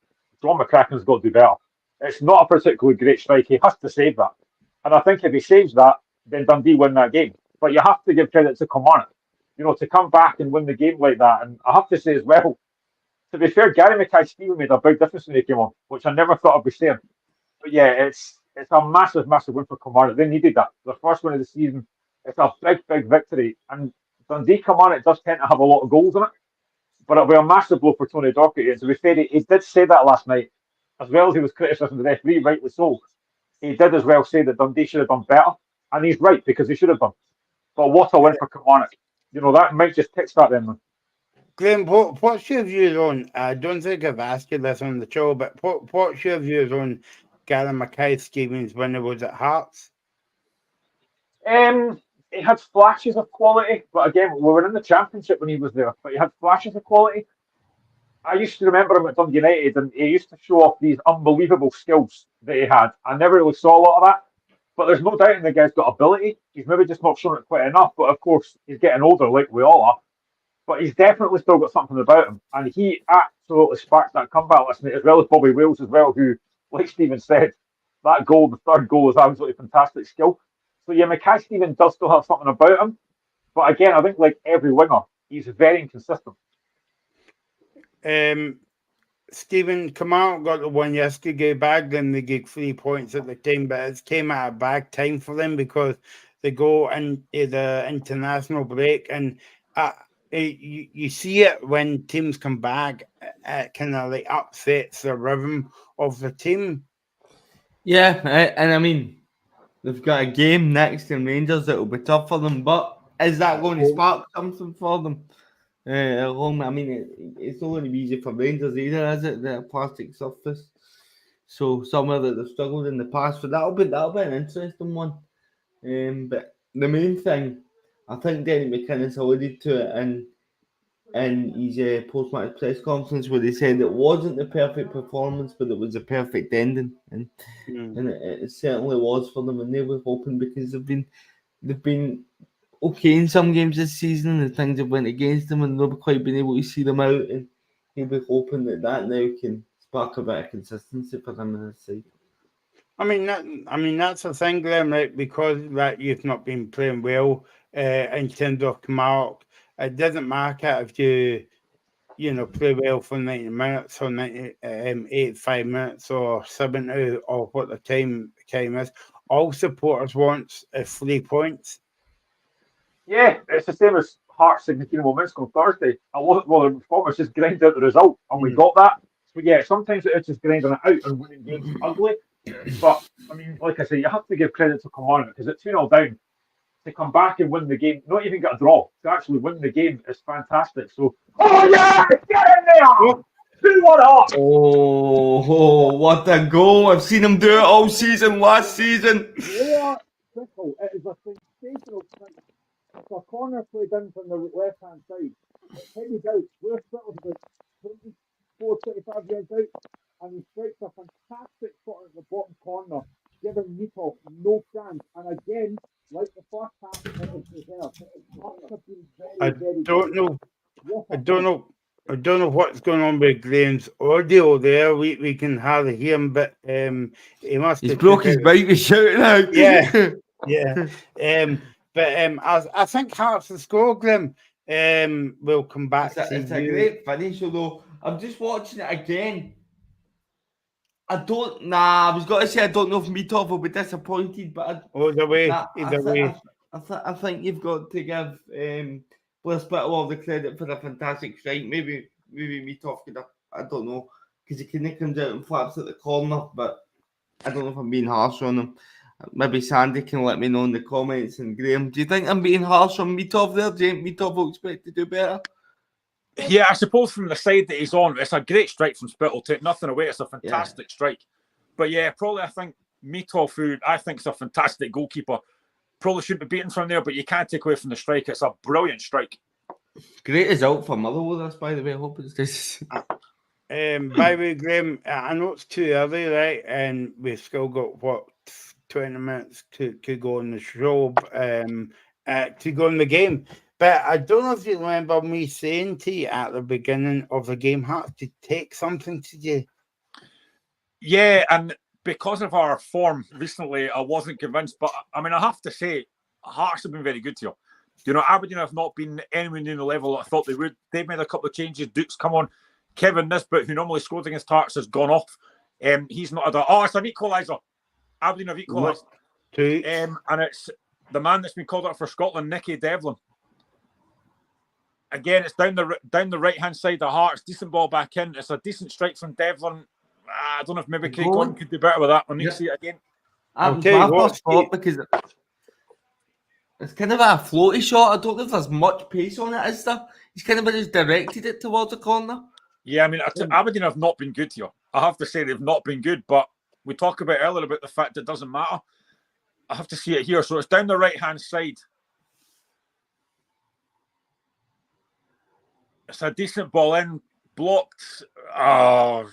Speaker 3: John McCracken's got to do better. It's not a particularly great strike. He has to save that. And I think if he saves that, then Dundee win that game. But you have to give credit to Kilmarnock. You know, to come back and win the game like that. And I have to say as well, to be fair, Gary Mackay-Steven made a big difference when he came on, which I never thought I'd be saying. But yeah, it's a massive, massive win for Kilmarnock. They needed that. The first win of the season. It's a big, big victory. And Dundee Kilmarnock does tend to have a lot of goals in it. but it'll be a massive blow for Tony Docherty. And to be fair, he did say that last night, as well as he was criticising the referee, rightly so. He did as well say that Dundee should have done better, and he's right because he should have done. But what a win for Kilmarnock! That might just kickstart them.
Speaker 2: Graham, what's your views on? I don't think I've asked you this on the show, but what's your views on Gary Mackay-Stevens when he was at Hearts?
Speaker 3: He had flashes of quality, but again, we were in the Championship when he was there. But he had flashes of quality. I used to remember him at Dundee United, and he used to show off these unbelievable skills that he had. I never really saw a lot of that, but there's no doubt the guy's got ability. He's maybe just not shown it quite enough, but of course, he's getting older, like we all are. But he's definitely still got something about him, and he absolutely sparked that comeback last night, as well as Bobby Wales as well, who, like Stephen said, that goal, the third goal, is absolutely fantastic skill. So yeah, Mackay-Stevens does still have something about him, but again, I think like every winger, he's very inconsistent.
Speaker 2: Stephen, Kilmarnock got the one yesterday, bagged them, they gave 3 points at the time, but it came at a bad time for them because they go into the international break, and you see it when teams come back, it kind of like upsets the rhythm of the team.
Speaker 4: Yeah, and I mean, they've got a game next to Rangers that will be tough for them, but is that going to spark something for them? I mean, it's not going to be easy for Rangers either, is it? The plastic surface. So somewhere that they've struggled in the past, so that'll be an interesting one. But the main thing, I think Denny McInnes alluded to it in his post-match press conference, where he said it wasn't the perfect performance, but it was the perfect ending, and it certainly was for them, and they were hoping, because they've been okay in some games this season, and things have went against them, and they've quite been able to see them out, and he'll be hoping that now can spark a bit of consistency for them in this side. I mean
Speaker 2: that's the thing, Graham, right? Because that you've not been playing well in terms of Kilmarnock. It doesn't matter if you play well for 90 minutes or 85 minutes or 70 or what the time is. All supporters want 3 points.
Speaker 3: Yeah, it's the same as Hearts and Minsk on Thursday. I wasn't bothered with performance, just grind out the result, and we got that. So yeah, sometimes it's just grinding it out and winning games ugly. But I mean, like I say, you have to give credit to Kilmarnock, because at 2-0 down, to come back and win the game, not even get a draw, to actually win the game is fantastic. So, oh yeah, get in there! 2-1 up!
Speaker 4: Oh, what a goal! I've seen him do it all season, last season.
Speaker 3: It is a sensational thing. It's a corner played in from the left-hand side. It's headed out. We're split about 24, 25 yards out, and he strikes a fantastic shot at the bottom corner, giving Mitov no chance. And again, like the first half, it was reserved. It must have been very good.
Speaker 2: I don't know what's going on with Graham's audio there. We can hardly hear him, but he must have
Speaker 4: broke his bike with shouting out.
Speaker 2: Yeah, yeah. I think Hearts will score, Graham. We'll come back
Speaker 4: to you. It's a great finish, although I'm just watching it again. I was going to say I don't know if Mitov will be disappointed, but I think you've got to give Blair Spittle all the credit for the fantastic strike. Maybe Mitov could have, I don't know, because he kind of comes out and flaps at the corner, but I don't know if I'm being harsh on him. Maybe Sandy can let me know in the comments. And Graham, do you think I'm being harsh on Mitov there? Do you think Mitov will expect to do better?
Speaker 5: Yeah, I suppose from the side that he's on, it's a great strike from Spittle. Take nothing away, it's a fantastic strike. But yeah, probably I think Mitov, who I think is a fantastic goalkeeper, probably shouldn't be beaten from there, but you can't take away from the strike. It's a brilliant strike.
Speaker 4: Great result for Motherwell, this, by the way. I hope it's this.
Speaker 2: By the way, Graham, I know it's too early, right? And we've still got, 20 minutes to go on the show, to go in the game. But I don't know if you remember me saying to you at the beginning of the game, Hearts to take something to you.
Speaker 5: Yeah, and because of our form recently, I wasn't convinced. But I mean, I have to say, Hearts have been very good to you. Aberdeen have not been anywhere near the level I thought they would. They've made a couple of changes. Duke's come on. Kevin Nisbet, who normally scores against Hearts, has gone off. He's not had it's an equaliser. Aberdeen have equalised. And it's the man that's been called up for Scotland, Nicky Devlin. Again, it's down the right hand side of Hearts. Decent ball back in. It's a decent strike from Devlin. I don't know if maybe Craig Gordon could do better with that. I need to see it again.
Speaker 2: Okay,
Speaker 4: my
Speaker 2: what's
Speaker 4: first thought, because it's kind of a floaty shot. I don't know if there's much pace on it, is there? He's kind of just directed it towards the corner.
Speaker 5: Yeah, I mean, Aberdeen have not been good here. I have to say they've not been good, but we talked about earlier about the fact it doesn't matter. I have to see it here. So it's down the right-hand side. It's a decent ball in, blocked. Oh,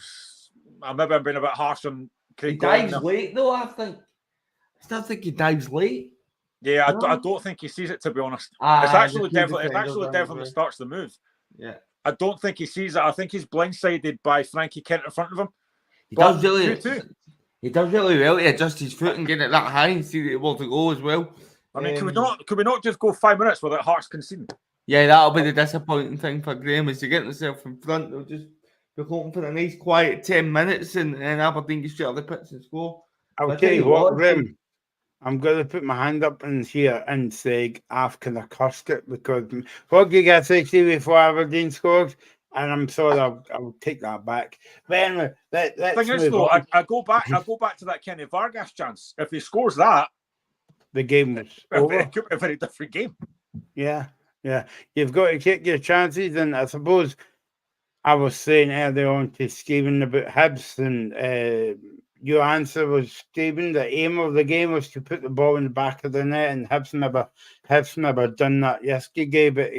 Speaker 5: maybe I'm being a bit harsh on Craig Gordon.
Speaker 4: He dives late, though, I think. I still think he dives late.
Speaker 5: Yeah,
Speaker 4: No.
Speaker 5: I don't think he sees it, to be honest. It's actually Devlin that starts the move.
Speaker 4: Yeah.
Speaker 5: I don't think he sees it. I think he's blindsided by Frankie Kent in front of him.
Speaker 4: He does really well to adjust his foot and get it that high and see that it will to go as well.
Speaker 5: I mean, could we not just go 5 minutes without Hearts conceding?
Speaker 4: Yeah, that'll be the disappointing thing for Graham, is to get himself in front. They'll just be hoping for a nice quiet 10 minutes and Aberdeen get straight off the pitch and score.
Speaker 2: I'll tell you what, Graham, I'm going to put my hand up in here and say I've kind of cursed it, because what did you guys say before Aberdeen scored? And I'm sorry, I'll take that back. But anyway, let's move on.
Speaker 5: I go back to that Kenny Vargas chance. If he scores that,
Speaker 2: the game was over.
Speaker 5: It could be a very different game.
Speaker 2: Yeah. You've got to take your chances, and I suppose I was saying earlier on to Stephen about Hibs, and your answer was, Stephen, the aim of the game was to put the ball in the back of the net, and Hibs never done that yesterday, but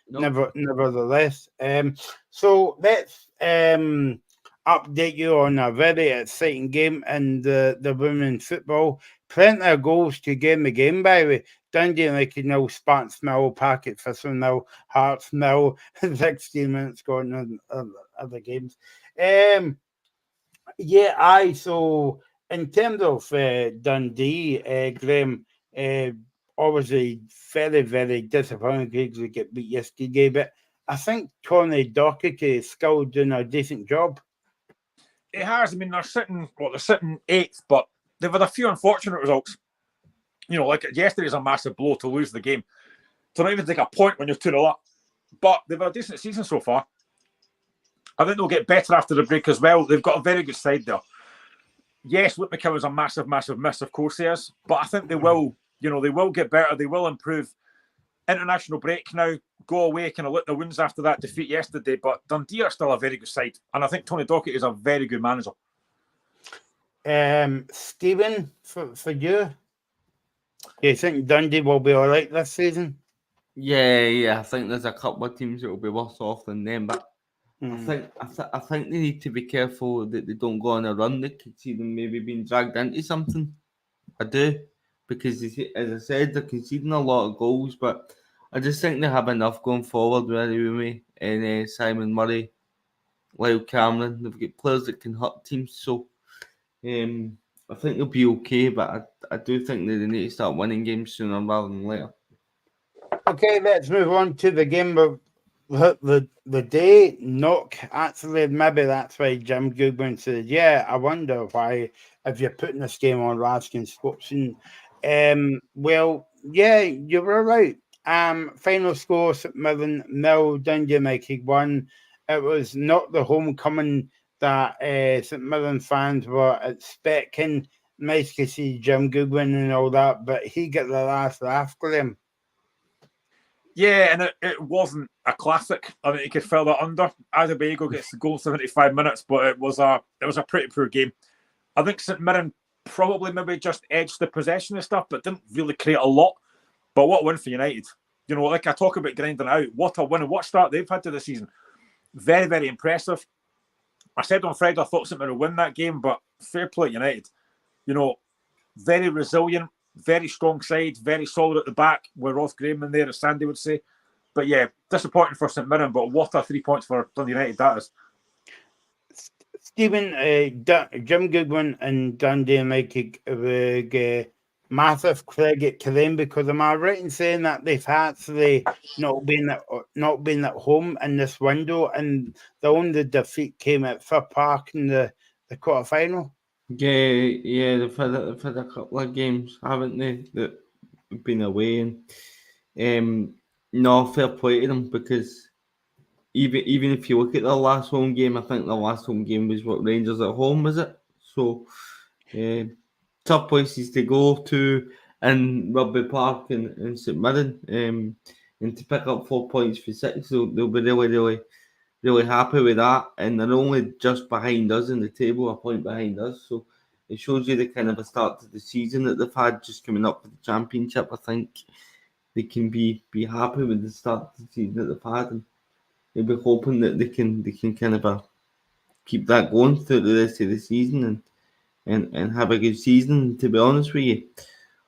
Speaker 2: nevertheless. So let's update you on a very exciting game in the women's football. Plenty of goals to game the game, by the way. Dundee United 0, Spartans 0, Packet Thistle 0, Hearts 0, 16 minutes gone on other games. So in terms of Dundee, Graham, obviously very, very disappointing because we get beat yesterday, but I think Tony Docherty is still doing a decent job.
Speaker 5: It has. I mean, they're sitting 8th, but they've had a few unfortunate results. You know, like yesterday's a massive blow to lose the game. To not even take a point when you're 2-0 up. But they've had a decent season so far. I think they'll get better after the break as well. They've got a very good side there. Yes, Luke McKeown's a massive, massive miss, of course he is. But I think they will, they will get better. They will improve. International break now, go away, kind of lick the wounds after that defeat yesterday. But Dundee are still a very good side. And I think Tony Docherty is a very good manager.
Speaker 2: Stephen, for you, do you think Dundee will be all right this season?
Speaker 4: Yeah. I think there's a couple of teams that will be worse off than them, but I think they need to be careful that they don't go on a run. They could see them maybe being dragged into something. I do, because as I said, they're conceding a lot of goals, but I just think they have enough going forward, really, with me and Simon Murray, Lyle Cameron. They've got players that can hurt teams, so I think they'll be okay, but I do think that they need to start winning games sooner rather than later. Okay,
Speaker 2: let's move on to the game of the day. Knock, actually, maybe that's why Jim Goodwin said, I wonder why, if you're putting this game on Raskin Sportsman. Well, you were right. Final score, St Mirren 0, Dundee United 1. It was not the homecoming that St Mirren fans were expecting. Nice to see Jim Goodwin and all that, but he got the last laugh, Graham.
Speaker 5: Yeah, and it wasn't a classic. I think he could fill that under. Adebayo gets the goal 75 minutes, but it was a pretty poor game. I think St Mirren probably maybe just edged the possession and stuff, but didn't really create a lot. But what a win for United. Like I talk about grinding out, what a win and what start they've had to the season. Very, very impressive. I said on Friday I thought St Mirren would win that game, but fair play United. Very resilient, very strong side, very solid at the back, with Ross Graham in there, as Sandy would say. But yeah, disappointing for St Mirren, but what a 3 points for Dundee United that is.
Speaker 2: Stephen, Jim Goodwin and Dundee United massive credit to them, because am I right in saying that they've actually not been at home in this window, and the only defeat came at Fir Park in the quarter final?
Speaker 4: Yeah, they've had a couple of games, haven't they? That have been away, and No, fair play to them, because even if you look at the last home game, I think the last home game was what, Rangers at home, was it? So tough places to go to in Rugby Park in St Mirren, and to pick up 4 points for 6, so they'll be really happy with that, and they're only just behind us in the table, a point behind us. So it shows you the kind of a start to the season that they've had, just coming up with the championship. I think they can be happy with the start to the season that they've had, and they'll be hoping that they can kind of keep that going through the rest of the season and have a good season. To be honest with you,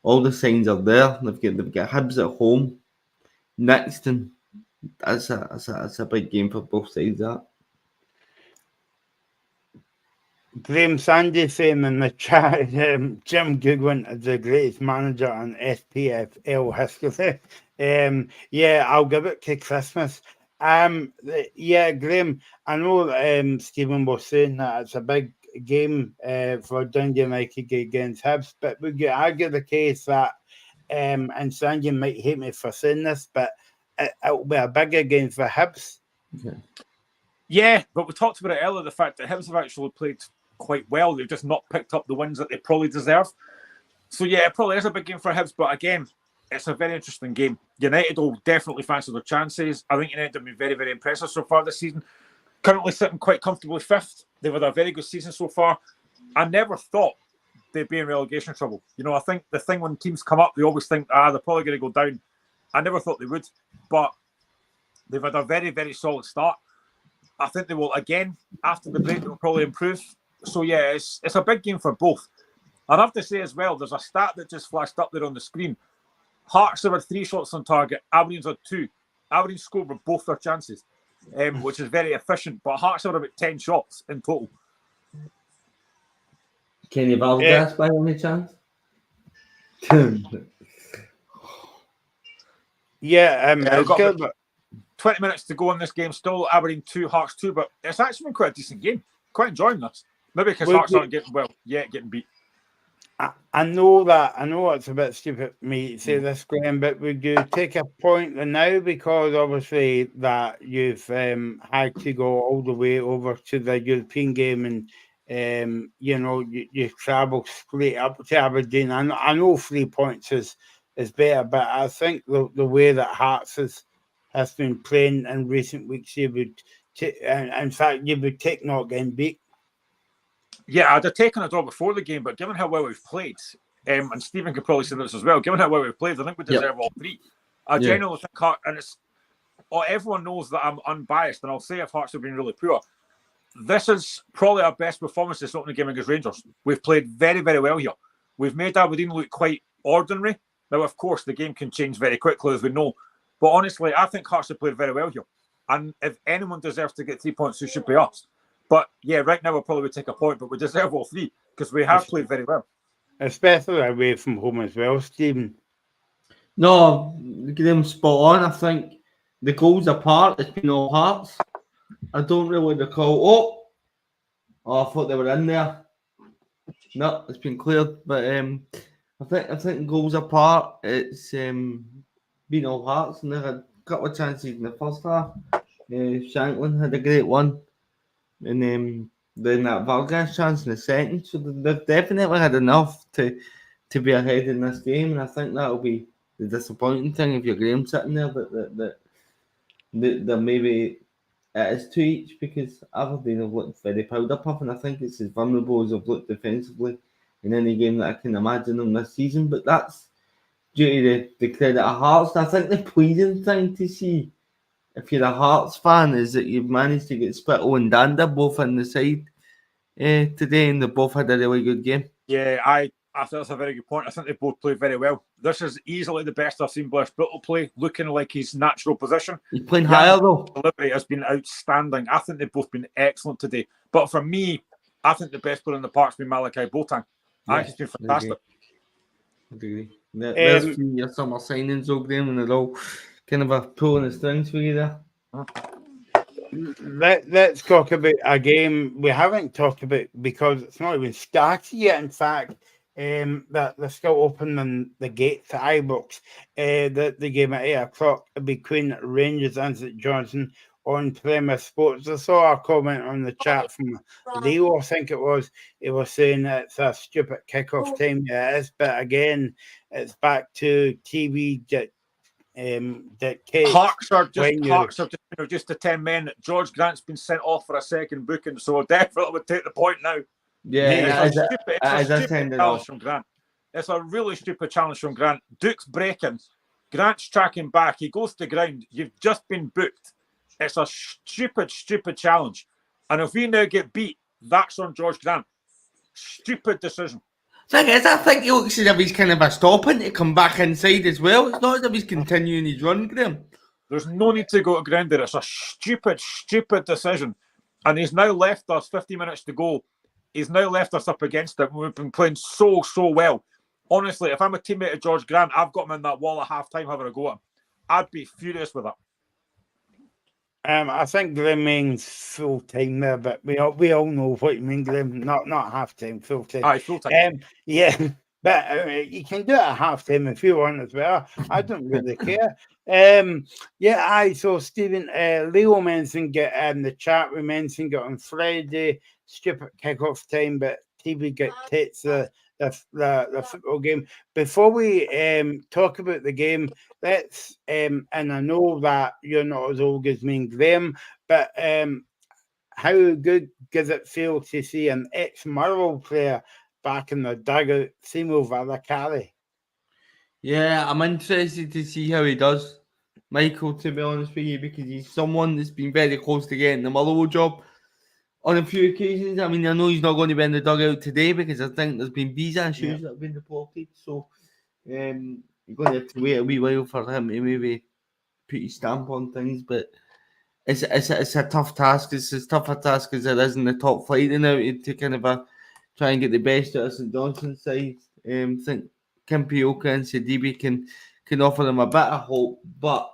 Speaker 4: all the signs are there. They've got Hibs at home next, and that's a big game for both sides. That
Speaker 2: Graham Sandy saying in the chat, Jim Goodwin is the greatest manager in SPFl history. Yeah, I'll give it to Christmas. Yeah, Graham, I know Stephen was saying that it's a big game for Dundee United against Hibs, but would you argue the case that, and Sandy might hate me for saying this, but it'll be a bigger game for Hibs?
Speaker 4: okay.
Speaker 5: Yeah, but we talked about it earlier, the fact that Hibs have actually played quite well. They've just not picked up the wins that they probably deserve. So yeah, it probably is a big game for Hibs, but again, it's a very interesting game. United will definitely fancy their chances. I think United have been very, very impressive so far this season. Currently sitting quite comfortably 5th. They've had a very good season so far. I never thought they'd be in relegation trouble. You know, I think the thing when teams come up, they always think, they're probably going to go down. I never thought they would, but they've had a very, very solid start. I think they will, again, after the break, they will probably improve. So yeah, it's a big game for both. I'd have to say as well, there's a stat that just flashed up there on the screen. Hearts have had 3 shots on target, Aberdeen's had 2. Aberdeen scored with both their chances, which is very efficient, but Hearts have had about 10 shots in total.
Speaker 4: Kenny Valgas by any chance?
Speaker 2: Yeah,
Speaker 5: I've got about 20 minutes to go in this game still. Aberdeen 2, Hearts 2, but it's actually been quite a decent game. Quite enjoying this. Maybe because Hearts aren't getting beat.
Speaker 2: I know it's a bit stupid for me to say this, Graham, but would you take a point now, because obviously that you've had to go all the way over to the European game, and you travel straight up to Aberdeen. I know 3 points is better, but I think the way that Hearts has been playing in recent weeks, you would take not getting beat.
Speaker 5: Yeah, I'd have taken a draw before the game, but given how well we've played, and Stephen could probably say this as well, given how well we've played, I think we deserve all 3. I genuinely think Hearts, and everyone knows that I'm unbiased, and I'll say if Hearts have been really poor, this is probably our best performance this opening game against Rangers. We've played very, very well here. We've made Aberdeen look quite ordinary. Now, of course, the game can change very quickly, as we know, but honestly, I think Hearts have played very well here. And if anyone deserves to get 3 points, it should be us. But yeah, right now we'll probably take a point, but we deserve all 3 because we have played very well.
Speaker 2: Especially away from home as well, Stephen.
Speaker 4: No, Graham, spot on. I think the goals apart, it's been all Hearts. I don't really recall. Oh, I thought they were in there. No, it's been cleared. But I think goals apart, it's been all Hearts, and they had a couple of chances in the first half. Shanklin had a great one. And then that Vargas chance in the second, so they've definitely had enough to be ahead in this game, and I think that'll be the disappointing thing if you're Graham sitting there, that maybe it is 2 each, because Aberdeen have looked very powder puff, and I think it's as vulnerable as they've looked defensively in any game that I can imagine them this season. But that's due to the credit of Hearts. And I think the pleasing thing to see, if you're a Hearts fan, is that you've managed to get Spittle and Danda both in the side today, and they both had a really good game.
Speaker 5: Yeah, I think that's a very good point. I think they both played very well. This is easily the best I've seen Blair Spittle play, looking like his natural position.
Speaker 4: He's playing higher though.
Speaker 5: Delivery has been outstanding. I think they've both been excellent today. But for me, I think the best player in the park's been Malachi Boateng. I think he's been fantastic.
Speaker 4: I agree. There's your summer signings, though, Graham, and they're all kind of a pulling the strings for you there.
Speaker 2: Let's talk about a game we haven't talked about because it's not even started yet. In fact, that they're still opening the gate to Ibrox. The game at 8 o'clock between Rangers and St Johnstone on Premier Sports. I saw a comment on the chat from Leo, I think it was. He was saying that it's a stupid kickoff time. Yeah, it is, but again, it's back to TV dictates.
Speaker 5: Hearts are just the 10 men. George Grant's been sent off for a second booking, so definitely would take the point now.
Speaker 4: Yeah,
Speaker 5: it's a stupid challenge
Speaker 4: off.
Speaker 5: from Grant. It's a really stupid challenge from Grant. Duke's breaking. Grant's tracking back. He goes to the ground. You've just been booked. It's a stupid challenge. And if we now get beat, that's on George Grant. Stupid decision.
Speaker 4: Thing is, I think he looks as if he's kind of a stopping to come back inside as well. It's not as if he's continuing his run, Graham.
Speaker 5: There's no need to go to ground there. It's a stupid decision. And he's now left us 50 minutes to go. He's now left us up against it. We've been playing so well. Honestly, if I'm a teammate of George Grant, I've got him in that wall at half-time having a go at him. I'd be furious with it.
Speaker 2: I think Glenn means full time there, but we all know what you mean, Glenn. Not half time, full time.
Speaker 5: Aye, full time.
Speaker 2: Yeah, but you can do it at half time if you want as well. I don't really care. So Stephen, Leo mentioned it in the chat. We mentioned it on Friday. Stupid kickoff time, but TV dictates the football game. Before we talk about the game, let's and I know that you're not as old as me and Graham, but how good does it feel to see an ex-Motherwell player back in the dugout, Simo Valakari?
Speaker 4: Yeah, I'm interested to see how he does, Michael, to be honest with you, because he's someone that's been very close to getting the Motherwell job on a few occasions. I mean, I know he's not going to be in the dugout today because I think there's been visa issues that have been reported. So you're going to have to wait a wee while for him to maybe put his stamp on things. But it's a tough task. It's as tough a task as it is in the top flight now to kind of try and get the best out of St Johnstone's side. I think Kimpioka and Sidibe can offer them a bit of hope. But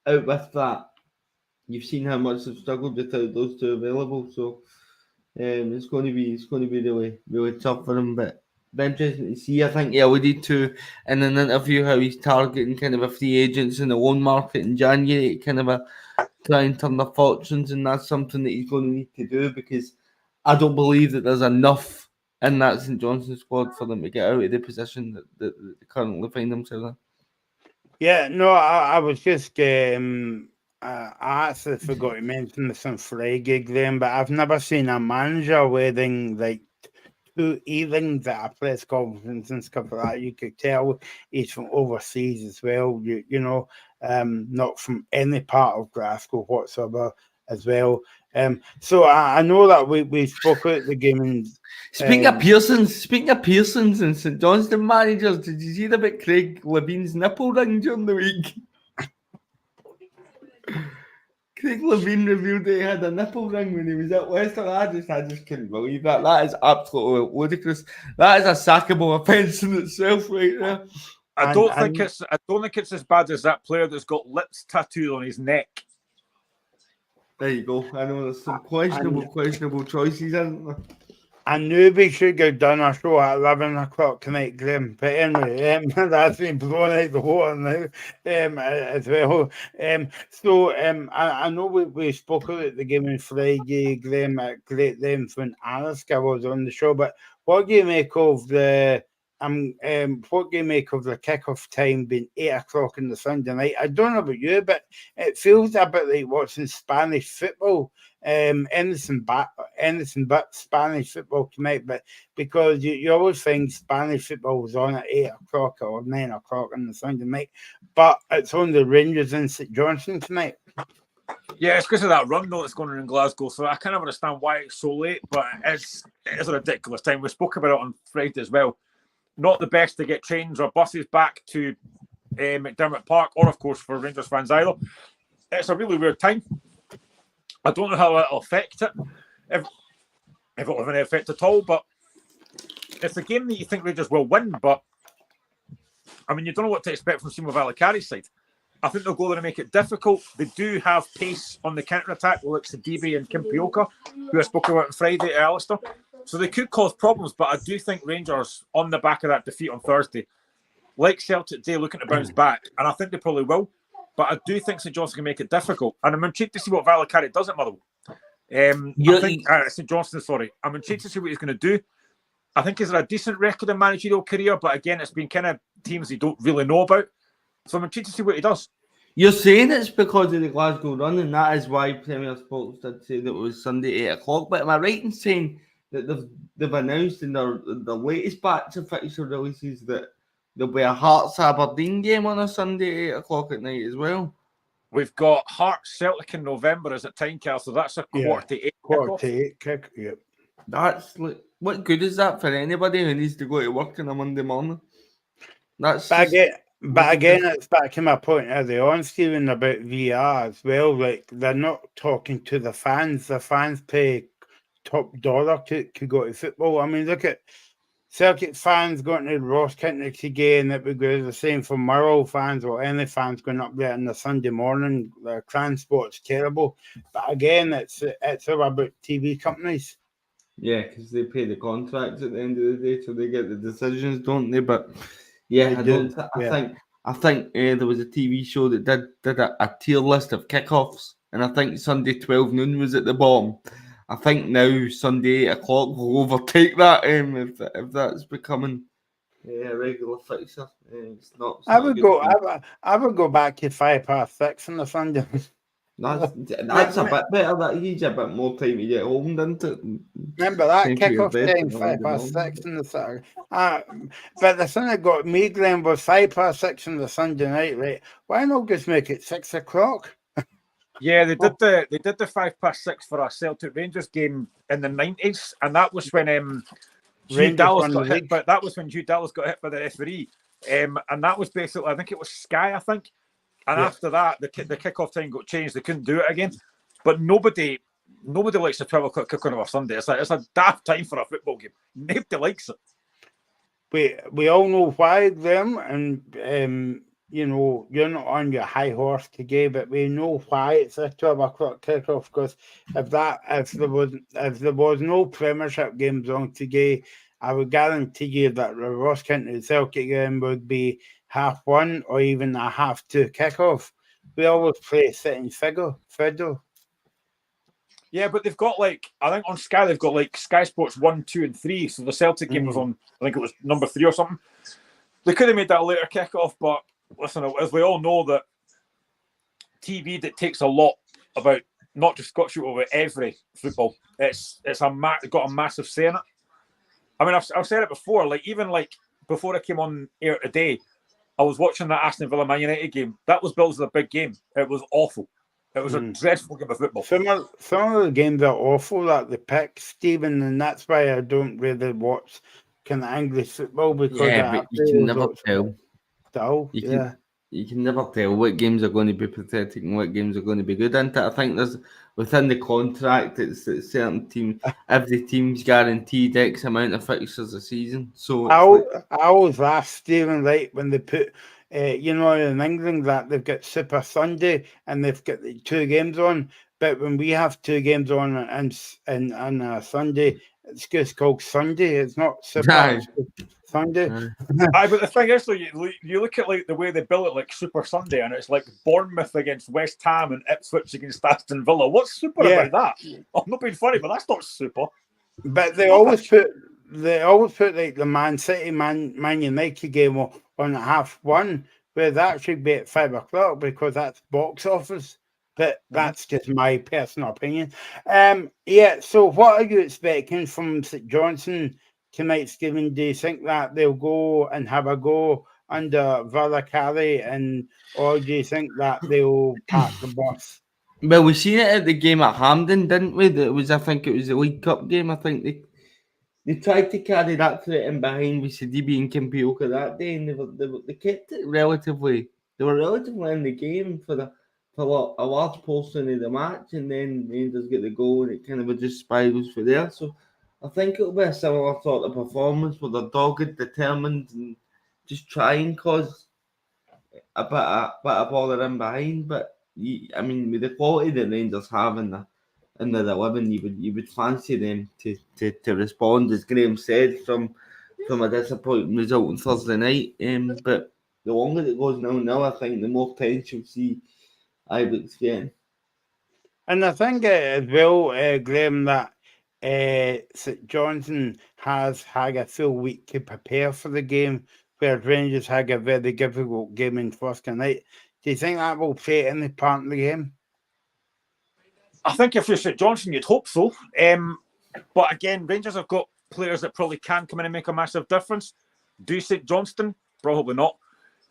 Speaker 4: out with that, you've seen how much they've struggled without those two available, so it's going to be really tough for them. But interesting to see. I think he alluded to in an interview how he's targeting kind of a free agents in the loan market in January, kind of try and turn their fortunes, and that's something that he's going to need to do because I don't believe that there's enough in that St Johnstone squad for them to get out of the position that they currently find themselves in.
Speaker 2: Yeah, no, I was just. I actually forgot to mention this on Friday, Graham, but I've never seen a manager wearing like two earrings at a press conference and stuff like that. You could tell he's from overseas as well, you know, not from any part of Glasgow whatsoever as well. So I know that we spoke about the game. And,
Speaker 4: speaking of Pearsons and St Johnstone managers, did you hear about Craig Levine's nipple ring during the week? Craig Levine revealed that he had a nipple ring when he was at Leicester. I just couldn't believe that. That is absolutely ludicrous. That is a sackable offence in itself, right there.
Speaker 5: I don't think it's as bad as that player that's got lips tattooed on his neck.
Speaker 4: There you go. I know there's some questionable choices, isn't there?
Speaker 2: I knew we should have done a show at 11 o'clock tonight, Graham. But anyway, that's been blown out the water now as well. I know we spoke about the game on Friday, Graham, at great length when Alaska was on the show. But what do you make of the kickoff time being 8 o'clock on the Sunday night? I don't know about you, but it feels a bit like watching Spanish football. Anything but Spanish football tonight, but because you always think Spanish football was on at 8 o'clock or 9 o'clock on the Sunday night, but it's on the Rangers and St Johnstone tonight.
Speaker 5: Yeah, it's because of that run though that's going on in Glasgow, so I kind of understand why it's so late, but it's a ridiculous time. We spoke about it on Friday as well. Not the best to get trains or buses back to McDermott Park, or of course for Rangers fans either. It's a really weird time. I don't know how it'll affect it, if it'll have any effect at all, but it's a game that you think Rangers will win, but I mean, you don't know what to expect from Simo Valakari's side. I think they'll go there and make it difficult. They do have pace on the counter-attack, like Sidibe and Kimpioka, who I spoke about on Friday at Alistair. So they could cause problems, but I do think Rangers, on the back of that defeat on Thursday, like Celtic today, looking to bounce back, and I think they probably will. But I do think St Johnstone can make it difficult, and I'm intrigued to see what Valakari does at Motherwell. I think St Johnstone. Sorry, I'm intrigued to see what he's going to do. I think he's had a decent record in managerial career, but again, it's been kind of teams you don't really know about. So I'm intrigued to see what he does.
Speaker 4: You're saying it's because of the Glasgow run, and that is why Premier Sports did say that it was Sunday 8 o'clock. But am I right in saying that they've announced in their latest batch of fixture releases that there'll be a Hearts Aberdeen game on a Sunday 8 o'clock at night as well?
Speaker 5: We've got Hearts Celtic in November as a time cap, so that's a quarter to 8.
Speaker 2: Quarter to 8 kick. Yep.
Speaker 4: That's like, what good is that for anybody who needs to go to work on a Monday morning? That's
Speaker 2: But again, it's back to my point earlier on, Stephen, about VR as well. Like, they're not talking to the fans. The fans pay top dollar to go to football. I mean, look at Celtic fans going to Ross Kintick again. That would go the same for Murrow fans or any fans going up there on a Sunday morning. The transport's terrible. But again, it's all about TV companies.
Speaker 4: Yeah, because they pay the contracts at the end of the day, so they get the decisions, don't they? But yeah, I think there was a TV show that did a tier list of kickoffs, and I think Sunday 12 noon was at the bottom. I think now Sunday 8 o'clock will overtake that. If that's becoming a regular fixture, it's not.
Speaker 2: I would go back to 6:05 on the Sunday.
Speaker 4: That's a bit better. That gives you a bit more time to get home, doesn't it?
Speaker 2: Remember that kickoff time, 6:05 on the Saturday. But the thing that got me, Glenn, was 6:05 on the Sunday night. Right? Why not just make it 6 o'clock?
Speaker 5: Yeah, they did the 6:05 for a Celtic Rangers game in the 90s, and that was when Hugh Dallas got hit. But that was when Hugh Dallas got hit by the referee, and that was basically, I think it was Sky, I think. And after that, the kickoff time got changed. They couldn't do it again. But nobody likes a 12 o'clock kick on a Sunday. It's a daft time for a football game. Nobody likes it.
Speaker 2: We all know why, Graham, and you're not on your high horse today, but we know why it's a 12 o'clock kickoff. Because if there was no Premiership games on today, I would guarantee you that the Ross County Celtic game would be 1:30 or even a 2:30 kickoff. We always play sitting fiddle.
Speaker 5: Yeah, but they've got I think on Sky they've got Sky Sports 1, 2, and 3. So the Celtic game was on, I think it was number 3 or something. They could have made that a later kickoff, but listen, as we all know, that TV that takes a lot about not just Scottish football, but every football. It's got a massive say in it. I mean, I've said it before. Even before I came on air today, I was watching that Aston Villa Man United game. That was billed as a big game. It was awful. It was a dreadful game of football.
Speaker 2: Some of the games are awful that they pick, Stephen, and that's why I don't really watch kind of English football, because
Speaker 4: but you can never tell. You can never tell what games are going to be pathetic and what games are going to be good. And I think there's within the contract, it's that certain teams, every team's guaranteed X amount of fixtures a season. So
Speaker 2: I always laugh, Stephen, when they put, in England that they've got Super Sunday and they've got the 2 games on, but when we have 2 games on and a Sunday, it's just called Sunday. It's not Super Sunday.
Speaker 5: But the thing is, though, you look at the way they bill it, like Super Sunday, and it's like Bournemouth against West Ham and Ipswich against Aston Villa. What's super about that? I'm not being funny, but that's not super.
Speaker 2: But they always put the Man City Man United game on at 1:30, where that should be at 5 o'clock because that's box office. But that's just my personal opinion. So what are you expecting from St Johnstone tonight's game? Do you think that they'll go and have a go under Valakari, or do you think that they'll park the bus?
Speaker 4: Well, we seen it at the game at Hampden, didn't we? I think it was the League Cup game. I think they tried to carry that threat in behind with Sidibe and Kimpioka that day, and they kept it relatively. They were relatively in the game for a large portion of the match, and then Rangers get the goal, and it kind of just spirals for there. So I think it'll be a similar sort of performance where they're dogged, determined, and just try and cause a bit of bother in behind. But I mean, with the quality that Rangers have and in their 11, you would fancy them to respond, as Graham said, from a disappointing result on Thursday night. But the longer it goes now, I think the more potential see Ibrox getting.
Speaker 2: And I think as well, Graham, that St Johnstone has had a full week to prepare for the game, whereas Rangers had a very difficult game in Thursday night. Do you think that will play any part in the game?
Speaker 5: I think if you're St Johnstone, you'd hope so. But again, Rangers have got players that probably can come in and make a massive difference. Do St Johnstone? Probably not.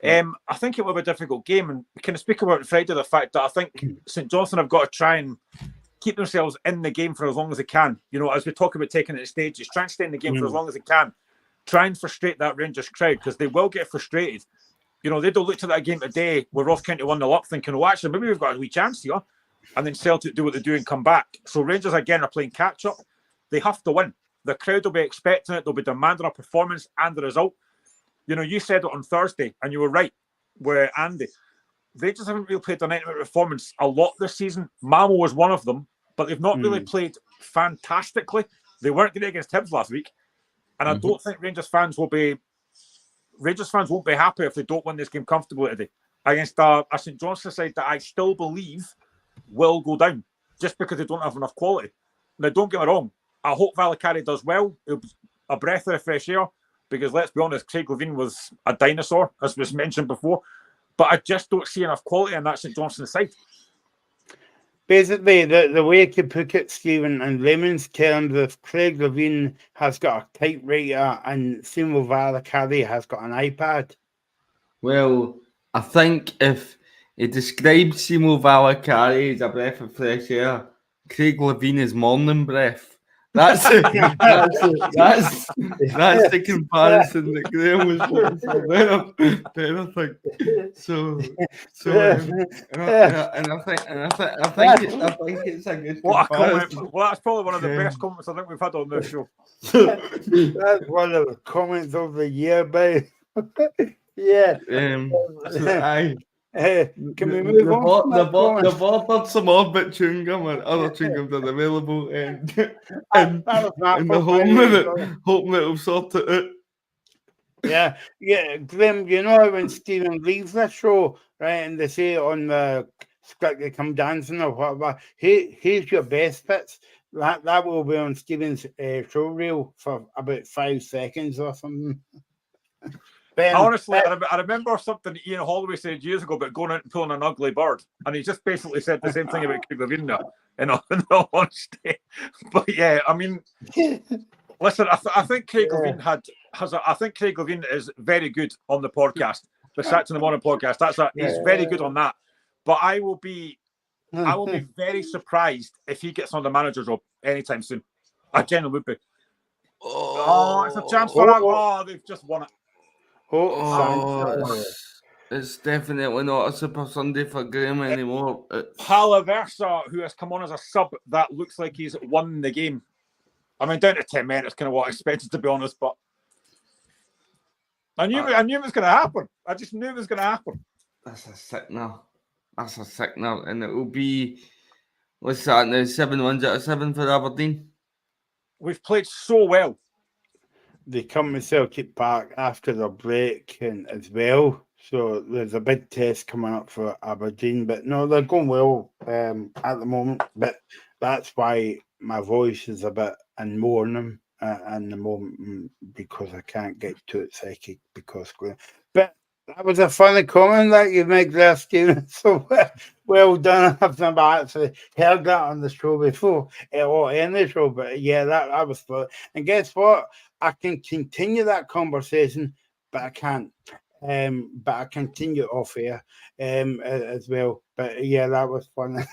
Speaker 5: I think it will be a difficult game, and we can speak about Friday the fact that I think St Johnstone have got to try and keep themselves in the game for as long as they can. You know, as we talk about taking it to stages, try and stay in the game for as long as they can. Try and frustrate that Rangers crowd, because they will get frustrated. You know, they don't look to that game today where Ross County 1-0 up thinking, oh, actually, maybe we've got a wee chance here. And then Celtic do what they do and come back. So Rangers, again, are playing catch-up. They have to win. The crowd will be expecting it. They'll be demanding a performance and the result. You know, you said it on Thursday, and you were right, where Andy. Rangers haven't really played their 90-minute performance a lot this season. Malmo was one of them, but they've not really played fantastically. They weren't good against Hibs last week. And I don't think Rangers fans won't be happy if they don't win this game comfortably today against a St Johnstone side that I still believe will go down just because they don't have enough quality. Now, don't get me wrong. I hope Valakari does well. It'll be a breath of fresh air because, let's be honest, Craig Levein was a dinosaur, as was mentioned before. But I just don't see enough quality on that St Johnstone side.
Speaker 2: Basically, the way to put it, Stephen, in layman's terms, if Craig Levein has got a typewriter and Simo Valakari has got an iPad.
Speaker 4: Well, I think if he described Simo Valakari as a breath of fresh air, Craig Levein is morning breath. That's the comparison that Graham was looking for. Better thing. I think it's a good comparison.
Speaker 5: Well, that's probably one of the best comments I think we've had on this show.
Speaker 2: That's one of the comments of the year, babe. Yeah. Can we move on?
Speaker 4: They've offered some Orbit chewing gum and other chewing gums are available, and the hoping that it'll sort it out.
Speaker 2: Yeah, Grim, you know when Stephen leaves the show, right, and they say on the Strictly Come Dancing or whatever, here's your best bits. That will be on Stephen's show reel for about 5 seconds or something. Ben,
Speaker 5: honestly, I remember something Ian Holloway said years ago about going out and pulling an ugly bird, and he just basically said the same thing about Craig Levein now, in all honesty. But yeah, I mean, listen, I think Craig Levein I think Craig Levein is very good on the podcast, the Sats in the Morning podcast. He's very good on that. But I will be very surprised if he gets on the manager's job anytime soon. I genuinely would be. Oh, it's a chance for that. Oh, they've just won it.
Speaker 4: It's definitely not a Super Sunday for Graham anymore.
Speaker 5: Palaversa, who has come on as a sub, that looks like he's won the game. I mean, down to 10 minutes, kind of what I expected, to be honest, but I knew it was going to happen. I just knew it was going to happen.
Speaker 4: That's a sickener, and it will be, what's that now, 7 wins out of 7 for Aberdeen.
Speaker 5: We've played so well.
Speaker 2: They come to Celtic Park after the break and as well. So there's a big test coming up for Aberdeen. But no, they're going well at the moment. But that's why my voice is a bit in mourning in the moment, because I can't get too excited because. But that was a funny comment that you make there, Stephen. So well done. I've never actually heard that on the show before, or any show. But yeah, that was fun. And guess what? I can continue that conversation, but I can't. But I continue off air as well. But yeah, that was fun.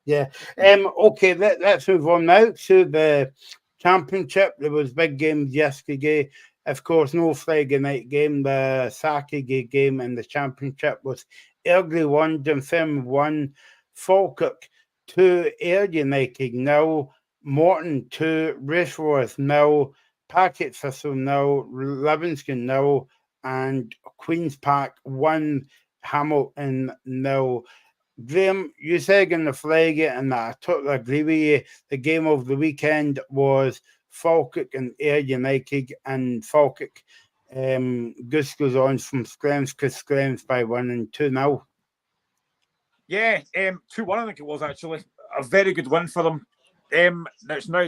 Speaker 2: Yeah. Okay, let's move on now to the Championship. There was big games yesterday. Of course, no Friday night game. The Saturday game in the Championship was Airdrie 1, Dunfermline 1, Falkirk 2, Ayr United 0, Morton 2, Raceworth 0, Packet Thistle 0, Livingston 0, and Queen's Park 1, Hamilton 0. Graham, you said in the flag it, and I totally agree with you. The game of the weekend was Falkirk and Ayr United, and Falkirk Goose goes on from screams to screams by winning 2-0.
Speaker 5: Yeah, 2-1, I think it was actually. A very good win for them. Now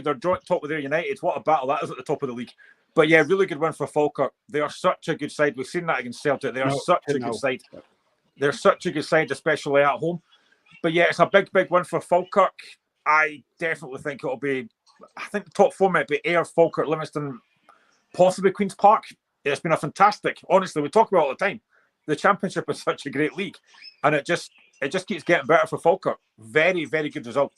Speaker 5: they're joint top with Ayr United. What a battle that is at the top of the league. But yeah, really good win for Falkirk. They are such a good side. We've seen that against Celtic. They are such a good side. They're such a good side, especially at home. But yeah, it's a big, big win for Falkirk. I definitely think it'll be, I think the top four might be Ayr, Falkirk, Livingston, possibly Queen's Park. It's been a fantastic, honestly, we talk about it all the time. The Championship is such a great league. And it just keeps getting better for Falkirk. Very, very good result.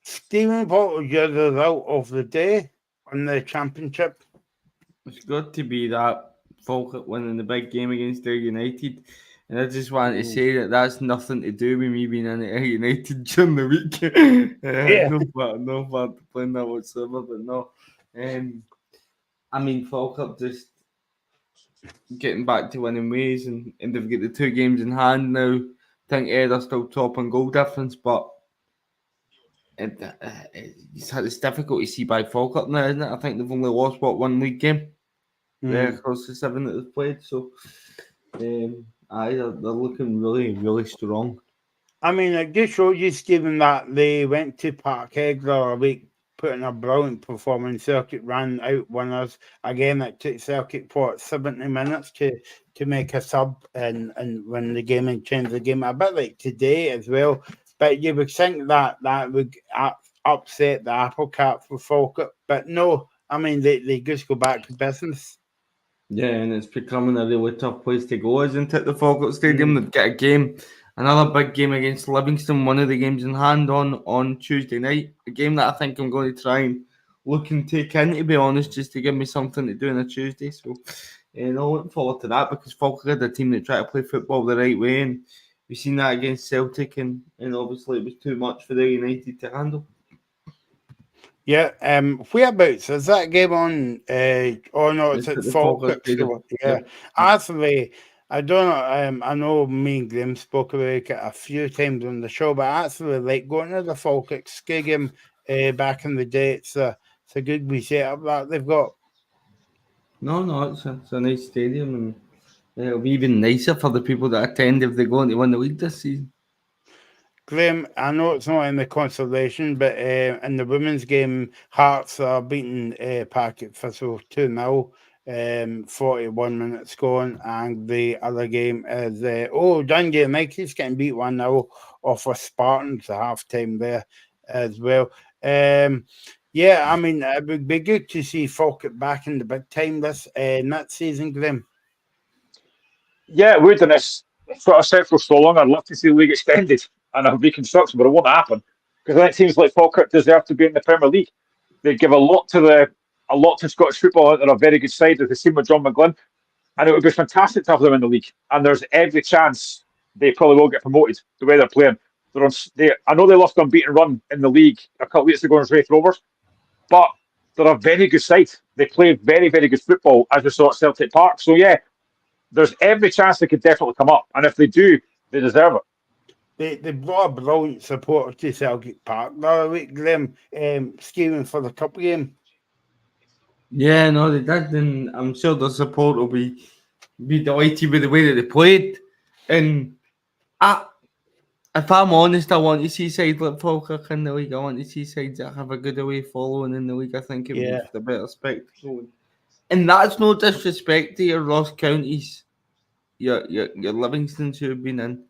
Speaker 2: Stephen, what was your result of the day on the Championship?
Speaker 4: It's good to be that Falkirk winning the big game against Ayr United. And I just wanted to say that that's nothing to do with me being in Ayr United during the week. No bad to playing that whatsoever, but no. I mean, Falkirk just getting back to winning ways, and they've got the 2 games in hand now. I think Ayr are still top on goal difference, but it's difficult to see by Falkirk now, isn't it? I think they've only lost, 1 league game across the 7 that they've played. So, they're looking really, really strong.
Speaker 2: I mean, it just shows you, Stephen, that they went to Parkhead the other week, put in a brilliant performance. Celtic ran out winners. Again, it took Celtic 70 minutes to make a sub and win the game and change the game. A bit like today as well. But you would think that would upset the apple cart for Falkirk. But no, I mean, they just go back to business.
Speaker 4: Yeah, and it's becoming a really tough place to go, isn't it? The Falkirk Stadium. They've got a game, another big game against Livingston, one of the games in hand on Tuesday night. A game that I think I'm going to try and look and take in, to be honest, just to give me something to do on a Tuesday. So, looking forward to that, because Falkirk are a team that try to play football the right way, and we've seen that against Celtic, and obviously it was too much for the United to handle.
Speaker 2: Yeah, whereabouts is that game on? Oh no, it's at Falkirk. Yeah, actually, I don't know. I know me and Graham spoke about it a few times on the show, but actually, like going to the Falkirk Stadium back in the day, it's a good wee setup that they've got.
Speaker 4: No, it's a nice stadium, and it'll be even nicer for the people that attend if they go on to win the league this season.
Speaker 2: Graham, I know it's not in the consolation, but in the women's game, Hearts are beating Packet Thistle 2-0, 41 minutes gone, and the other game is Dundee United's getting beat 1-0 off of Spartans at half time there as well. Yeah, I mean, it would be good to see Falkirk back in the big time this next season, Graham.
Speaker 3: Yeah, it would, and it's what I've said for so long. I'd love to see the league extended and a reconstruction, but it won't happen, because it seems like Falkirk deserve to be in the Premier League. They give a lot to Scottish football. They're a very good side, as the seen with John McGlynn, and it would be fantastic to have them in the league. And there's every chance they probably will get promoted the way they're playing. I know they lost an unbeaten run in the league a couple of weeks ago against Wraith Rovers, but they're a very good side. They play very, very good football, as we saw at Celtic Park. So yeah, there's every chance they could definitely come up, and if they do, they deserve it.
Speaker 2: They brought a brilliant supporter to Celtic Park the other week, Graham, scheming for the cup game.
Speaker 4: Yeah, no, they did, and I'm sure the support will be delighted with the way that they played. And if I'm honest, I want to see sides like Falkirk in the league. I want to see sides that have a good away following in the league. I think it makes a better spectacle. And that's no disrespect to your Ross counties, your Livingstons who have been in,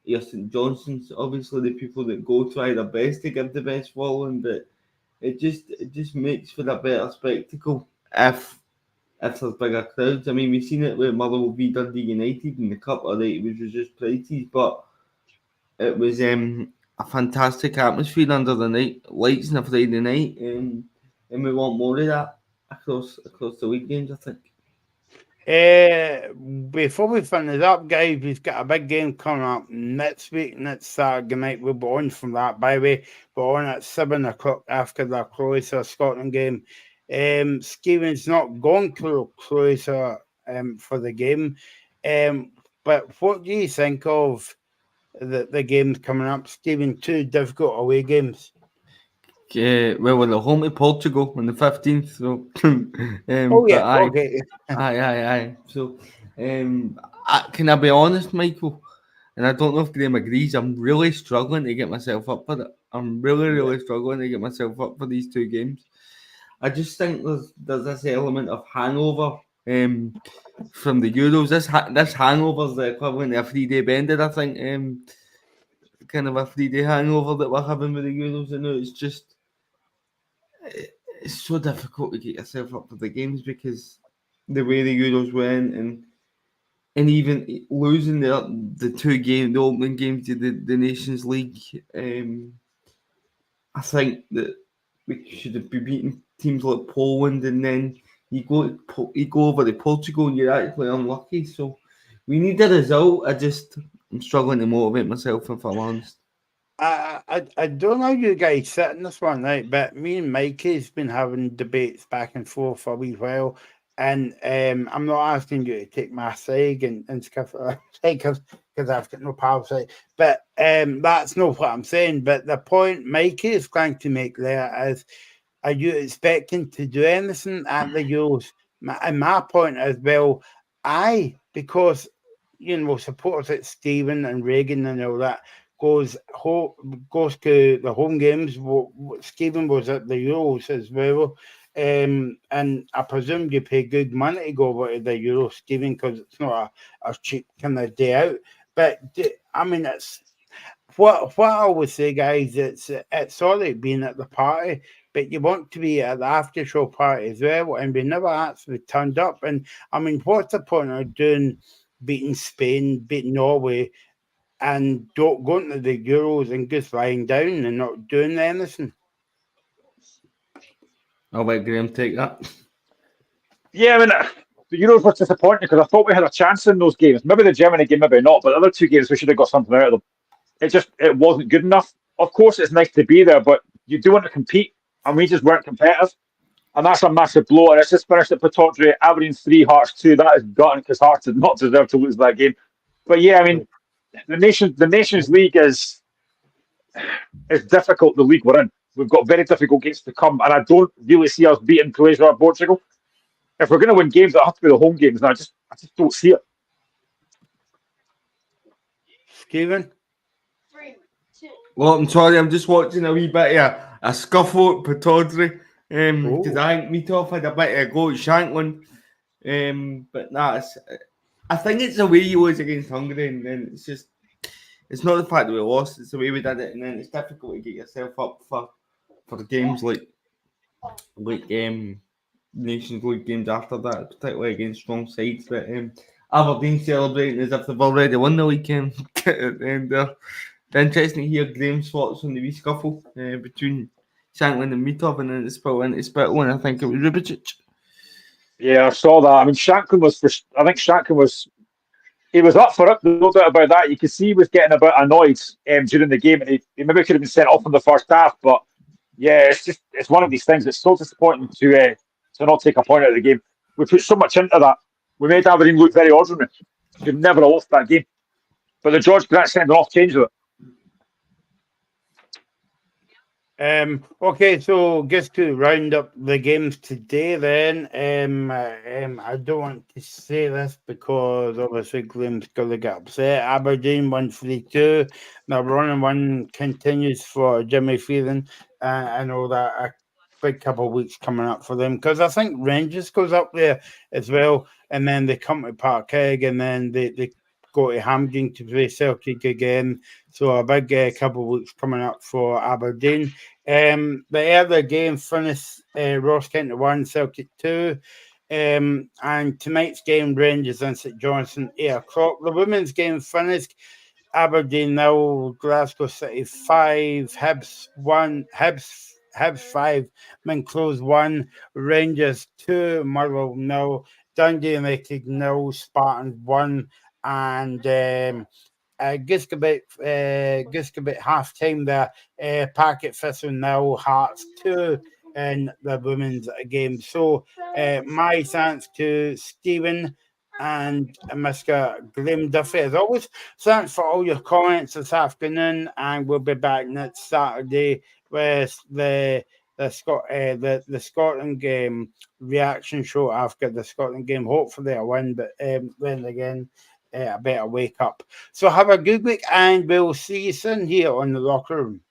Speaker 4: your St Johnstons, obviously the people that go try their best to give the best following, but it just makes for a better spectacle if there's bigger crowds. I mean, we've seen it with Motherwell v Dundee United in the cup, alright, which was just prices, but it was a fantastic atmosphere under the night lights on a Friday night, and we want more of that across the league games, I think.
Speaker 2: Before we finish up, guys, we've got a big game coming up next week, next Saturday night. We'll be on from that, by the way. We're on at 7 o'clock after the Croatia-Scotland game. Stephen's not going to Croatia for the game. But what do you think of the games coming up, Stephen? 2 difficult away games.
Speaker 4: Well, we're at home to Portugal on the 15th, so
Speaker 2: Oh
Speaker 4: but
Speaker 2: yeah, okay.
Speaker 4: aye. So, can I be honest, Michael? And I don't know if Graham agrees. I'm really struggling to get myself up for it. I'm really struggling to get myself up for these 2 games. I just think there's this element of hangover from the Euros. This hangover is the equivalent of a 3-day bender. I think kind of a 3-day hangover that we're having with the Euros. And it's just it's so difficult to get yourself up for the games because the way the Euros went and even losing the 2 games, the opening games to the Nations League. I think that we should have been beating teams like Poland, and then you go over to Portugal and you're actually unlucky. So we need a result. I'm struggling to motivate myself, if I'm honest.
Speaker 2: I don't know you guys sit in this one, right? But me and Mikey's been having debates back and forth for a wee while. And I'm not asking you to take my side and stuff because I've got no power side. But that's not what I'm saying. But the point Mikey is trying to make there is, are you expecting to do anything at the Euros? And my point is, well, because supporters like Stephen and Reagan and all that goes to the home games. Stephen was at the Euros as well. And I presume you pay good money to go over to the Euro, Stephen, because it's not a cheap kind of day out. But I mean, it's what I always say, guys. It's all right being at the party, but you want to be at the after show party as well. And we never actually turned up. And I mean, what's the point of beating Spain, beating Norway, and don't going to the Euros and just lying down and not doing anything?
Speaker 4: I'll let Graham take that.
Speaker 3: Yeah, I mean, the Euros was disappointing because I thought we had a chance in those games. Maybe the Germany game, maybe not, but the other 2 games we should have got something out of them. It wasn't good enough. Of course, it's nice to be there, but you do want to compete, and we just weren't competitive. And that's a massive blow. And it's just finished at Pataudry, Aberdeen 3, Hearts 2. That is gutting because Hearts did not deserve to lose that game. But yeah, I mean, the Nations League is difficult, the league we're in. We've got very difficult games to come, and I don't really see us beating Croatia or Portugal. If we're going to win games, it have to be the home games, and I just don't see it.
Speaker 2: Stephen?
Speaker 4: Well, I'm sorry, I'm just watching a wee bit of a scuffle at Pataudry. Because I think Meathoff had a bit of a go at Shanklin. But nah, I think it's the way you lose against Hungary, and then it's not the fact that we lost, it's the way we did it, and then it's difficult to get yourself up for the games like Nations League games after that, particularly against strong sides. But Aberdeen celebrating as if they've already won the weekend. And interesting to hear Graham's thoughts on the wee scuffle between Shanklin and Meathoff, and then it spilled into Spittle, and I think it was Rubicic.
Speaker 3: Yeah, I saw that. I mean, Shanklin was he was up for it, no doubt about that. You could see he was getting a bit annoyed during the game, and he maybe could have been sent off in the first half. But yeah, it's one of these things. It's so disappointing to not take a point out of the game. We put so much into that. We made Aberdeen look very ordinary. We've never lost that game. But the George Grant sending off changed it.
Speaker 2: Okay, so just to round up the games today then, I don't want to say this because obviously Graham's going to get upset. Aberdeen 1-3-2. Now running one continues for Jimmy Phelan. I know that a big couple of weeks coming up for them because I think Rangers goes up there as well, and then they come to Parkhead, and then they go to Hampden to play Celtic again. So a big couple of weeks coming up for Aberdeen. The other game finished Ross County 1, Celtic 2. And tonight's game, Rangers and St Johnstone, 8 o'clock. The women's game finished Aberdeen 0, Glasgow City 5, Hibs 5, Minclose 1, Rangers 2, Motherwell 0, Dundee United 0, Spartans 1, and just about half time there. Packet Thistle 0, Hearts 2 in the women's game. So my thanks to Stephen, and Mr. Graham Duffy, as always. Thanks for all your comments this afternoon, and we'll be back next Saturday with the Scotland game reaction show after the Scotland game. Hopefully a win, but then again, I better wake up. So have a good week, and we'll see you soon here on the Locker Room.